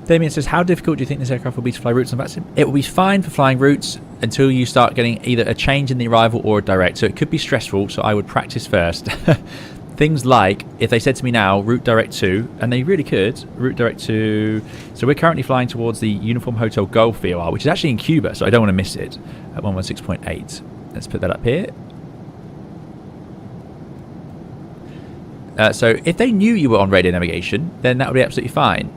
Damien says, how difficult do you think this aircraft will be to fly routes on Maxim? It will be fine for flying routes until you start getting either a change in the arrival or a direct. So it could be stressful, so I would practice first. Things like, if they said to me now, route direct to, and they really could, route direct to... So we're currently flying towards the Uniform Hotel Golf VOR, which is actually in Cuba, so I don't want to miss it, at 116.8. Let's put that up here. So if they knew you were on radio navigation, then that would be absolutely fine.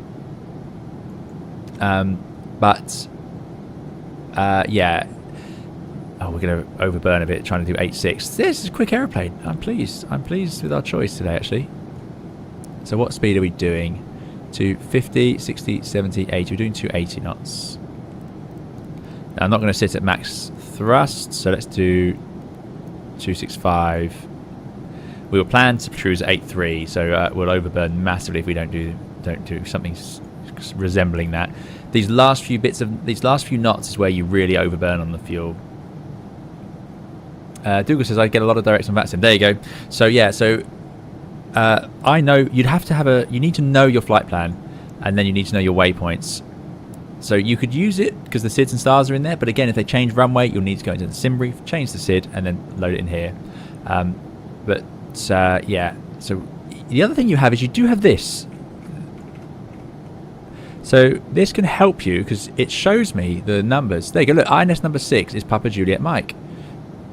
Yeah. Oh, we're going to overburn a bit trying to do 8.6. This is a quick aeroplane. I'm pleased. I'm pleased with our choice today, actually. So what speed are we doing? 250, 60, 70, 80. We're doing 280 knots. Now, I'm not going to sit at max thrust, so let's do 265. We were planned to cruise at 8.3, so we'll overburn massively if we don't do something resembling that. These last few knots is where you really overburn on the fuel. Dougal says I get a lot of directs on VATSIM. There you go. So yeah, I know you'd have to you need to know your flight plan, and then you need to know your waypoints. So you could use it because the SIDs and stars are in there, but again, if they change runway, you'll need to go into the sim brief, change the SID, and then load it in here. Yeah, so the other thing you have is you do have this. So this can help you because it shows me the numbers. There you go. Look, INS number 6 is Papa Juliet Mike.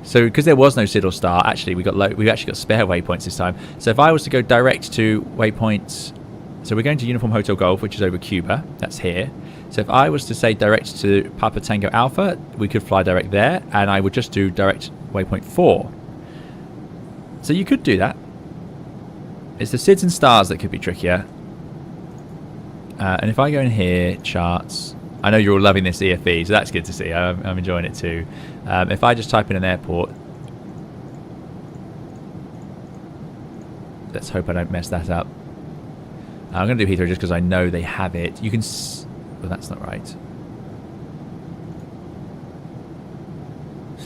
So because there was no SID or star, actually we actually got spare waypoints this time. So if I was to go direct to waypoints, so we're going to Uniform Hotel Golf, which is over Cuba. That's here. So if I was to say direct to Papa Tango Alpha, we could fly direct there, and I would just do direct waypoint 4. So you could do that. It's the SIDs and stars that could be trickier. And if I go in here, charts, I know you're all loving this EFE, so that's good to see. I'm enjoying it too. If I just type in an airport, let's hope I don't mess that up. I'm going to do Heathrow just because I know they have it. You can... Well, that's not right.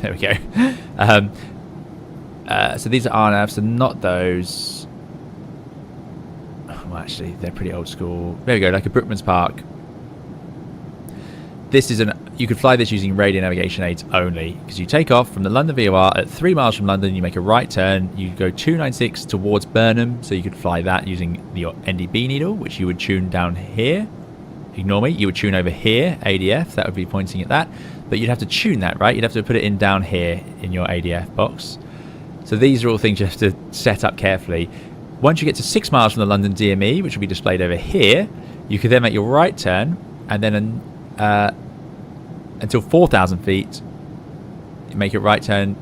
There we go. So these are RNAVs, so not those. Well, actually, they're pretty old school. There we go, like a Brookman's Park. This is you could fly this using radio navigation aids only, because you take off from the London VOR at 3 miles from London, you make a right turn, you go 296 towards Burnham, so you could fly that using your NDB needle, which you would tune down here. Ignore me, you would tune over here, ADF, that would be pointing at that, but you'd have to tune that, right? You'd have to put it in down here in your ADF box. So these are all things you have to set up carefully. Once you get to 6 miles from the London DME, which will be displayed over here, you could then make your right turn, and then until 4,000 feet, you make your right turn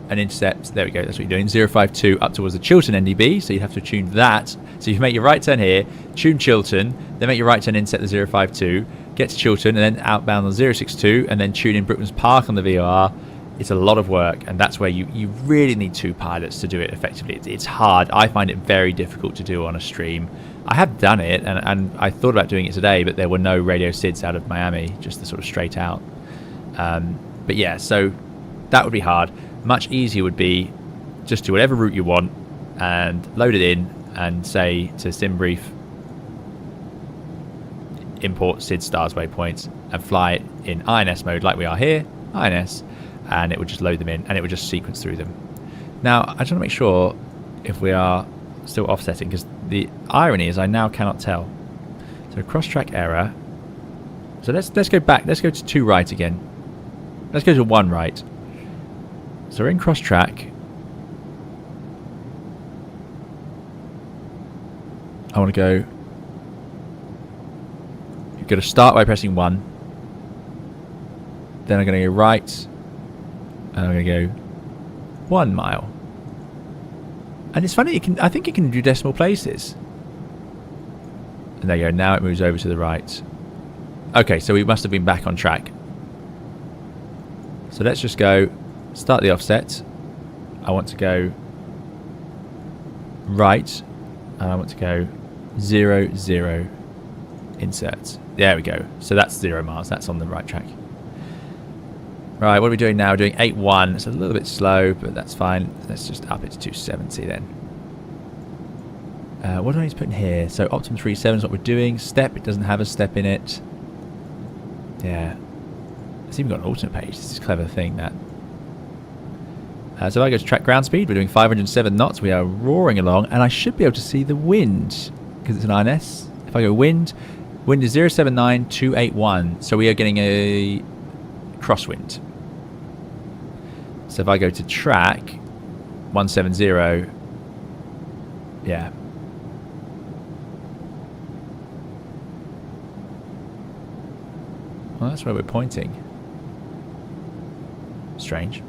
and intercept. There we go, that's what you're doing. 052 up towards the Chiltern NDB, so you'd have to tune that. So you make your right turn here, tune Chiltern, then make your right turn, intercept the 052, get to Chiltern, and then outbound on 062, and then tune in Brookman's Park on the VOR. It's a lot of work, and that's where you really need 2 pilots to do it effectively. It's hard. I find it very difficult to do on a stream. I have done it, and I thought about doing it today, but there were no radio SIDs out of Miami, just the sort of straight out. But yeah, so that would be hard. Much easier would be just do whatever route you want and load it in and say to SimBrief, import SID stars waypoints and fly it in INS mode like we are here, INS, and it would just load them in and it would just sequence through them. Now, I just want to make sure if we are still offsetting, because the irony is I now cannot tell. So cross-track error. So let's go back. Let's go to 2 right again. Let's go to 1 right. So we're in cross-track. I want to go... You're going to start by pressing 1. Then I'm going to go right. And I'm going to go 1 mile. And it's funny, I think it can do decimal places. And there you go, now it moves over to the right. Okay, so we must have been back on track. So let's just go, start the offset. I want to go right. And I want to go 0, 0, insert. There we go. So that's 0 miles, that's on the right track. Right, what are we doing now? We're doing 8.1. It's a little bit slow, but that's fine. Let's just up it to 270 then. What do I need to put in here? So Optimum 37 is what we're doing. Step, it doesn't have a step in it. Yeah. It's even got an alternate page. This is a clever thing, that. So if I go to track ground speed, we're doing 507 knots. We are roaring along, and I should be able to see the wind, because it's an INS. If I go wind is 079281. So we are getting a crosswind. So if I go to track 170, yeah. Well, that's where we're pointing. Strange.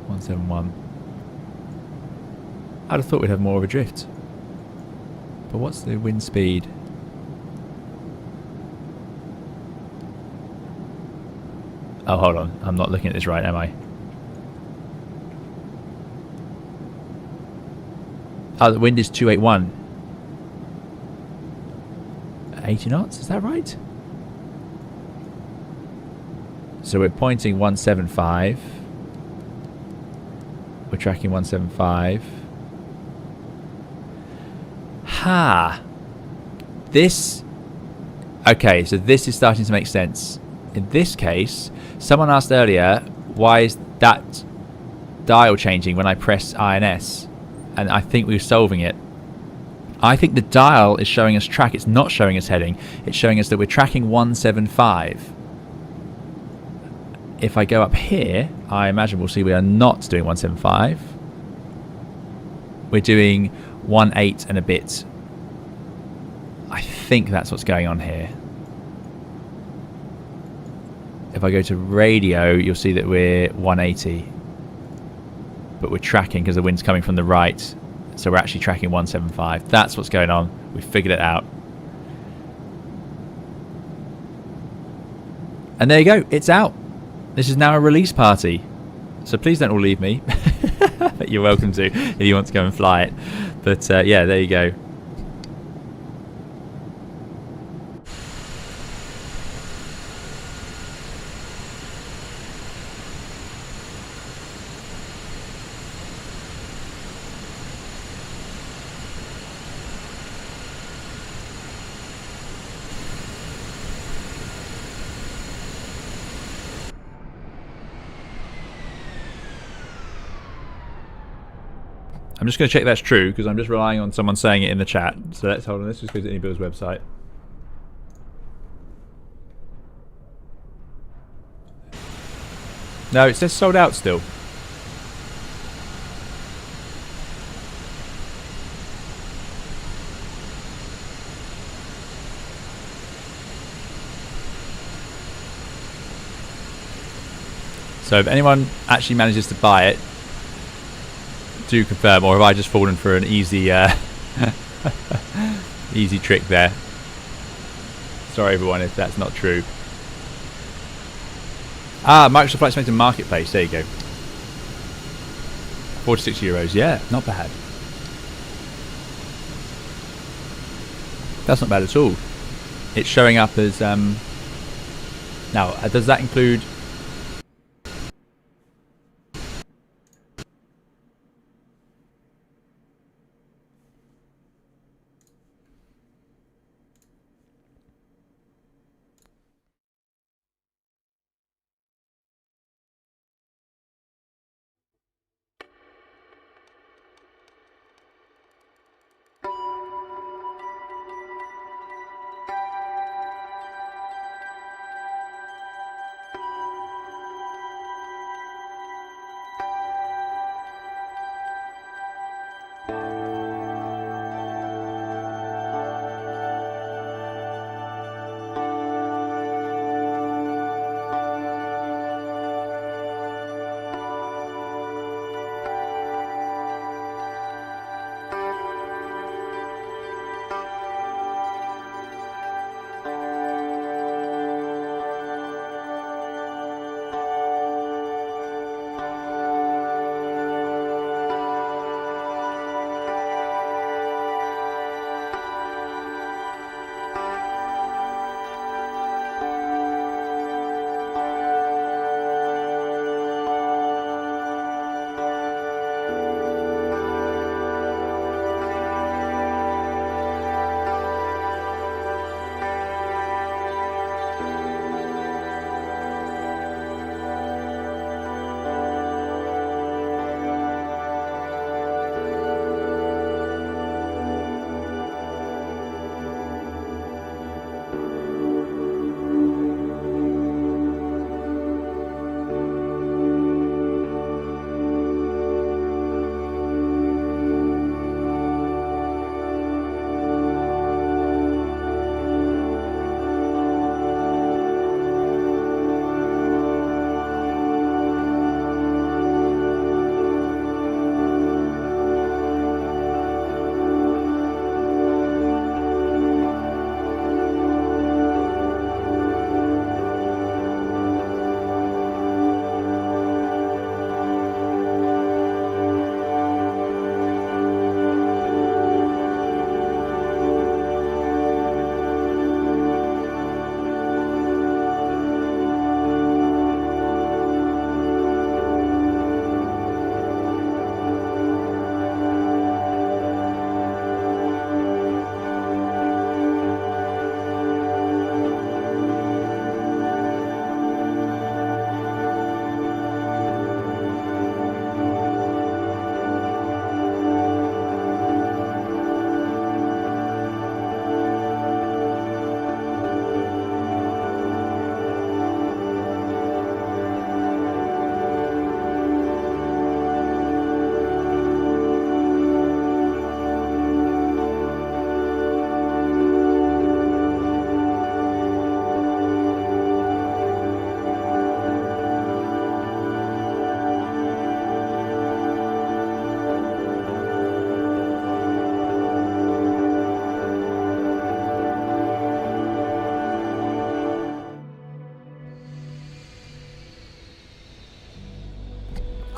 .171. I'd have thought we'd have more of a drift. But what's the wind speed? Oh, hold on. I'm not looking at this right, am I? Oh, the wind is 281. 80 knots, is that right? So we're pointing 175. We're tracking 175. Ha! This... Okay, so this is starting to make sense. In this case, someone asked earlier, why is that dial changing when I press INS? And I think we're solving it. I think the dial is showing us track. It's not showing us heading. It's showing us that we're tracking 175. If I go up here, I imagine we'll see we are not doing 175. We're doing 18 and a bit. I think that's what's going on here. If I go to radio, you'll see that we're 180. But we're tracking because the wind's coming from the right. So we're actually tracking 175. That's what's going on. We figured it out. And there you go. It's out. This is now a release party. So please don't all leave me. But you're welcome to if you want to go and fly it. But yeah, there you go. I'm just going to check that's true because I'm just relying on someone saying it in the chat. So let's hold on. Let's just go to IniBuilds website. No, it says sold out still. So if anyone actually manages to buy it, do confirm, or have I just fallen for an easy easy trick there? Sorry everyone if that's not true. Ah, Microsoft Flight Simulator Marketplace, there you go. 46 euros, yeah, not bad. That's not bad at all. It's showing up as now does that include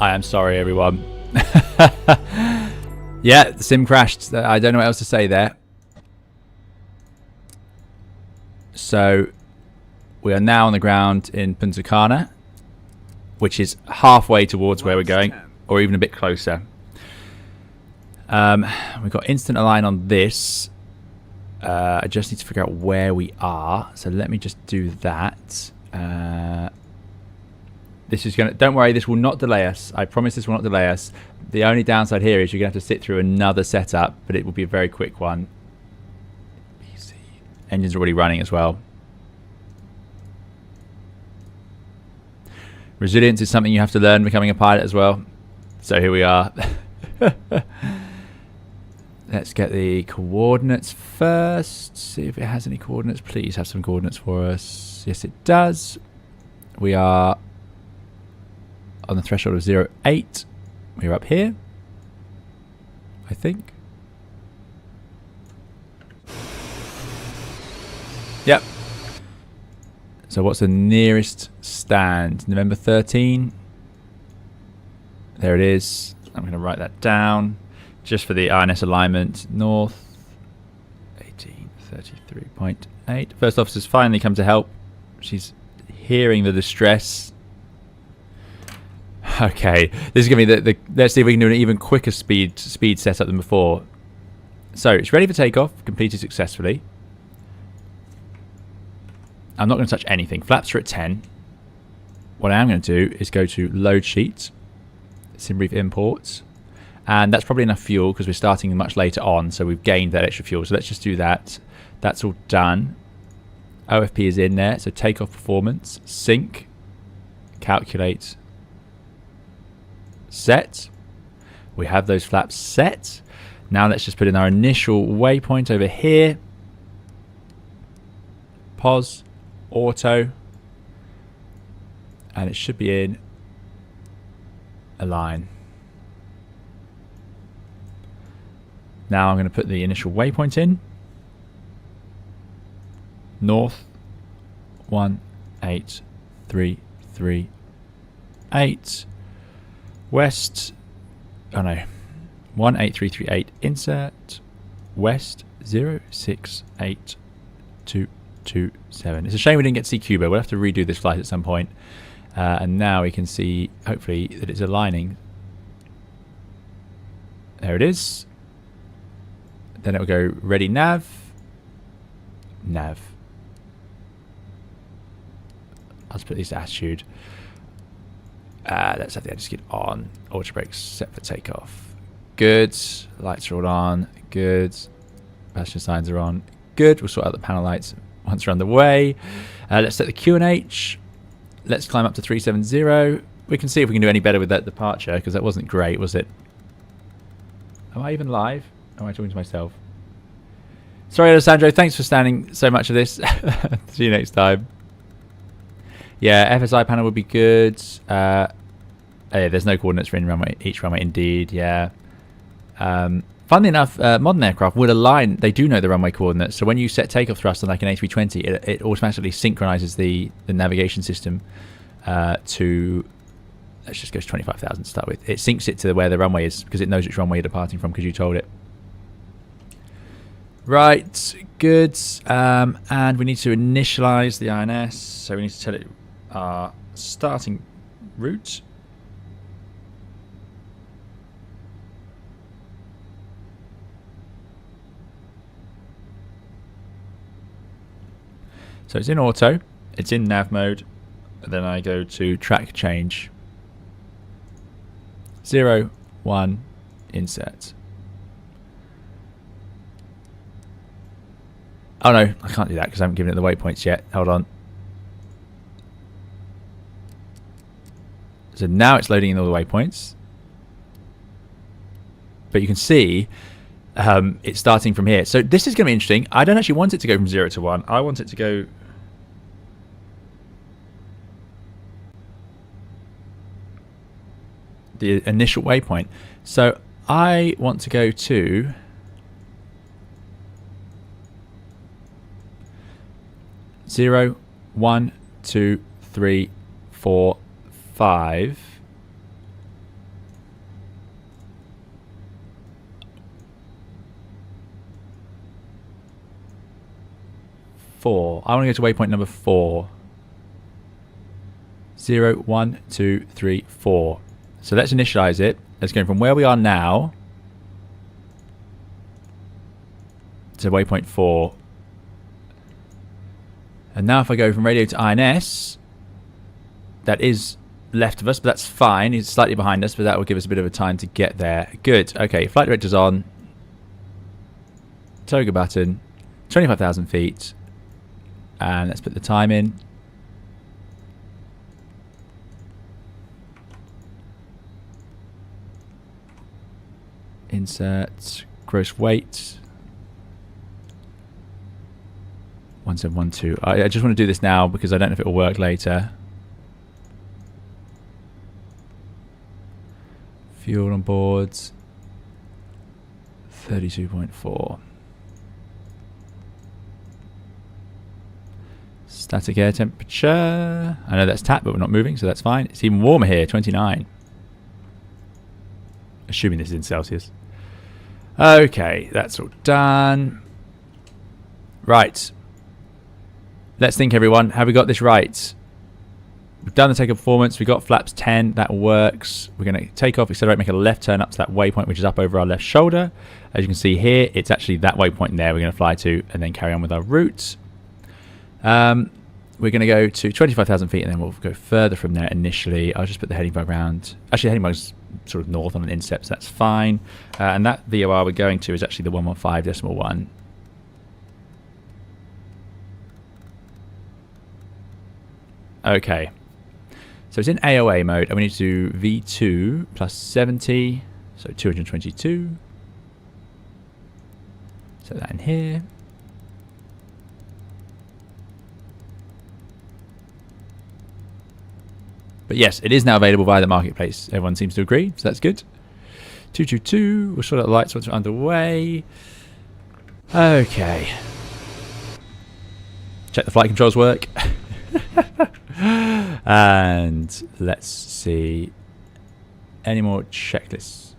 I am sorry, everyone. Yeah, the sim crashed. I don't know what else to say there. So we are now on the ground in Punta Cana, which is halfway towards where we're going, or even a bit closer. We've got instant align on this. I just need to figure out where we are. So let me just do that. This is gonna. Don't worry, this will not delay us. I promise this will not delay us. The only downside here is you're gonna have to sit through another setup, but it will be a very quick one. PC. Engine's already running as well. Resilience is something you have to learn becoming a pilot as well. So here we are. Let's get the coordinates first. See if it has any coordinates. Please have some coordinates for us. Yes, it does. We are on the threshold of 0.8. We're up here, I think. Yep. So what's the nearest stand? November 13. There it is. I'm going to write that down. Just for the INS alignment, north 1833.8. First officer's finally come to help. She's hearing the distress. Okay, this is going to be the let's see if we can do an even quicker speed setup than before. So it's ready for takeoff, completed successfully. I'm not going to touch anything. Flaps are at 10. What I am going to do is go to load sheet, SimBrief imports. And that's probably enough fuel because we're starting much later on, so we've gained that extra fuel. So let's just do that. That's all done. OFP is in there, so takeoff performance, sync, calculate, set. We have those flaps set. Now let's just put in our initial waypoint over here. Pause, auto, and it should be in align. Now I'm going to put the initial waypoint in. North 18338. West, oh no, 18338 insert. West 068227. It's a shame we didn't get to see Cuba. We'll have to redo this flight at some point. And now we can see, hopefully, that it's aligning. There it is. Then it will go ready nav. Nav. I'll just put this attitude. Let's have the attitude on. Auto brakes set for takeoff. Good. Lights are all on. Good. Passenger signs are on. Good. We'll sort out the panel lights once we're underway. Let's set the QNH. Let's climb up to 370. We can see if we can do any better with that departure because that wasn't great, was it? Am I even live? Am I talking to myself? Sorry, Alessandro. Thanks for standing so much of this. See you next time. Yeah, FSI panel would be good. Yeah, there's no coordinates for each runway. Indeed, yeah. Funnily enough, modern aircraft would align. They do know the runway coordinates. So when you set takeoff thrust on like an A320, it automatically synchronizes the navigation system to... Let's just go to 25,000 to start with. It syncs it to where the runway is because it knows which runway you're departing from because you told it. Right, good. And we need to initialize the INS. So we need to tell it our starting route. So it's in auto. It's in nav mode. And then I go to track change. 0, 1, insert. Oh no, I can't do that because I haven't given it the waypoints yet. Hold on. So now it's loading in all the waypoints. But you can see it's starting from here. So this is going to be interesting. I don't actually want it to go from 0 to 1. I want it to go... the initial waypoint. So I want to go to 0, 1, 2, 3, 4, 5. 4. I want to go to waypoint number 4. 0, 1, 2, 3, 4. So let's initialize it. Let's go from where we are now to waypoint 4. And now if I go from radio to INS, that is left of us, but that's fine. It's slightly behind us, but that will give us a bit of a time to get there. Good. Okay, flight director's on. Toga button. 25,000 feet. And let's put the time in. Insert gross weight. 1712. I just want to do this now because I don't know if it will work later. Fuel on board. 32.4. Static air temperature. I know that's tap, but we're not moving, so that's fine. It's even warmer here, 29. Assuming this is in Celsius. Okay, that's all done. Right. Let's think, everyone. Have we got this right? We've done the takeoff performance. We've got flaps 10. That works. We're going to take off, accelerate, make a left turn up to that waypoint, which is up over our left shoulder. As you can see here, it's actually that waypoint there we're going to fly to and then carry on with our route. We're going to go to 25,000 feet and then we'll go further from there initially. I'll just put the heading bug around. Actually, the heading bug's sort of north on an instep, so that's fine. And that VOR we're going to is actually the 115.1. Okay. So it's in AOA mode, and we need to do V2 plus 70, so 222. Set that in here. But yes, it is now available via the marketplace. Everyone seems to agree, so that's good. 222. We'll sort out the lights once we're underway. Okay. Check the flight controls work. And let's see. Any more checklists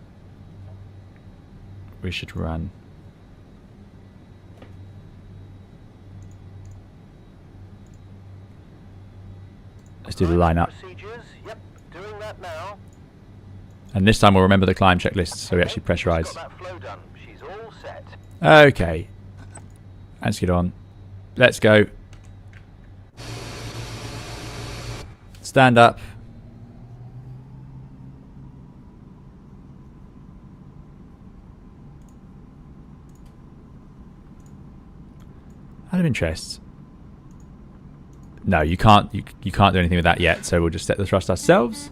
we should run? Let's do the lineup. Yep, doing that now. And this time we'll remember the climb checklist, so we actually pressurize. Got that flow done. She's all set. Okay. Let's get on. Let's go. Stand up. Out of interest. No, you can't. You can't do anything with that yet. So we'll just set the thrust ourselves.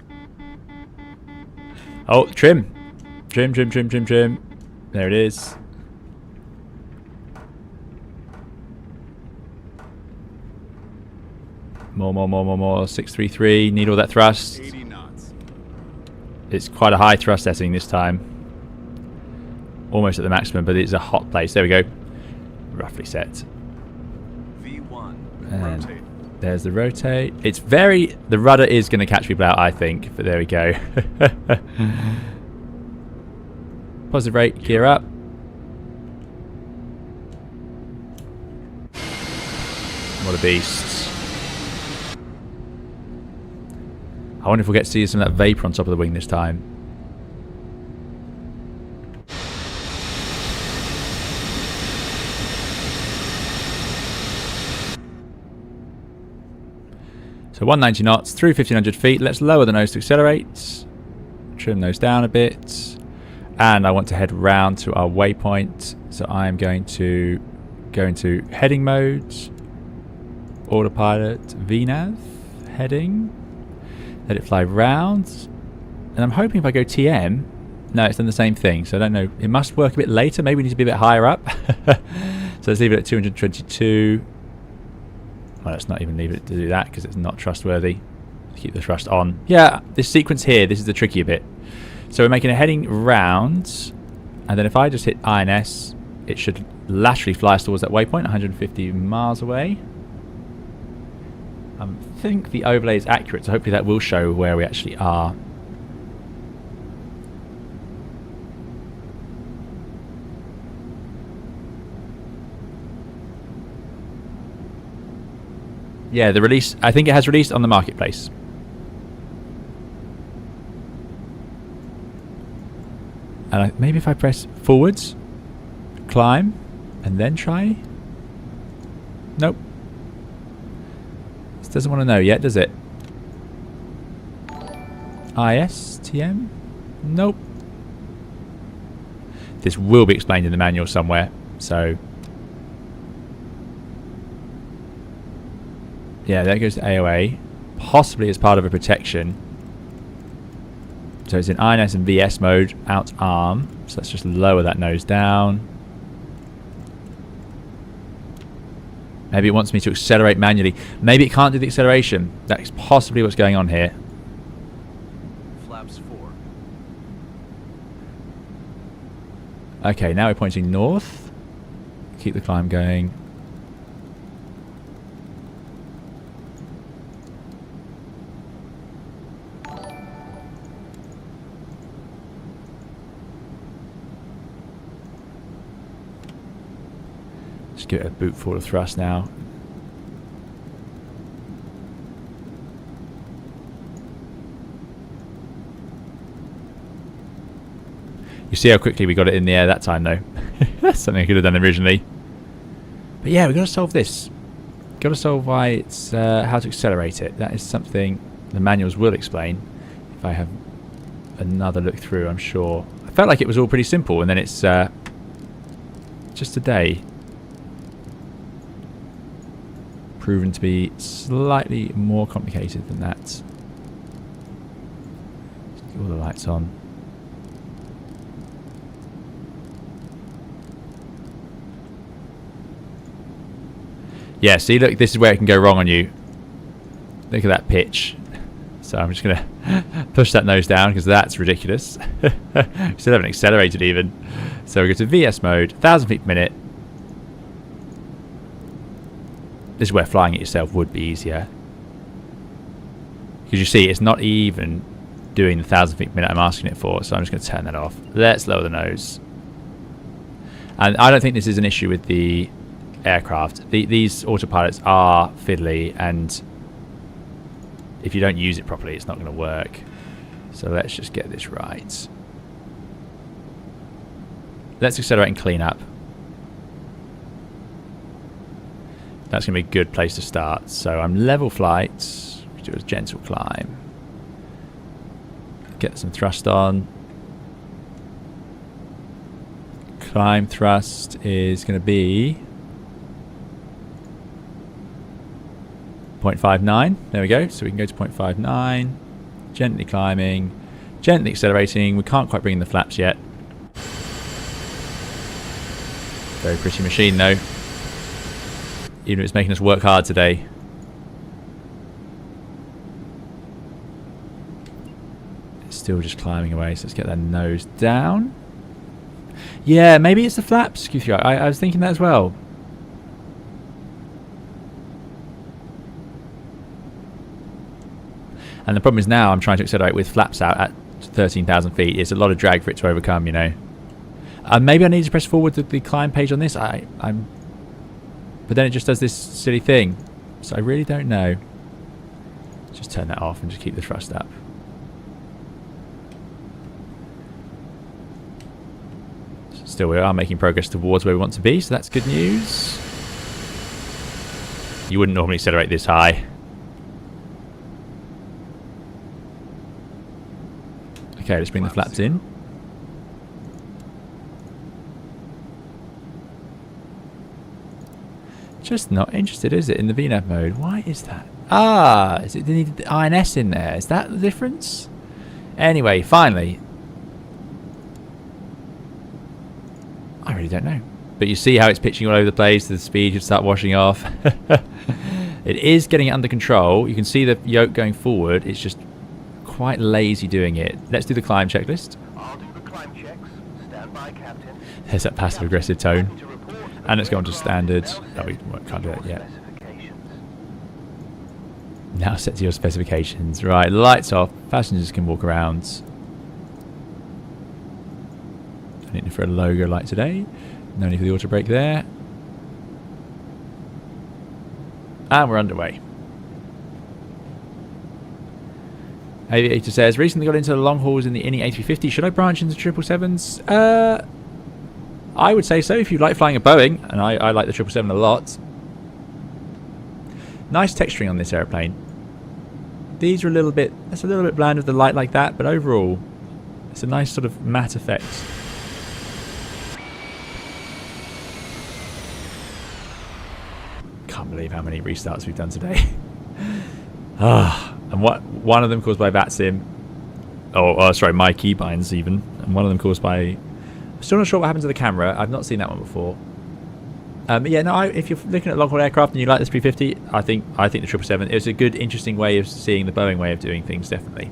Oh, trim, trim, trim, trim, trim, trim. There it is. More, more, more, more, more. 633. Need all that thrust. 80 knots. It's quite a high thrust setting this time. Almost at the maximum, but it's a hot place. There we go. Roughly set. V1. And Rotate. there's the rotate. It's very... The rudder is going to catch people out, I think. But there we go. Positive rate. Gear up. What a beast. I wonder if we'll get to see some of that vapour on top of the wing this time. So 190 knots through 1500 feet. Let's lower the nose to accelerate. Trim those down a bit. And I want to head round to our waypoint. So I'm going to go into heading mode. Autopilot VNAV. Heading. Let it fly round. And I'm hoping if I go TM... No, it's done the same thing. So I don't know. It must work a bit later. Maybe we need to be a bit higher up. So let's leave it at 222. Well, let's not even leave it to do that because it's not trustworthy. Keep the thrust on. Yeah, this sequence here, this is the trickier bit. So we're making a heading round, and then if I just hit INS, it should laterally fly us towards that waypoint, 150 miles away. I think the overlay is accurate, so hopefully that will show where we actually are. Yeah, the release. I think it has released on the marketplace. And maybe if I press forwards, climb, and then try. Nope. This doesn't want to know yet, does it? ISTM? Nope. This will be explained in the manual somewhere, so yeah, there goes to AOA, possibly as part of a protection. So it's in INS and VS mode, out arm, so let's just lower that nose down. Maybe it wants me to accelerate manually. Maybe it can't do the acceleration. That is possibly what's going on here. Flaps 4. Okay, now we're pointing north. Keep the climb going. Just give it a boot forward thrust now. You see how quickly we got it in the air that time, though. That's something I could have done originally. But yeah, we've got to solve this. Got to solve why it's how to accelerate it. That is something the manuals will explain. If I have another look through, I'm sure. I felt like it was all pretty simple, and then it's just today proven to be slightly more complicated than that. Just get all the lights on. Yeah, see, look, this is where it can go wrong on you. Look at that pitch. So I'm just going to push that nose down because that's ridiculous. Still haven't accelerated even. So we go to VS mode, 1,000 feet per minute. This is where flying it yourself would be easier. Because you see, it's not even doing the 1,000 feet per minute I'm asking it for. So I'm just going to turn that off. Let's lower the nose. And I don't think this is an issue with the aircraft. These autopilots are fiddly, and if you don't use it properly, it's not going to work. So let's just get this right. Let's accelerate and clean up. That's going to be a good place to start. So I'm level flight. We do a gentle climb. Get some thrust on. Climb thrust is going to be 0.59. There we go. So we can go to 0.59. Gently climbing. Gently accelerating. We can't quite bring in the flaps yet. Very pretty machine though. Even if it's making us work hard today. It's still just climbing away. So let's get that nose down. Yeah, maybe it's the flaps. I was thinking that as well. And the problem is now I'm trying to accelerate with flaps out at 13,000 feet. It's a lot of drag for it to overcome, you know. Maybe I need to press forward the climb page on this. But then it just does this silly thing. So I really don't know. Just turn that off and just keep the thrust up. Still, we are making progress towards where we want to be, so that's good news. You wouldn't normally accelerate this high. Okay, let's bring the flaps in. Just not interested, is it, in the VNAV mode? Why is that? Ah, is it they needed the INS in there? Is that the difference? Anyway, finally. I really don't know. But you see how it's pitching all over the place. The speed should start washing off. It is getting it under control. You can see the yoke going forward. It's just quite lazy doing it. Let's do the climb checklist. I'll do the climb checks. Stand by, Captain. There's that passive aggressive tone. And let's go on to standard. Oh, we can't do that yet. Now set to your specifications. Right, lights off. Passengers can walk around. No need for a logo light today. No need for the auto brake there. And we're underway. Aviator says, recently got into the long hauls in the Ini A350. Should I branch into 777s? I would say so if you like flying a Boeing, and I like the 777 a lot. Nice texturing on this airplane. These are a little bit bland with the light like that, but overall, it's a nice sort of matte effect. Can't believe how many restarts we've done today. And one of them caused by VATSIM. Oh, sorry, my keybinds even. And one of them caused by... I'm still not sure what happened to the camera. I've not seen that one before. Yeah, no. If you're looking at long-haul aircraft and you like this 350, I think the 777 is a good, interesting way of seeing the Boeing way of doing things. Definitely.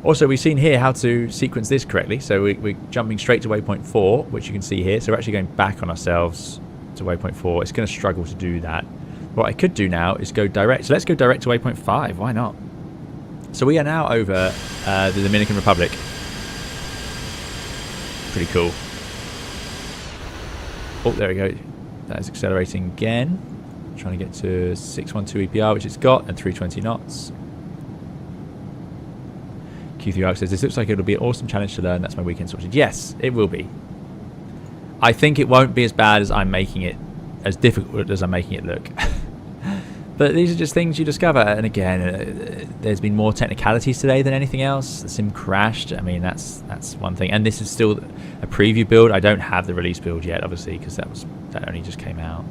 Also, we've seen here how to sequence this correctly. So we're jumping straight to waypoint 4, which you can see here. So we're actually going back on ourselves to waypoint 4. It's going to struggle to do that. What I could do now is go direct. So let's go direct to waypoint 5. Why not? So we are now over the Dominican Republic. Pretty cool. Oh, there we go. That is accelerating again. Trying to get to 612 EPR, which it's got, and 320 knots. Q3 Arc says, this looks like it'll be an awesome challenge to learn. That's my weekend sorted. Yes, it will be. I think it won't be as bad as I'm making it, as difficult as I'm making it look. But these are just things you discover. And again, there's been more technicalities today than anything else. The sim crashed. I mean, that's one thing. And this is still a preview build. I don't have the release build yet, obviously, because that only just came out.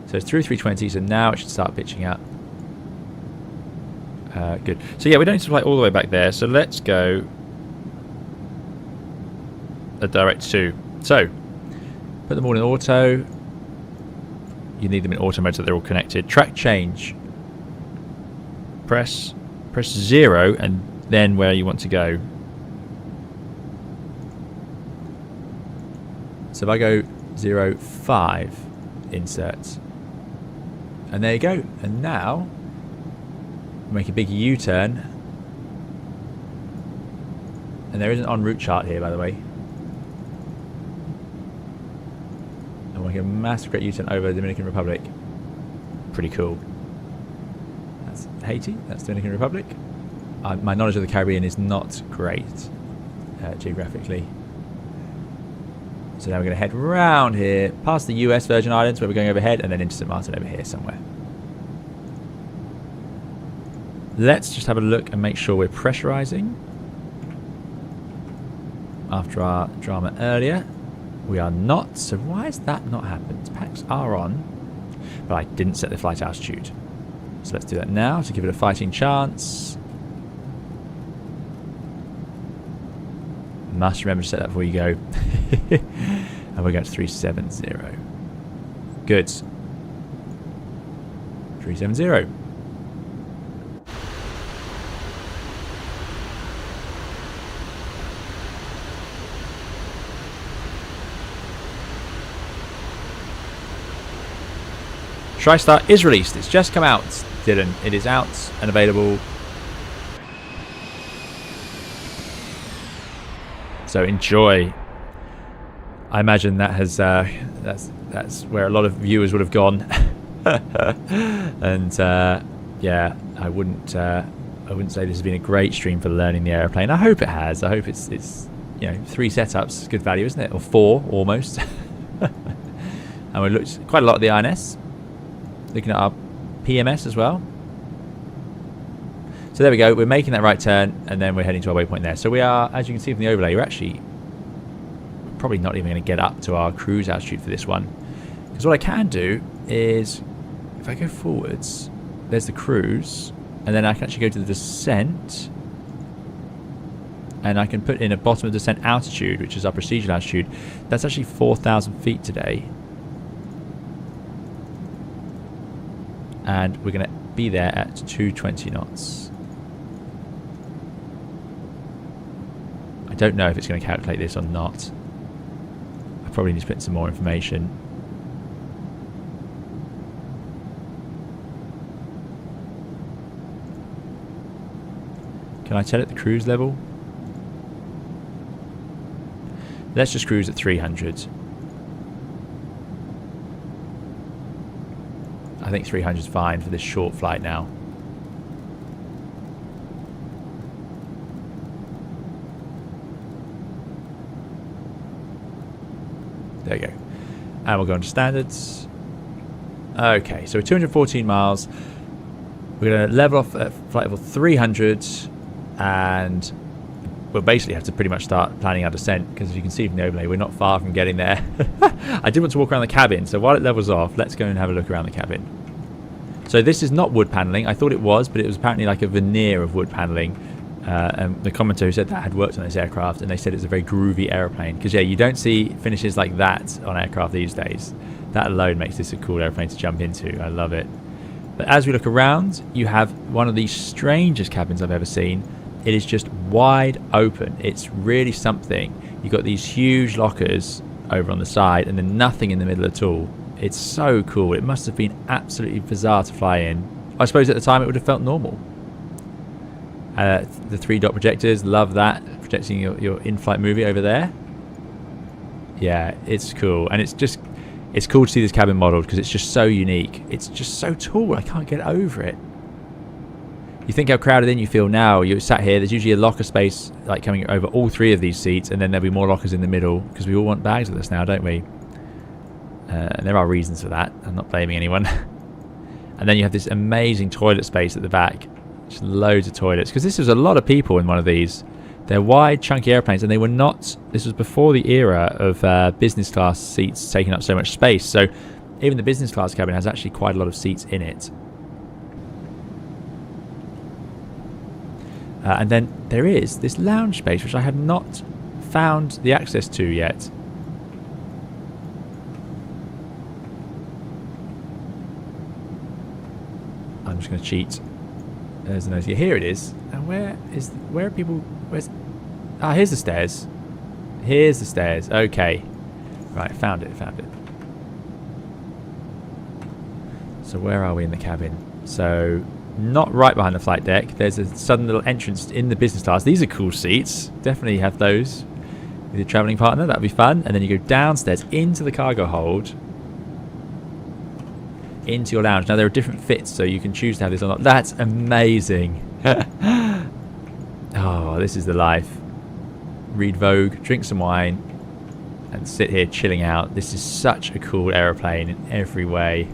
So it's through 320s, and now it should start pitching up. Good. So yeah, we don't need to fly all the way back there. So let's go a direct 2. So put them all in auto. You need them in auto mode so they're all connected. Track change. Press 0 and then where you want to go. So if I go 0, 5, insert. And there you go. And now make a big U-turn. And there is an en route chart here, by the way. And we're going to massive great U-turn over the Dominican Republic. Pretty cool. That's Haiti. That's Dominican Republic. My knowledge of the Caribbean is not great geographically. So now we're going to head round here, past the US Virgin Islands, where we're going overhead, and then into St Maarten over here somewhere. Let's just have a look and make sure we're pressurizing. After our drama earlier, we are not. So why has that not happened? Packs are on, but I didn't set the flight altitude. So let's do that now to give it a fighting chance. Must remember to set that before you go. And we're going to 370. Good. 370. TriStar is released. It's just come out, Dylan. It is out and available. So enjoy. I imagine that has that's where a lot of viewers would have gone. And yeah, I wouldn't say this has been a great stream for learning the airplane. I hope it has. I hope it's 3 setups, good value, isn't it? Or 4 almost. And we looked quite a lot at the INS. Looking at our PMS as well. So there we go. We're making that right turn, and then we're heading to our waypoint there. So we are, as you can see from the overlay, we're actually probably not even going to get up to our cruise altitude for this one. Because what I can do is, if I go forwards, there's the cruise, and then I can actually go to the descent, and I can put in a bottom of descent altitude, which is our procedural altitude. That's actually 4,000 feet today. And we're going to be there at 220 knots. I don't know if it's going to calculate this or not. I probably need to put in some more information. Can I tell it the cruise level? Let's just cruise at 300. I think 300 is fine for this short flight now. There you go. And we'll go into standards. Okay, so 214 miles. We're going to level off at flight level 300, and we'll basically have to pretty much start planning our descent, because as you can see from the overlay, we're not far from getting there. I did want to walk around the cabin, so while it levels off, let's go and have a look around the cabin. So this is not wood paneling. I thought it was, but it was apparently like a veneer of wood paneling. And the commentator who said that had worked on this aircraft, and they said it's a very groovy aeroplane. Because yeah, you don't see finishes like that on aircraft these days. That alone makes this a cool airplane to jump into. I love it. But as we look around, you have one of the strangest cabins I've ever seen. It is just wide open. It's really something. You've got these huge lockers over on the side, and then nothing in the middle at all. It's so cool. It must have been absolutely bizarre to fly in. I suppose at the time it would have felt normal. The 3-dot projectors, love that, projecting your in-flight movie over there. Yeah, it's cool, and it's cool to see this cabin modelled because it's just so unique. It's just so tall, I can't get over it. You think how crowded in you feel now. You're sat here, there's usually a locker space like coming over all 3 of these seats, and then there'll be more lockers in the middle because we all want bags with us now, don't we? And there are reasons for that. I'm not blaming anyone. And then you have this amazing toilet space at the back. Just loads of toilets, because this was a lot of people in one of these. They're wide, chunky airplanes, and they were not. This was before the era of business class seats taking up so much space. So even the business class cabin has actually quite a lot of seats in it. And then there is this lounge space, which I have not found the access to yet. I'm just going to cheat. There's a note here. Here it is. And where are people? Where's? Ah, here's the stairs. Here's the stairs. Okay. Right, found it. So where are we in the cabin? So not right behind the flight deck. There's a sudden little entrance in the business class. These are cool seats. Definitely have those with your travelling partner. That'd be fun. And then you go downstairs into the cargo hold, into your lounge. Now there are different fits, so you can choose to have this or not. That's amazing. Oh, this is the life. Read Vogue, drink some wine, and sit here chilling out. This is such a cool aeroplane in every way.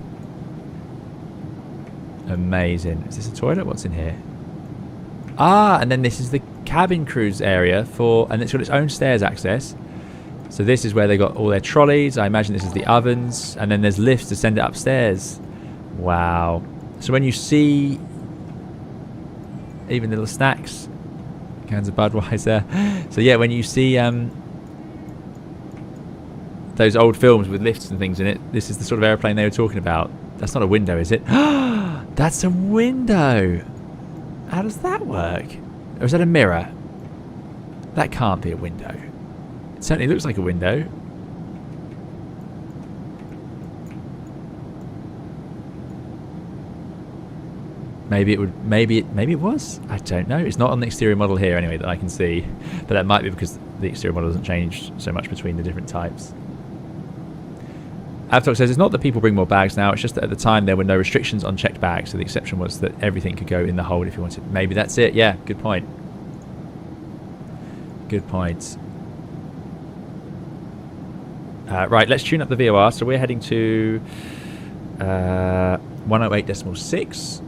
Amazing. Is this a toilet? What's in here? Ah, and then this is the cabin cruise area and it's got its own stairs access. So this is where they got all their trolleys. I imagine this is the ovens, and then there's lifts to send it upstairs. Wow. So when you see even little snacks, cans of Budweiser. So yeah, when you see those old films with lifts and things in it, this is the sort of airplane they were talking about. That's not a window, is it? That's a window. How does that work? Or is that a mirror? That can't be a window. It certainly looks like a window. Maybe it would. Maybe it was. I don't know. It's not on the exterior model here anyway that I can see, but that might be because the exterior model doesn't change so much between the different types. Avtalk says it's not that people bring more bags now. It's just that at the time there were no restrictions on checked bags, so the exception was that everything could go in the hold if you wanted. Maybe that's it. Yeah. Good point. Good point. Right. Let's tune up the VOR. So we're heading to 108.6.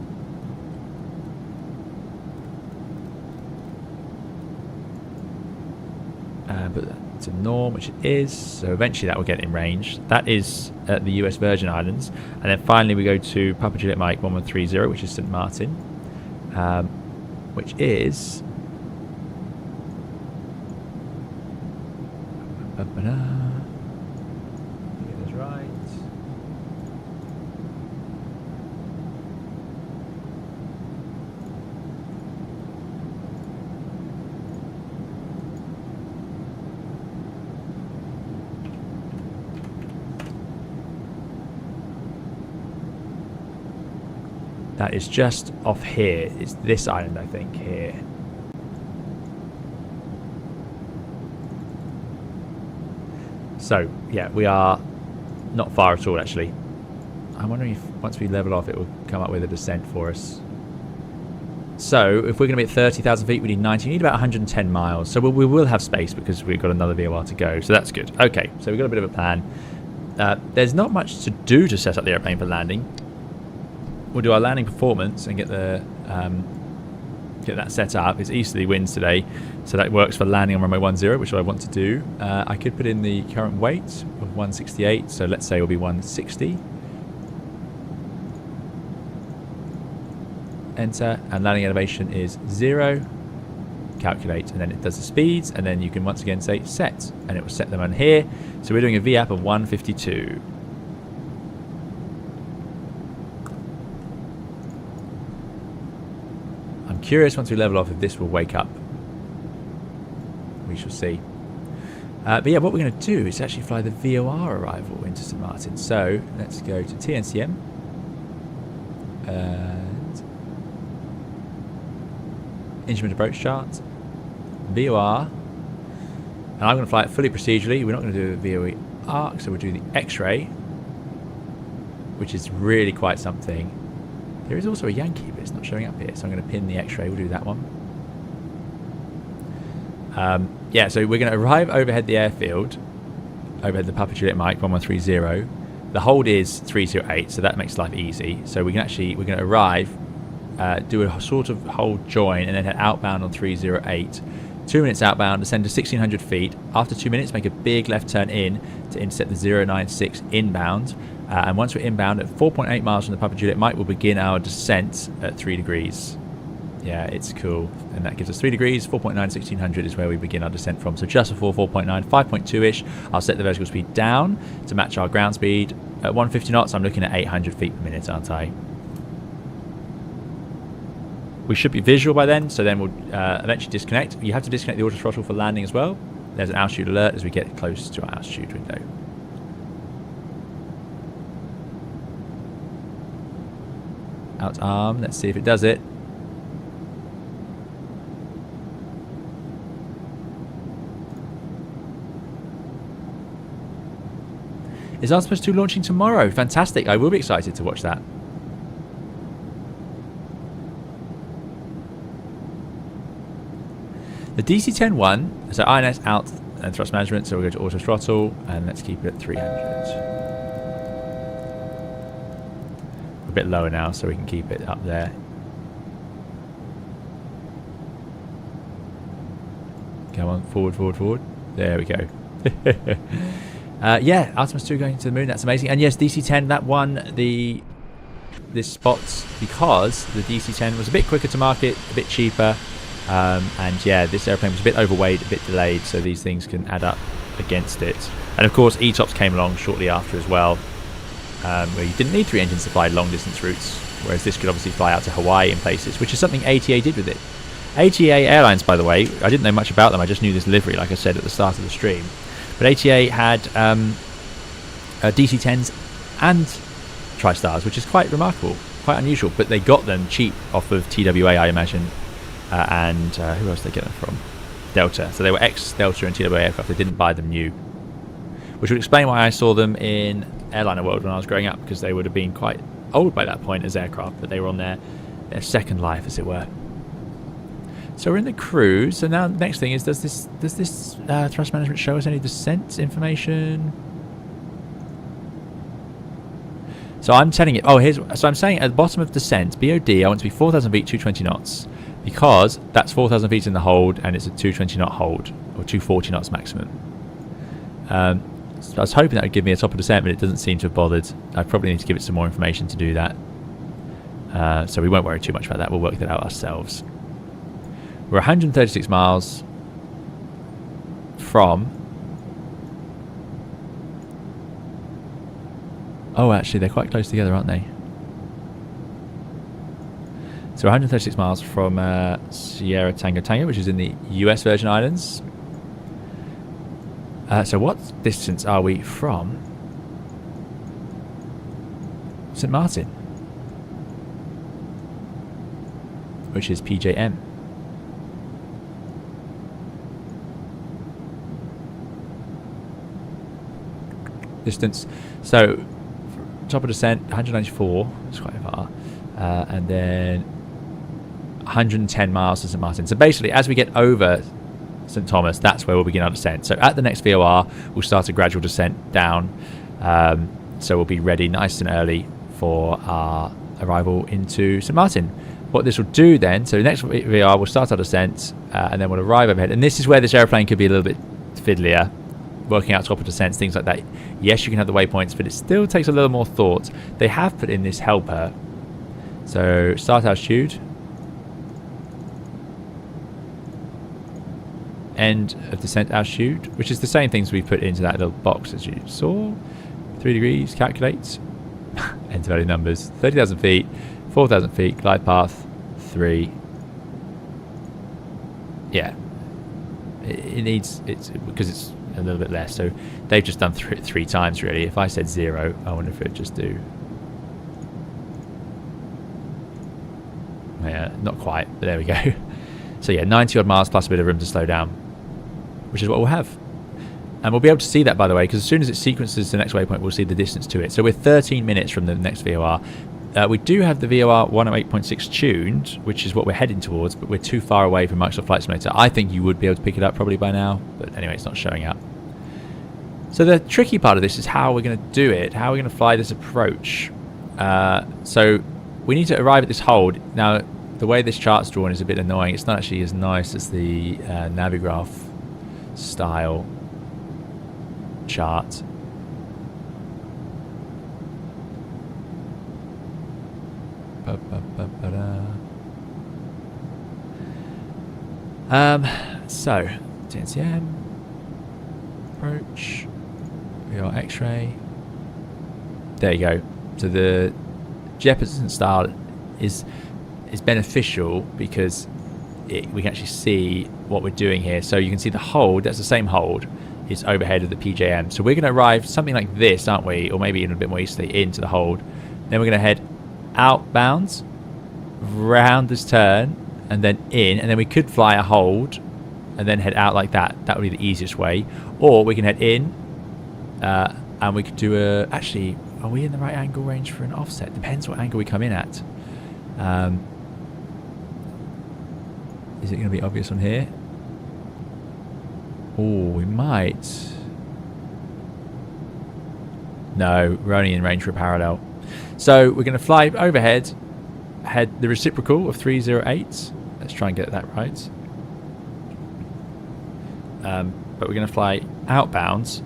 But it's a norm, which it is, so eventually that will get in range. That is at the US Virgin Islands, and then finally we go to Papa Juliet Mike 1130, which is St Maarten, which is get this right. That is just off here. It's this island, I think, here. So, yeah, we are not far at all, actually. I'm wondering if once we level off, it will come up with a descent for us. So if we're going to be at 30,000 feet, we need 90. We need about 110 miles. So we will have space because we've got another VOR to go. So that's good. Okay, so we've got a bit of a plan. There's not much to do to set up the airplane for landing. We'll do our landing performance and get the get that set up. It's easterly winds today, so that works for landing on runway 10, which I want to do. I could put in the current weight of 168, so let's say it'll be 160. Enter, and landing elevation is 0. Calculate, and then it does the speeds, and then you can once again say set, and it will set them on here. So we're doing a VAP of 152. I'm curious once we level off if this will wake up. We shall see. But yeah, what we're going to do is actually fly the VOR arrival into St Maarten. So let's go to TNCM. Instrument approach chart, VOR, and I'm going to fly it fully procedurally. We're not going to do a VOE arc, so we'll do the X-ray, which is really quite something. There is also a Yankee, but it's not showing up here, so I'm going to pin the X-ray. We'll do that one. Yeah, so we're going to arrive overhead the airfield, overhead the Papa Juliet Mike 1130. The hold is 308, so that makes life easy. So we're going to arrive. Do a sort of hold join and then head outbound on 308. 2 minutes outbound, descend to 1600 feet. After 2 minutes, make a big left turn in to intercept the 096 inbound. And once we're inbound at 4.8 miles from the Papa Juliet Mike, we'll begin our descent at 3 degrees. Yeah, it's cool. And that gives us 3 degrees. 4.9, 1600 is where we begin our descent from. So just before 4.9, 5.2-ish. I'll set the vertical speed down to match our ground speed. At 150 knots, I'm looking at 800 feet per minute, aren't I? We should be visual by then, so then we'll eventually disconnect. You have to disconnect the auto throttle for landing as well. There's an altitude alert as we get close to our altitude window. Out arm, let's see if it does it. Is Artemis 2 launching tomorrow? Fantastic, I will be excited to watch that. The DC-10-1, so INS out and thrust management, so we'll go to auto throttle and let's keep it at 300. A bit lower now so we can keep it up there. Come on, forward, forward, forward. There we go. Yeah, Artemis 2 going to the moon, that's amazing. And yes, DC-10, that won this spot because the DC-10 was a bit quicker to market, a bit cheaper. And yeah, this airplane was a bit overweight, a bit delayed, so these things can add up against it. And of course, ETOPS came along shortly after as well, where you didn't need 3 engines to fly long distance routes, whereas this could obviously fly out to Hawaii in places, which is something ATA did with it. ATA Airlines, by the way, I didn't know much about them, I just knew this livery, like I said at the start of the stream. But ATA had DC-10s and TriStars, which is quite remarkable, quite unusual, but they got them cheap off of TWA, I imagine. And who else did they get them from? Delta. So they were ex-Delta and TWA aircraft. They didn't buy them new. Which would explain why I saw them in airliner world when I was growing up, because they would have been quite old by that point as aircraft, but they were on their second life, as it were. So we're in the cruise. So now the next thing is, does this thrust management show us any descent information? So I'm telling it. Oh, so I'm saying at the bottom of descent, BOD, I want to be 4,000 feet, 220 knots. Because that's 4,000 feet in the hold and it's a 220 knot hold, or 240 knots maximum. So I was hoping that would give me a top of descent, but it doesn't seem to have bothered. I probably need to give it some more information to do that. So we won't worry too much about that. We'll work that out ourselves. We're 136 miles from... Oh, actually, they're quite close together, aren't they? So 136 miles from Sierra Tango Tango, which is in the US Virgin Islands. So what distance are we from St Maarten, which is PJM? Distance. So top of descent, 194. It's quite far. And then 110 miles to St Maarten. So basically, as we get over St Thomas, that's where we'll begin our descent. So at the next VOR, we'll start a gradual descent down. So we'll be ready nice and early for our arrival into St Maarten. What this will do then, so next VOR, we'll start our descent, and then we'll arrive overhead. And this is where this airplane could be a little bit fiddlier, working out top of descents, things like that. Yes, you can have the waypoints, but it still takes a little more thought. They have put in this helper. So start altitude, end of descent altitude, which is the same things we put into that little box as you saw. 3 degrees, calculate, enter value numbers, 30,000 feet, 4,000 feet, glide path, 3. Yeah, it needs, it's because it's a little bit less, so they've just done three times really. If I said 0, I wonder if it would just do. Yeah, not quite, but there we go. So yeah, 90 odd miles plus a bit of room to slow down, which is what we'll have. And we'll be able to see that, by the way, because as soon as it sequences the next waypoint, we'll see the distance to it. So we're 13 minutes from the next VOR. We do have the VOR 108.6 tuned, which is what we're heading towards, but we're too far away from Microsoft Flight Simulator. I think you would be able to pick it up probably by now, but anyway, it's not showing up. So the tricky part of this is how we're going to do it, how we're going to fly this approach. So we need to arrive at this hold. Now, the way this chart's drawn is a bit annoying. It's not actually as nice as the Navigraph style chart. So TNCM approach, we are X-ray. There you go. So the Jefferson style is beneficial because we can actually see what we're doing here. So you can see the hold, that's the same hold, is overhead of the PJM. So we're going to arrive something like this, aren't we? Or maybe even a bit more easterly into the hold. Then we're going to head outbound, round this turn, and then in. And then we could fly a hold and then head out like that. That would be the easiest way. Or we can head in and we could do a... Actually, are we in the right angle range for an offset? Depends what angle we come in at. Is it going to be obvious on here? Oh, we might. No, we're only in range for a parallel. So we're going to fly overhead, head the reciprocal of 308. Let's try and get that right. But we're going to fly outbound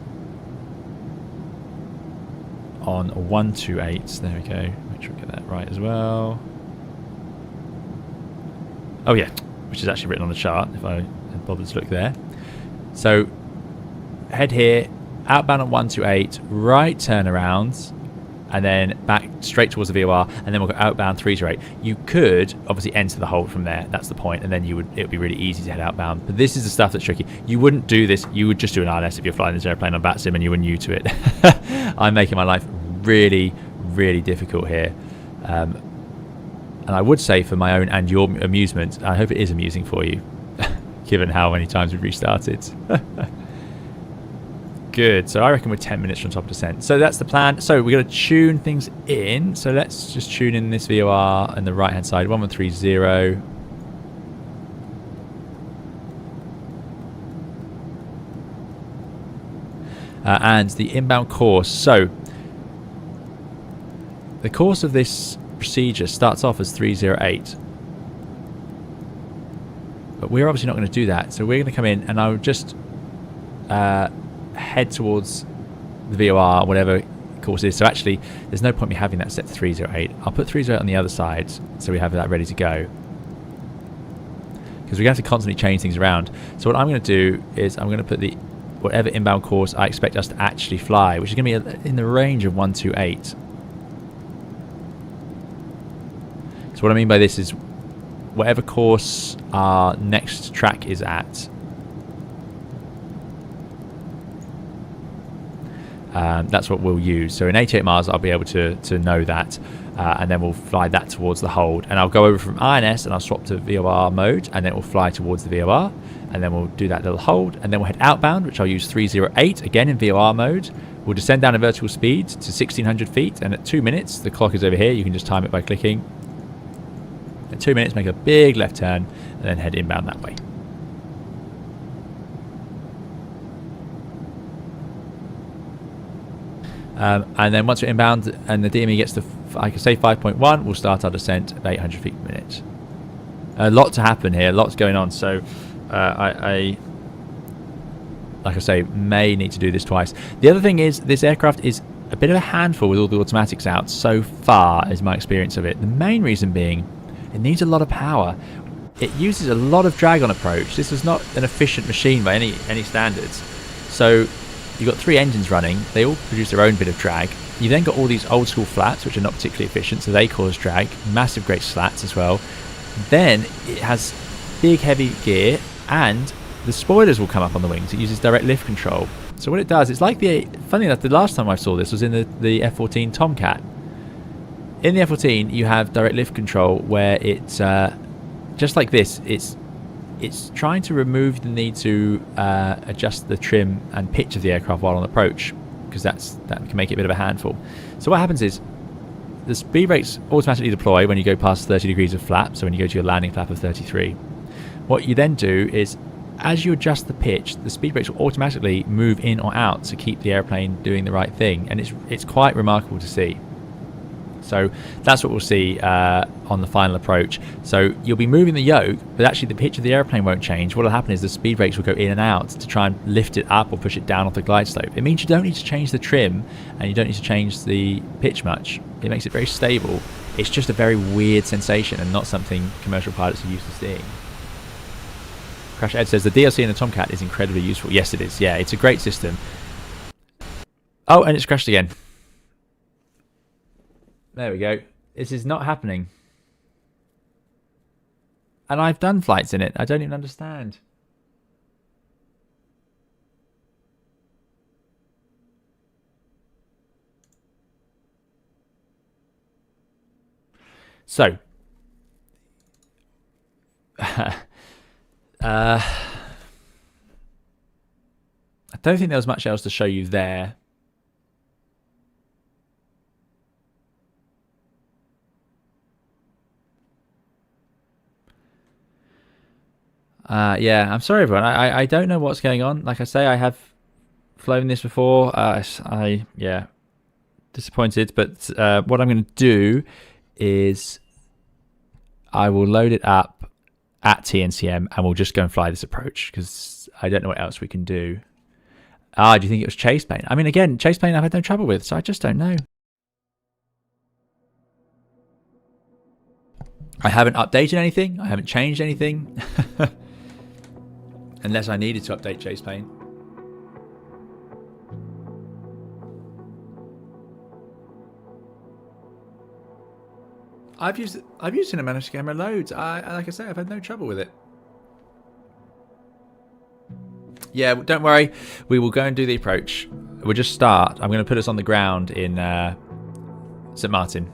on 128. There we go. Make sure we get that right as well. Oh yeah, which is actually written on the chart if I had bothered to look there. So head here, outbound on 128, right turnarounds, and then back straight towards the VOR, and then we'll go outbound 308. You could obviously enter the hold from there, that's the point, and then it would be really easy to head outbound. But this is the stuff that's tricky. You wouldn't do this, you would just do an RNS if you're flying this airplane on BATSIM and you were new to it. I'm making my life really, really difficult here. And I would say for my own and your amusement, I hope it is amusing for you, given how many times we've restarted. Good. So I reckon we're 10 minutes from top of descent. So that's the plan. So we're going to tune things in. So let's just tune in this VOR on the right-hand side, 1130. And the inbound course. So the course of this procedure starts off as 308. But we're obviously not going to do that. So we're going to come in and I'll just head towards the VOR, whatever course it is. So actually, there's no point me having that set to 308. I'll put 308 on the other side so we have that ready to go. Because we're going to have to constantly change things around. So what I'm going to do is I'm going to put the whatever inbound course I expect us to actually fly, which is going to be in the range of 128. So what I mean by this is whatever course our next track is at, that's what we'll use. So in 88 miles I'll be able to know that, and then we'll fly that towards the hold, and I'll go over from INS and I'll swap to VOR mode, and then we'll fly towards the VOR, and then we'll do that little hold, and then we'll head outbound, which I'll use 308 again in VOR mode, We'll descend down a vertical speed to 1600 feet, and at 2 minutes, the clock is over here, you can just time it by clicking. At 2 minutes, make a big left turn, and then head inbound that way. And then once we're inbound and the DME gets to, I can say 5.1, we'll start our descent at 800 feet per minute. A lot to happen here, lots going on, so I like I say, may need to do this twice. The other thing is, this aircraft is a bit of a handful with all the automatics out so far, is my experience of it. The main reason being, it needs a lot of power. It uses a lot of drag on approach. This is not an efficient machine by any standards. So you've got 3 engines running, they all produce their own bit of drag. You've then got all these old school flaps which are not particularly efficient, so they cause drag. Massive great slats as well. Then it has big heavy gear, and the spoilers will come up on the wings. It uses direct lift control. So what it does, it's like funny enough, the last time I saw this was in the F-14 Tomcat. In the F-14 you have direct lift control where it's just like this, it's trying to remove the need to adjust the trim and pitch of the aircraft while on approach, because that can make it a bit of a handful. So what happens is the speed brakes automatically deploy when you go past 30 degrees of flap, so when you go to your landing flap of 33. What you then do is, as you adjust the pitch, the speed brakes will automatically move in or out to keep the airplane doing the right thing, and it's quite remarkable to see. So that's what we'll see on the final approach. So you'll be moving the yoke, but actually the pitch of the airplane won't change. What will happen is the speed brakes will go in and out to try and lift it up or push it down off the glide slope. It means you don't need to change the trim, and you don't need to change the pitch much. It makes it very stable. It's just a very weird sensation and not something commercial pilots are used to seeing. Crash Ed says the DLC in the Tomcat is incredibly useful. Yes, it is. Yeah, it's a great system. Oh, and it's crashed again. There we go. This is not happening. And I've done flights in it. I don't even understand. So. I don't think there was much else to show you there. Yeah, I'm sorry everyone. I don't know what's going on. Like I say, I have flown this before. Yeah, disappointed. But what I'm going to do is I will load it up at TNCM and we'll just go and fly this approach, because I don't know what else we can do. Do you think it was chase plane? I mean, again, chase plane I've had no trouble with, so I just don't know. I haven't updated anything. I haven't changed anything. Unless I needed to update chase plane. I've used cinematic camera loads. Like I say, I've had no trouble with it. Yeah, don't worry. We will go and do the approach. We'll just start. I'm going to put us on the ground in St Maarten.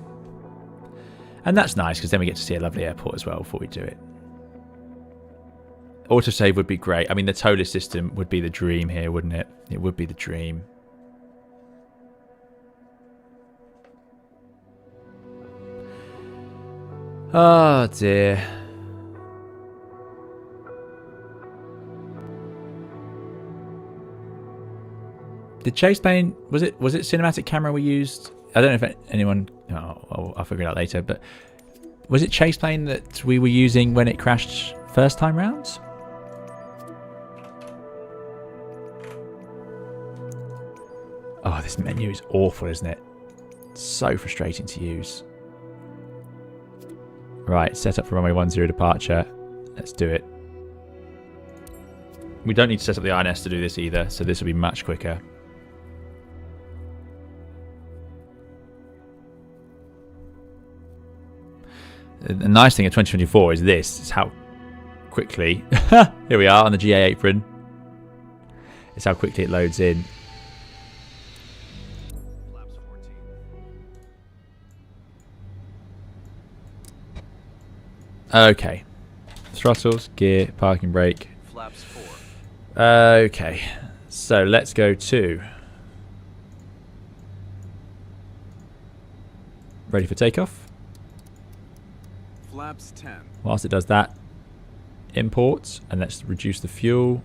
And that's nice, because then we get to see a lovely airport as well before we do it. Autosave would be great. I mean, the tow-less system would be the dream here, wouldn't it? It would be the dream. Oh dear. Did chase plane, was it cinematic camera we used? I don't know if anyone, I'll figure it out later, but was it chase plane that we were using when it crashed first time rounds? Oh, this menu is awful, isn't it? So frustrating to use. Right, set up for runway 10 departure. Let's do it. We don't need to set up the INS to do this either, so this will be much quicker. The nice thing of 2024 is this, is how quickly, here we are on the GA apron. It's how quickly it loads in. Okay. Throttles, gear, parking brake. Flaps 4. Okay. So let's go to Ready for takeoff. Flaps 10. Whilst it does that, import, and let's reduce the fuel.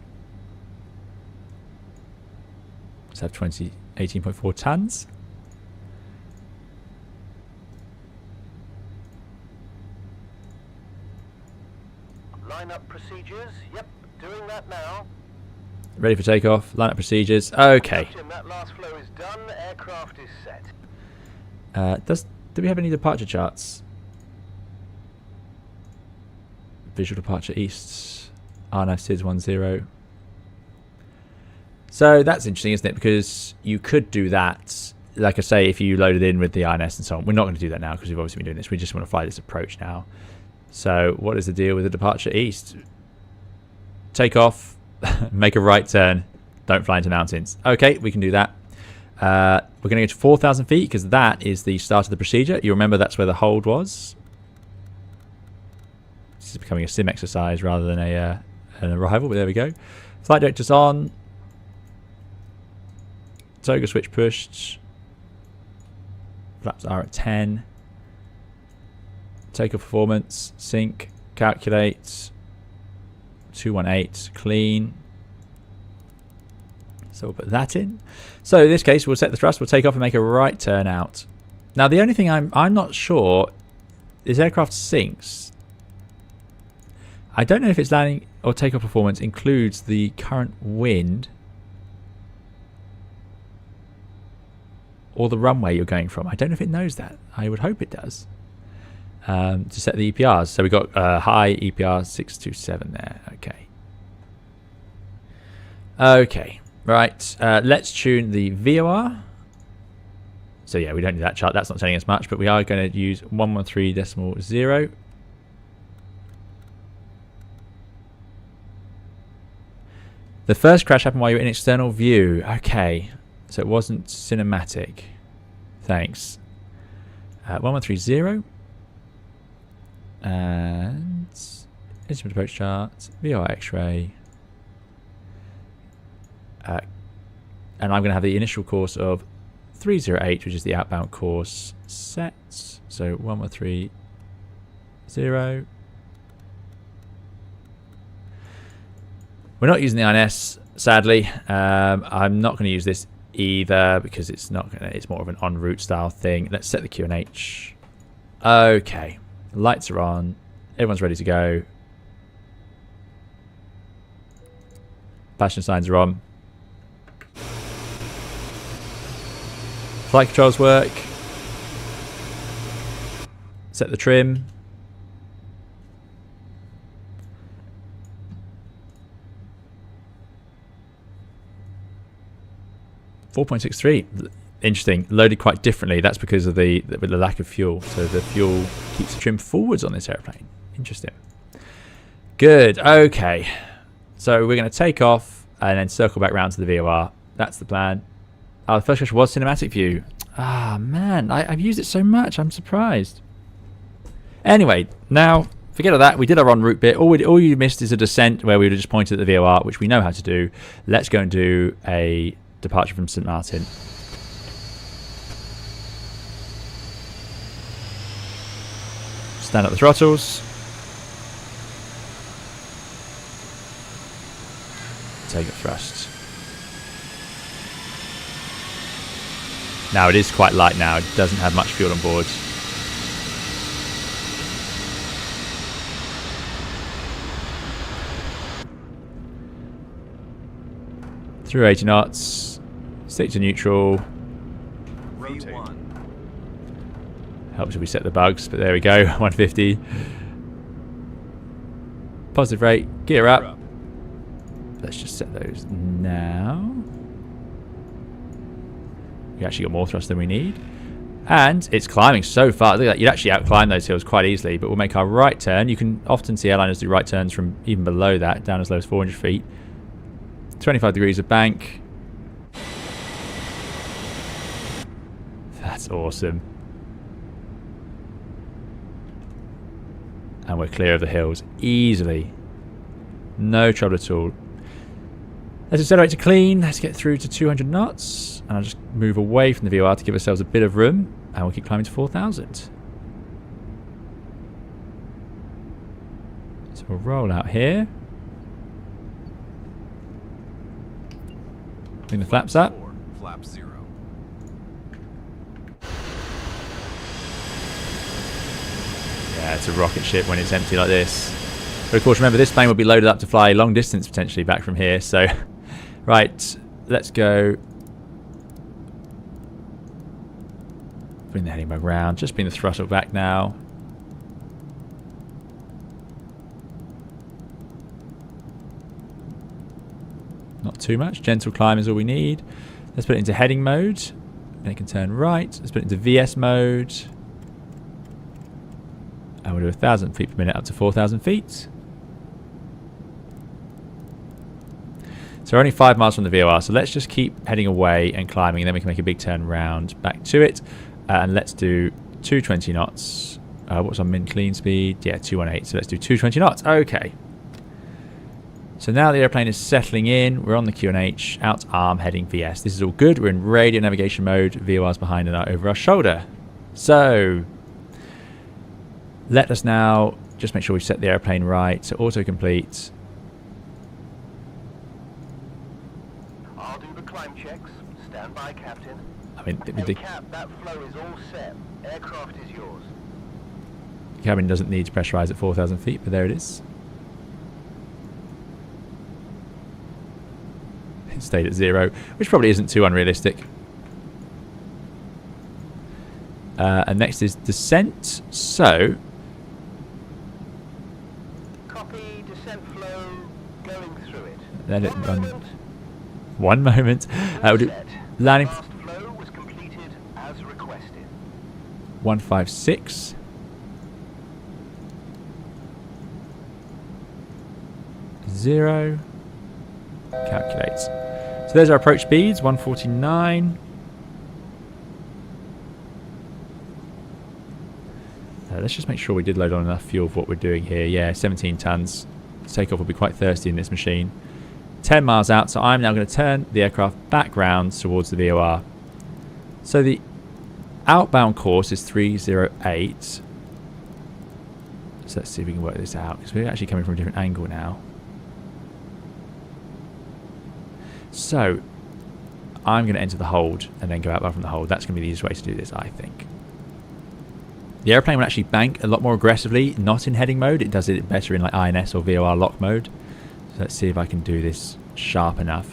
Let's have 18.4 tons. Line up procedures. Yep, doing that now. Ready for takeoff. Line up procedures. Okay. Captain, that last flow is done. Aircraft is set. Do we have any departure charts? Visual departure east. no, SIDS 10. So that's interesting, isn't it? Because you could do that, like I say, if you loaded in with the INS and so on. We're not going to do that now because we've obviously been doing this. We just want to fly this approach now. So what is the deal with the departure east? Take off, make a right turn, don't fly into mountains. Okay, we can do that. We're going to go to 4,000 feet because that is the start of the procedure. You remember that's where the hold was. This is becoming a sim exercise rather than an arrival, but there we go. Flight director's on. Toga switch pushed. Flaps are at 10. Takeoff performance, sync, calculate. 218, clean. So we'll put that in. So in this case, we'll set the thrust, we'll take off and make a right turn out. Now the only thing I'm not sure, this aircraft sinks. I don't know if its landing or takeoff performance includes the current wind or the runway you're going from. I don't know if it knows that. I would hope it does. To set the EPRs. So we've got high EPR 627 there. Okay. Okay. Right. Let's tune the VOR. So yeah, we don't need that chart. That's not telling us much, but we are going to use 113.0. The first crash happened while you were in external view. Okay. So it wasn't cinematic. Thanks. 1130. And instrument approach chart, VOR X-ray. And I'm going to have the initial course of 308, which is the outbound course set. So 1130. We're not using the INS, sadly. I'm not going to use this either because it's not going to. It's more of an en route style thing. Let's set the QNH. Okay, lights are on. Everyone's ready to go. Passenger signs are on. Flight controls work. Set the trim. .63. Interesting. Loaded quite differently. That's because of the lack of fuel. So the fuel keeps the trim forwards on this airplane. Interesting. Good. Okay. So we're going to take off and then circle back round to the VOR. That's the plan. Oh, the first question was cinematic view. Ah, man. I've used it so much. I'm surprised. Anyway, now forget all that. We did our en route bit. All you missed is a descent where we would have just pointed at the VOR, which we know how to do. Let's go and do a departure from St Maarten. Stand up the throttles. Take up thrust. Now it is quite light now. It doesn't have much fuel on board. Through 80 knots. Stick to neutral. Rotate. Helps if we set the bugs, but there we go. 150. Positive rate. Gear up. Let's just set those now. We actually got more thrust than we need. And it's climbing so far. Look at that. You'd actually outclimb those hills quite easily, but we'll make our right turn. You can often see airliners do right turns from even below that, down as low as 400 feet. 25 degrees of bank. That's awesome. And we're clear of the hills easily. No trouble at all. Let's accelerate to clean. Let's get through to 200 knots. And I'll just move away from the VOR to give ourselves a bit of room. And we'll keep climbing to 4,000. So we'll roll out here. Bring the flaps up. Flap 0. Yeah, it's a rocket ship when it's empty like this. But of course, remember, this plane will be loaded up to fly long distance potentially back from here. So, right, let's go. Bring the heading bug round. Just bring the throttle back now. Not too much. Gentle climb is all we need. Let's put it into heading mode. And it can turn right. Let's put it into VS mode. And we'll do 1,000 feet per minute up to 4,000 feet. So we're only 5 miles from the VOR. So let's just keep heading away and climbing. And then we can make a big turn round back to it. And let's do 220 knots. What's our min clean speed? Yeah, 218. So let's do 220 knots. Okay. So now the airplane is settling in. We're on the QNH, out arm, heading VS. This is all good. We're in radio navigation mode. VOR's behind and over our shoulder. So let us now just make sure we set the airplane right. So autocomplete. I'll do the climb checks. Stand by, Captain. I mean, Hey, Cap, that flow is all set. Aircraft is yours. the cabin doesn't need to pressurize at 4,000 feet, but there it is. It stayed at 0, which probably isn't too unrealistic. And next is descent. So, Copy, descent flow, going through it. let it One run. moment. One moment. We'll do Set. landing Last flow was completed as requested. 156. 0. Calculate. So there's our approach speeds, 149. Let's just make sure we did load on enough fuel for what we're doing here. Yeah, 17 tons. Takeoff will be quite thirsty in this machine. 10 miles out, so I'm now going to turn the aircraft back round towards the VOR. So the outbound course is 308. So let's see if we can work this out, because we're actually coming from a different angle now. So I'm going to enter the hold and then go outbound from the hold. That's going to be the easiest way to do this, I think. The airplane will actually bank a lot more aggressively, not in heading mode. It does it better in like INS or VOR lock mode. So let's see if I can do this sharp enough.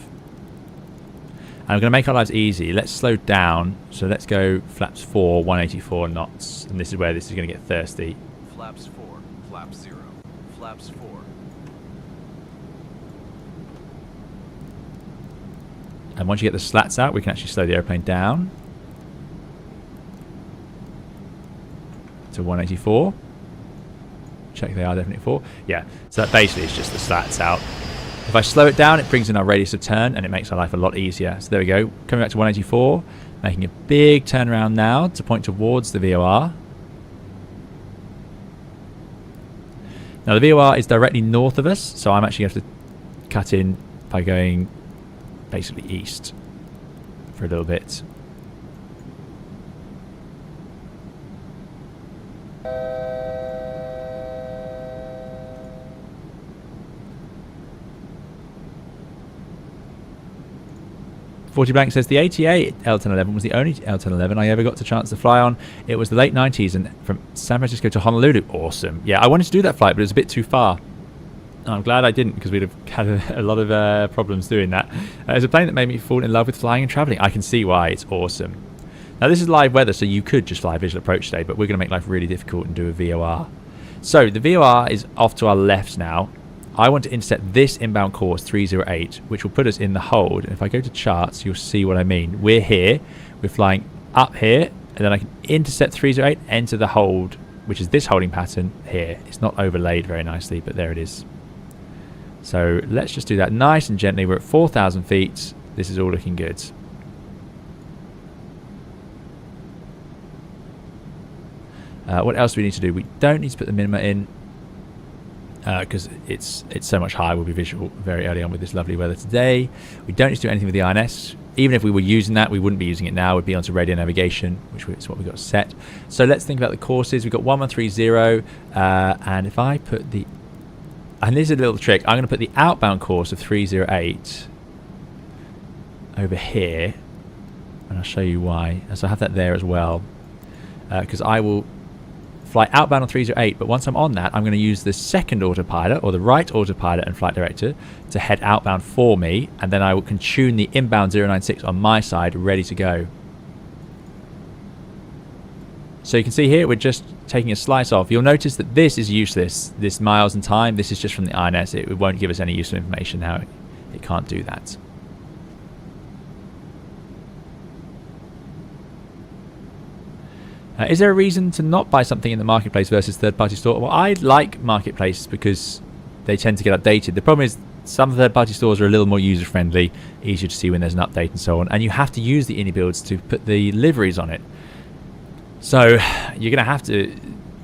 And I'm going to make our lives easy. Let's slow down. So let's go flaps 4, 184 knots. And this is where this is going to get thirsty. Flaps 4, flap 0, flaps 4. And once you get the slats out, we can actually slow the airplane down to 184. Check they are definitely 4. Yeah, so that basically is just the slats out. If I slow it down, it brings in our radius of turn and it makes our life a lot easier. So there we go, coming back to 184, making a big turnaround now to point towards the VOR. Now the VOR is directly north of us, so I'm actually going to have to cut in by going basically east for a little bit. Forty Blank says the ATA L-1011 was the only L-1011 I ever got the chance to fly on. It was the late 90s and from San Francisco to Honolulu. Awesome. Yeah, I wanted to do that flight, but it was a bit too far. And I'm glad I didn't, because we'd have had a lot of problems doing that. It's a plane that made me fall in love with flying and traveling. I can see why. It's awesome. Now, this is live weather, so you could just fly visual approach today, but we're going to make life really difficult and do a VOR. So the VOR is off to our left now. I want to intercept this inbound course 308, which will put us in the hold. And if I go to charts, you'll see what I mean. We're here. We're flying up here, and then I can intercept 308, enter the hold, which is this holding pattern here. It's not overlaid very nicely, but there it is. So let's just do that nice and gently. We're at 4,000 feet. This is all looking good. What else do we need to do? We don't need to put the minima in. because it's so much higher. Will be visual very early on with this lovely weather today. We don't need to do anything with the INS. Even if we were using that, we wouldn't be using it now. We'd be onto radio navigation, which is what we got set. So let's think about the courses. We've got 1130, and if I put the... And this is a little trick. I'm going to put the outbound course of 308 over here, and I'll show you why. So I have that there as well, because I will fly outbound on 308, but once I'm on that, I'm going to use the second autopilot, or the right autopilot and flight director, to head outbound for me, and then I can tune the inbound 096 on my side, ready to go. So you can see here, we're just taking a slice off. You'll notice that this is useless, this miles and time. This is just from the INS. It won't give us any useful information now. It can't do that. Is there a reason to not buy something in the marketplace versus third-party store? Well, I like marketplace because they tend to get updated. The problem is some third-party stores are a little more user-friendly, easier to see when there's an update and so on, and you have to use the IniBuilds to put the liveries on it. So you're going to have to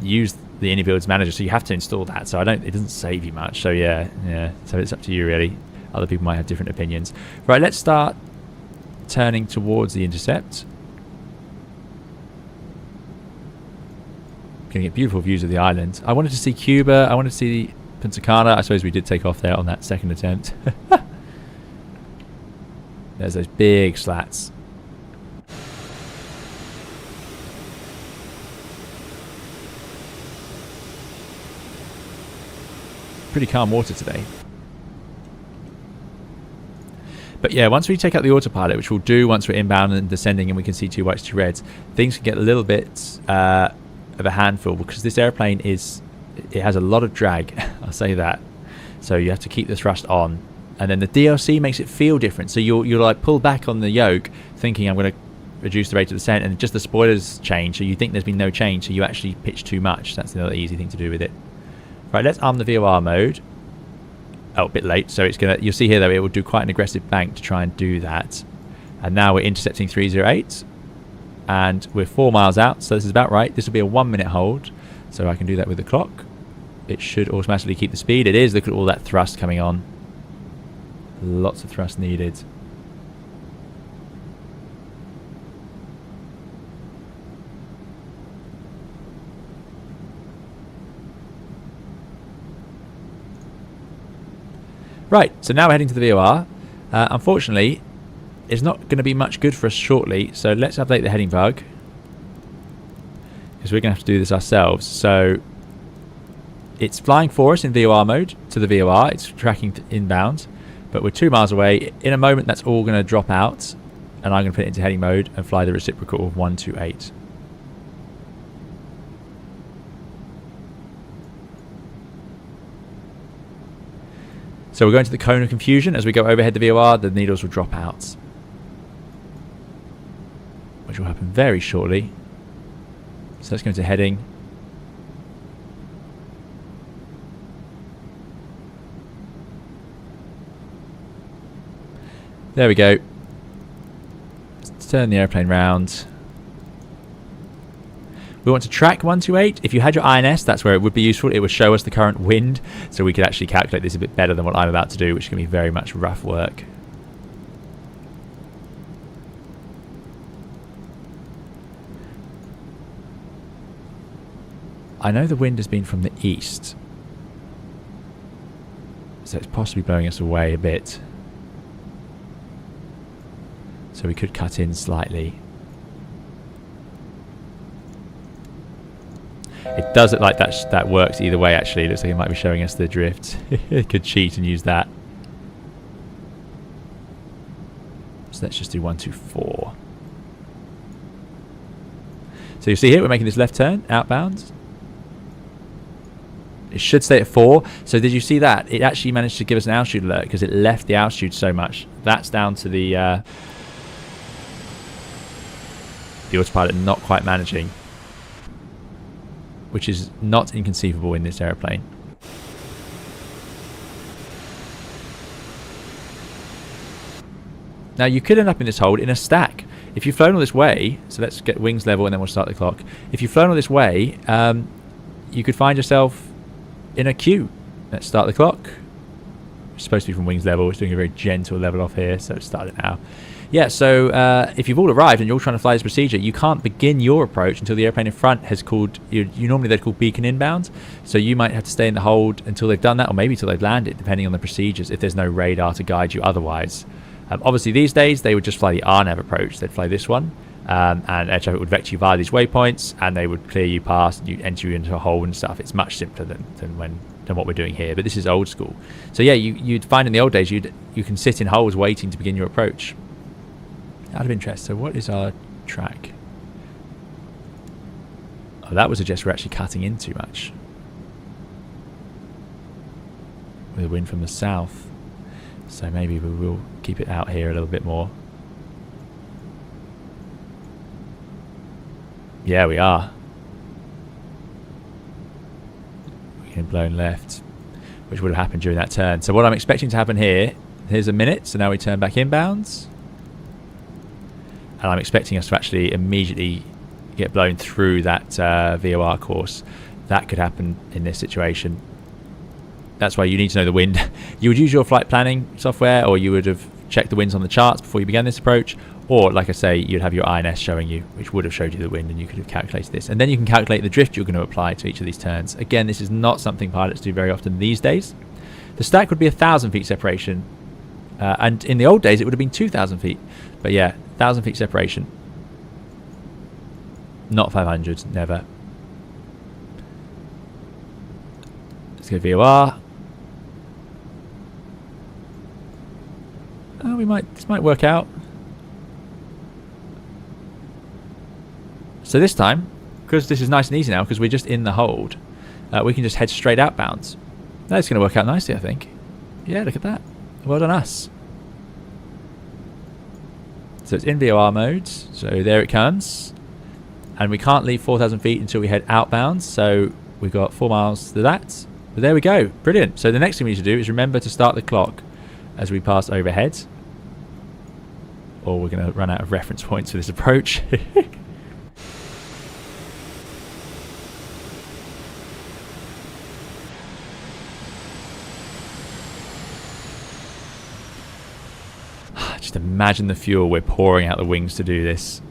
use the IniBuilds manager, so you have to install that. So it doesn't save you much. So yeah. So it's up to you really. Other people might have different opinions. Right, let's start turning towards the intercept. Going to get beautiful views of the island. I wanted to see Cuba. I wanted to see Punta Cana. I suppose we did take off there on that second attempt. There's those big slats. Pretty calm water today. But yeah, once we take out the autopilot, which we'll do once we're inbound and descending and we can see 2 whites, 2 reds, things can get a little bit of a handful, because this airplane it has a lot of drag. I'll say that. So you have to keep the thrust on, and then the DLC makes it feel different. So you'll like pull back on the yoke thinking I'm going to reduce the rate of descent, and just the spoilers change, so you think there's been no change, so you actually pitch too much. That's another easy thing to do with it. Right, let's arm the VOR mode. Oh, a bit late, so you'll see here though it will do quite an aggressive bank to try and do that. And now we're intercepting 308, and we're 4 miles out, so this is about right. This will be a 1 minute hold, so I can do that with the clock. It should automatically keep the speed. It is. Look at all that thrust coming on. Lots of thrust needed. Right, so now we're heading to the VOR. Unfortunately, it's not going to be much good for us shortly, so let's update the heading bug, because we're going to have to do this ourselves. So it's flying for us in VOR mode to the VOR. It's tracking inbound, but we're 2 miles away. In a moment, that's all going to drop out, and I'm going to put it into heading mode and fly the reciprocal of 128. So we're going to the cone of confusion. As we go overhead the VOR, the needles will drop out, which will happen very shortly. So let's go into heading. There we go. Let's turn the airplane round. We want to track 128. If you had your INS, that's where it would be useful. It would show us the current wind, so we could actually calculate this a bit better than what I'm about to do, which is going to be very much rough work. I know the wind has been from the east, so it's possibly blowing us away a bit. So we could cut in slightly. It does look like that works either way, actually. It looks like it might be showing us the drift. It could cheat and use that. So let's just do 124. So you see here, we're making this left turn, outbound. It should stay at 4. So did you see that? It actually managed to give us an altitude alert because it left the altitude so much. That's down to the autopilot not quite managing, which is not inconceivable in this aeroplane. Now you could end up in this hold in a stack. If you've flown all this way, so let's get wings level and then we'll start the clock. If you've flown all this way, you could find yourself in a queue Let's start the clock. It's supposed to be from wings level. It's doing a very gentle level off here, so start it now. Yeah, so if you've all arrived and you're all trying to fly this procedure, you can't begin your approach until the airplane in front has called, you normally they'd call beacon inbound, so you might have to stay in the hold until they've done that, or maybe until they've landed, depending on the procedures, if there's no radar to guide you otherwise. Obviously these days, they would just fly the RNAV approach. They'd fly this one, and air traffic would vector you via these waypoints, and they would clear you past, you enter you into a hold and stuff. It's much simpler than what we're doing here, but this is old school. So yeah, you'd find in the old days, you can sit in holes waiting to begin your approach. Out of interest, so what is our track? Oh, that would suggest we're actually cutting in too much. With a wind from the south. So maybe we will keep it out here a little bit more. Yeah, we are. We're getting blown left, which would have happened during that turn. So what I'm expecting to happen here, here's a minute, so now we turn back inbounds. And I'm expecting us to actually immediately get blown through that VOR course. That could happen in this situation. That's why you need to know the wind. You would use your flight planning software, or you would have checked the winds on the charts before you began this approach. Or, like I say, you'd have your INS showing you, which would have showed you the wind, and you could have calculated this. And then you can calculate the drift you're going to apply to each of these turns. Again, this is not something pilots do very often these days. The stack would be 1,000 feet separation. And in the old days, it would have been 2,000 feet. But yeah, 1,000 feet separation. Not 500, never. Let's go VOR. Oh, this might work out. So this time, because this is nice and easy now, because we're just in the hold, we can just head straight outbounds. That's going to work out nicely, I think. Yeah, look at that. Well done us. So it's in VOR mode. So there it comes. And we can't leave 4,000 feet until we head outbounds. So we've got 4 miles to that. But there we go. Brilliant. So the next thing we need to do is remember to start the clock as we pass overhead. Or we're going to run out of reference points for this approach. Just imagine the fuel we're pouring out the wings to do this.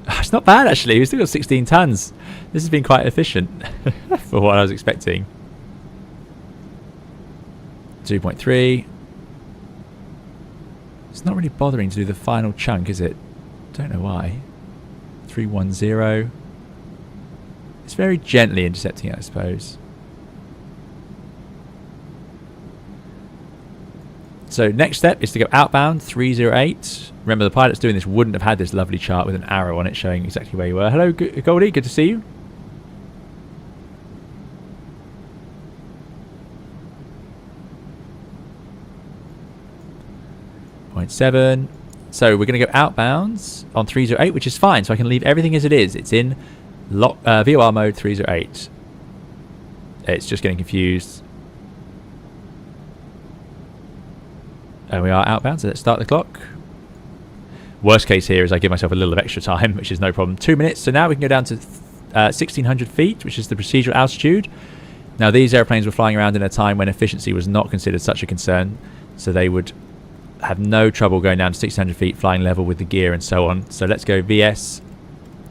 It's not bad, actually. We've still got 16 tons. This has been quite efficient for what I was expecting. 2.3. It's not really bothering to do the final chunk, is it? Don't know why. 310. It's very gently intercepting it, I suppose. So next step is to go outbound 308. Remember, the pilots doing this wouldn't have had this lovely chart with an arrow on it showing exactly where you were. Hello, Goldie. Good to see you. Point 7. So we're going to go outbounds on 308, which is fine. So I can leave everything as it is. It's in VOR mode 308. It's just getting confused. And we are outbound, so let's start the clock. Worst case here is I give myself a little of extra time, which is no problem. 2 minutes, so now we can go down to 1,600 feet, which is the procedural altitude. Now these airplanes were flying around in a time when efficiency was not considered such a concern, so they would have no trouble going down to 1,600 feet, flying level with the gear and so on. So let's go VS,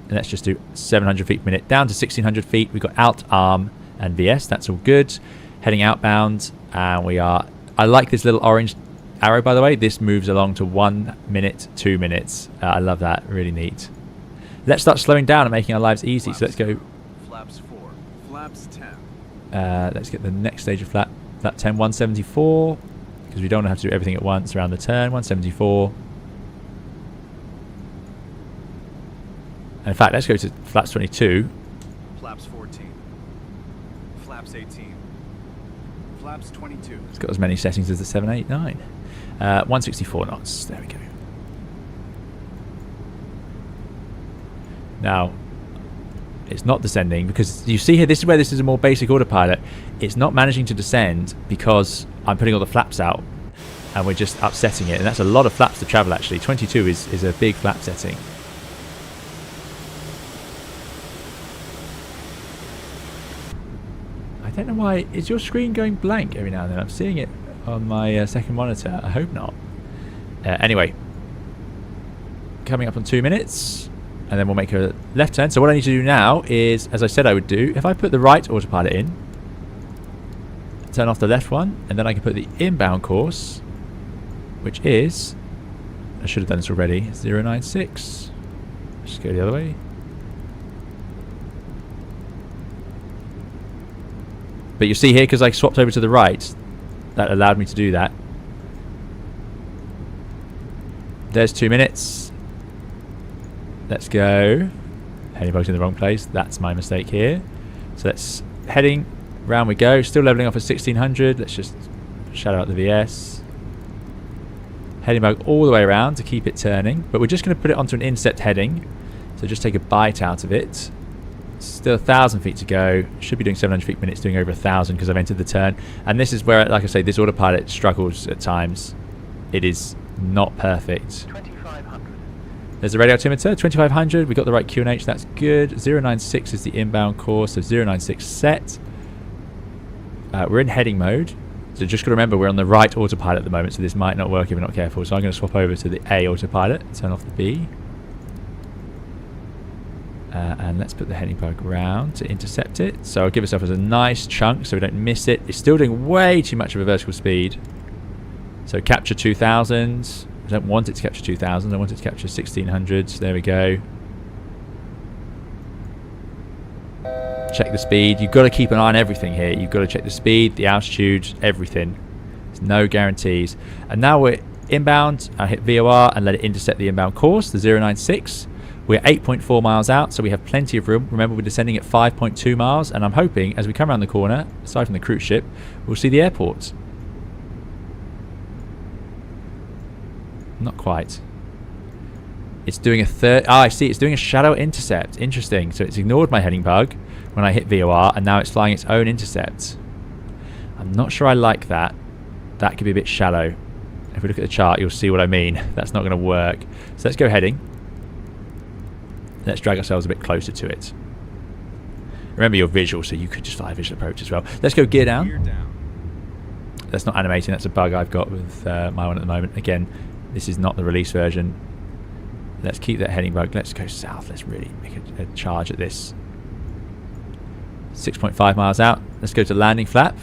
and let's just do 700 feet per minute. Down to 1,600 feet, we've got alt, arm, and VS, that's all good. Heading outbound, and we are... I like this little orange arrow, by the way. This moves along to 1 minute, 2 minutes. I love that. Really neat. Let's start slowing down and making our lives easy. Flaps, so let's go. Flaps 4. Flaps 10. Let's get the next stage of flap 10, 174, because we don't want to have to do everything at once around the turn. 174. And in fact, let's go to flaps 22. Flaps 14. Flaps 18. Flaps 22. It's got as many settings as the 789. 164 knots. There we go. Now, it's not descending because you see here, this is where this is a more basic autopilot. It's not managing to descend because I'm putting all the flaps out and we're just upsetting it. And that's a lot of flaps to travel, actually. 22 is a big flap setting. I don't know why. Is your screen going blank every now and then? I'm seeing it on my second monitor. I hope not. Anyway, coming up on 2 minutes, and then we'll make a left turn. So what I need to do now is, as I said I would do, if I put the right autopilot in, turn off the left one, and then I can put the inbound course, which is, I should have done this already, 096. Just go the other way. But you see here, because I swapped over to the right, that allowed me to do that. There's 2 minutes. Let's go. Heading bug's in the wrong place. That's my mistake here. So let's heading round we go. Still leveling off at 1600. Let's just shadow out the VS. Heading bug all the way around to keep it turning. But we're just going to put it onto an inset heading. So just take a bite out of it. Still 1,000 feet to go. Should be doing 700 feet per minute. It's doing over 1,000 because I've entered the turn. And this is where, like I say, this autopilot struggles at times. It is not perfect. 2500. There's the radio altimeter, 2500. We got the right QNH, that's good. 096 is the inbound course, so 096 set. We're in heading mode, so just got to remember we're on the right autopilot at the moment, so this might not work if we're not careful. So I'm going to swap over to the A autopilot, turn off the B. And let's put the heading bug round to intercept it. So I'll give ourselves a nice chunk so we don't miss it. It's still doing way too much of a vertical speed. So capture 2000. I don't want it to capture 2000. I want it to capture 1600. There we go. Check the speed. You've got to keep an eye on everything here. You've got to check the speed, the altitude, everything. There's no guarantees. And now we're inbound. I hit VOR and let it intercept the inbound course, the 096. We're 8.4 miles out, so we have plenty of room. Remember, we're descending at 5.2 miles, and I'm hoping as we come around the corner, aside from the cruise ship, we'll see the airport. Not quite. It's doing a third. I see. It's doing a shadow intercept. Interesting. So it's ignored my heading bug when I hit VOR, and now it's flying its own intercept. I'm not sure I like that. That could be a bit shallow. If we look at the chart, you'll see what I mean. That's not going to work. So let's go heading. Let's drag ourselves a bit closer to it. Remember, you're visual, so you could just fly visual approach as well. Let's go gear down. That's not animating. That's a bug I've got with my one at the moment. Again, this is not the release version. Let's keep that heading bug. Let's go south. Let's really make a charge at this. 6.5 miles out. Let's go to landing flap.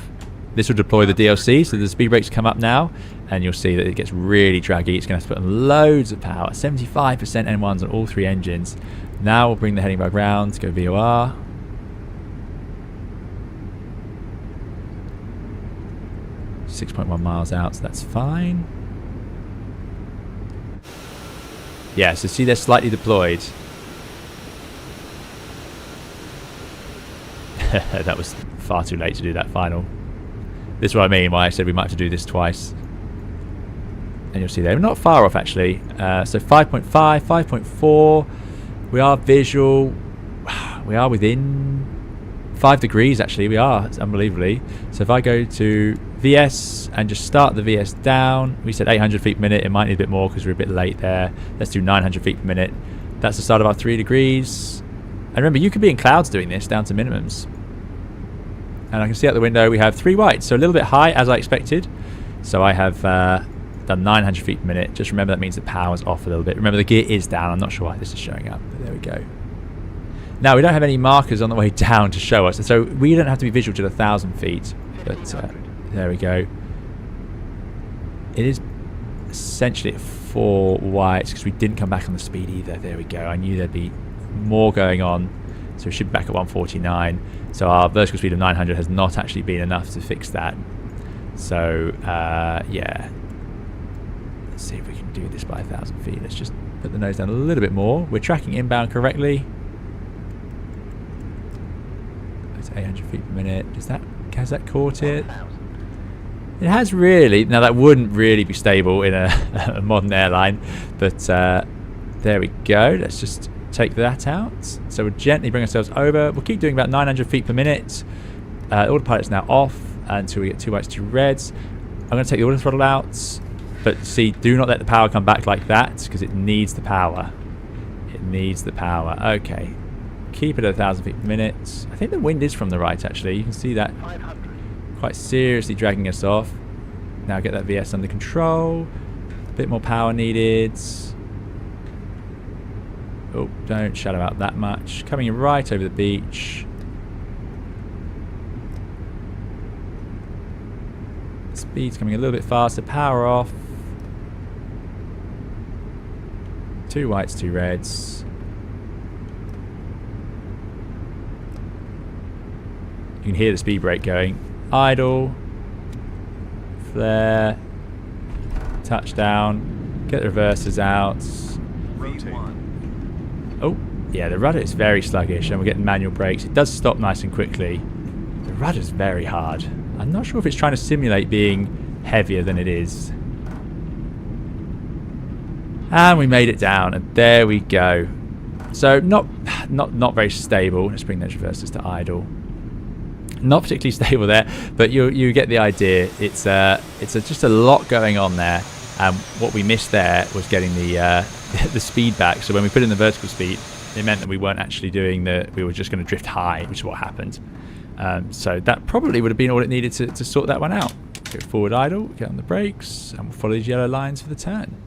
This will deploy the DLC, so the speed brakes come up now, and you'll see that it gets really draggy. It's going to have to put on loads of power. 75% N1s on all three engines. Now we'll bring the heading bug round, go VOR. .1 miles out, so that's fine. Yeah, so see they're slightly deployed. That was far too late to do that final. This is what I mean, why I said we might have to do this twice. And you'll see they're not far off actually. So 5.5, 5.4. We are visual. We are within 5 degrees actually. We are, unbelievably. So if I go to VS and just start the VS down, we said 800 feet per minute. It might need a bit more because we're a bit late there. Let's do 900 feet per minute. That's the start of our 3 degrees. And remember, you could be in clouds doing this down to minimums. And I can see out the window we have 3 whites, so a little bit high as I expected. So I have done 900 feet per minute. Just remember that means the power's off a little bit. Remember the gear is down. I'm not sure why this is showing up, but there we go. Now we don't have any markers on the way down to show us, so we don't have to be visual to 1,000 feet. But there we go. It is essentially at 4 whites because we didn't come back on the speed either. There we go. I knew there'd be more going on, so we should be back at 149. So our vertical speed of 900 has not actually been enough to fix that. So yeah, let's see if we can do this by 1,000 feet. Let's just put the nose down a little bit more. We're tracking inbound correctly. It's 800 feet per minute. Has that caught it? It has really. Now that wouldn't really be stable in a modern airline, but there we go. Let's just take that out. So we'll gently bring ourselves over. We'll keep doing about 900 feet per minute. Autopilot's now off until we get 2 whites, 2 reds. I'm going to take the auto throttle out, but see, do not let the power come back like that because it needs the power. It needs the power. Okay. keep it at 1,000 feet per minute. I think the wind is from the right, actually. You can see that 500. quite seriously dragging us off. Now get that VS under control. A bit more power needed. Oh, don't shadow out that much. Coming right over the beach. Speed's coming a little bit faster. Power off. 2 whites, 2 reds. You can hear the speed brake going. Idle. Flare. Touchdown. Get the reversers out. Rotate. Oh, yeah, the rudder is very sluggish and we're getting manual brakes. It does stop nice and quickly. The rudder's very hard. I'm not sure if it's trying to simulate being heavier than it is. And we made it down, and there we go. So not very stable. Let's bring those reversers to idle. Not particularly stable there, but you get the idea. It's just a lot going on there. And what we missed there was getting the speed back. So when we put in the vertical speed, it meant that we weren't actually doing we were just going to drift high, which is what happened. So that probably would have been all it needed to sort that one out. Go forward idle, get on the brakes, and we'll follow these yellow lines for the turn.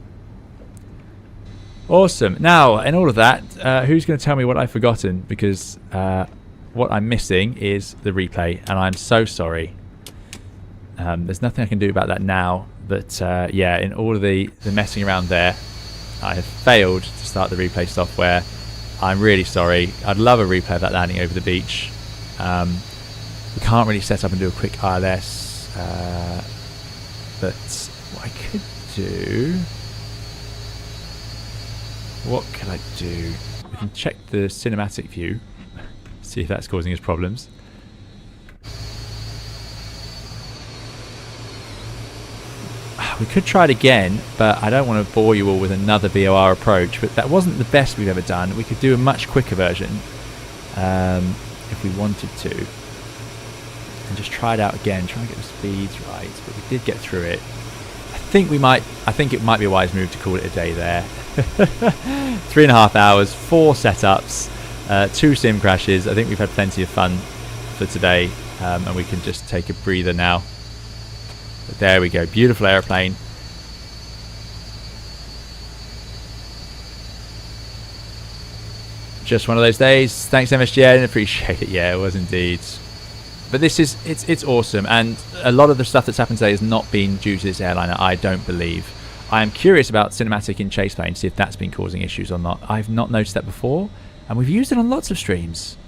Awesome. Now, in all of that, who's going to tell me what I've forgotten? Because what I'm missing is the replay, and I'm so sorry. There's nothing I can do about that now. But yeah, in all of the messing around there, I have failed to start the replay software. I'm really sorry. I'd love a replay of that landing over the beach. We can't really set up and do a quick ILS. But what I could do... What can I do? We can check the cinematic view. See if that's causing us problems. We could try it again, but I don't want to bore you all with another VOR approach. But that wasn't the best we've ever done. We could do a much quicker version if we wanted to, and just try it out again. Try and get the speeds right. But we did get through it. I think it might be a wise move to call it a day there. 3.5 hours, 4 setups, 2 sim crashes. I think we've had plenty of fun for today, and we can just take a breather now. But there we go, beautiful airplane. Just one of those days. Thanks MSGN, appreciate it. Yeah, it was indeed. But this is it's awesome, and a lot of the stuff that's happened today has not been due to this airliner, I don't believe. I am curious about cinematic in chase plane, see if that's been causing issues or not. I've not noticed that before, and we've used it on lots of streams.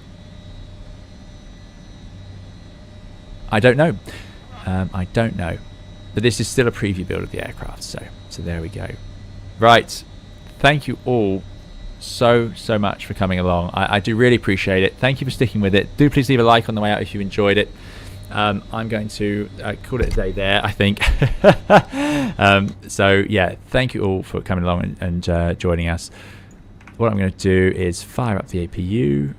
I don't know. I don't know. But this is still a preview build of the aircraft, so there we go. Right. Thank you all so much for coming along. I do really appreciate it. Thank you for sticking with it. Do please leave a like on the way out if you enjoyed it. I'm going to call it a day there, I think. So yeah, thank you all for coming along and joining us. What I'm going to do is fire up the APU.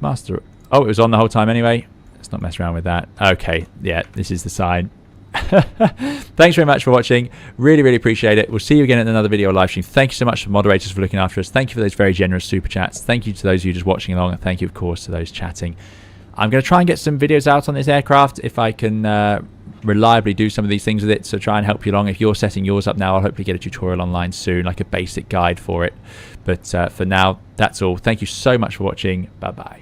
Master. Oh, it was on the whole time anyway. Let's not mess around with that. Okay, yeah, this is the sign. Thanks very much for watching. Really appreciate it. We'll see you again in another video or live stream. Thank you so much to the moderators for looking after us. Thank you for those very generous super chats. Thank you to those of you just watching along, and thank you of course to those chatting. I'm going to try and get some videos out on this aircraft if I can reliably do some of these things with it, so try and help you along. If you're setting yours up now, I'll hopefully get a tutorial online soon, like a basic guide for it. But for now, that's all. Thank you so much for watching. Bye bye.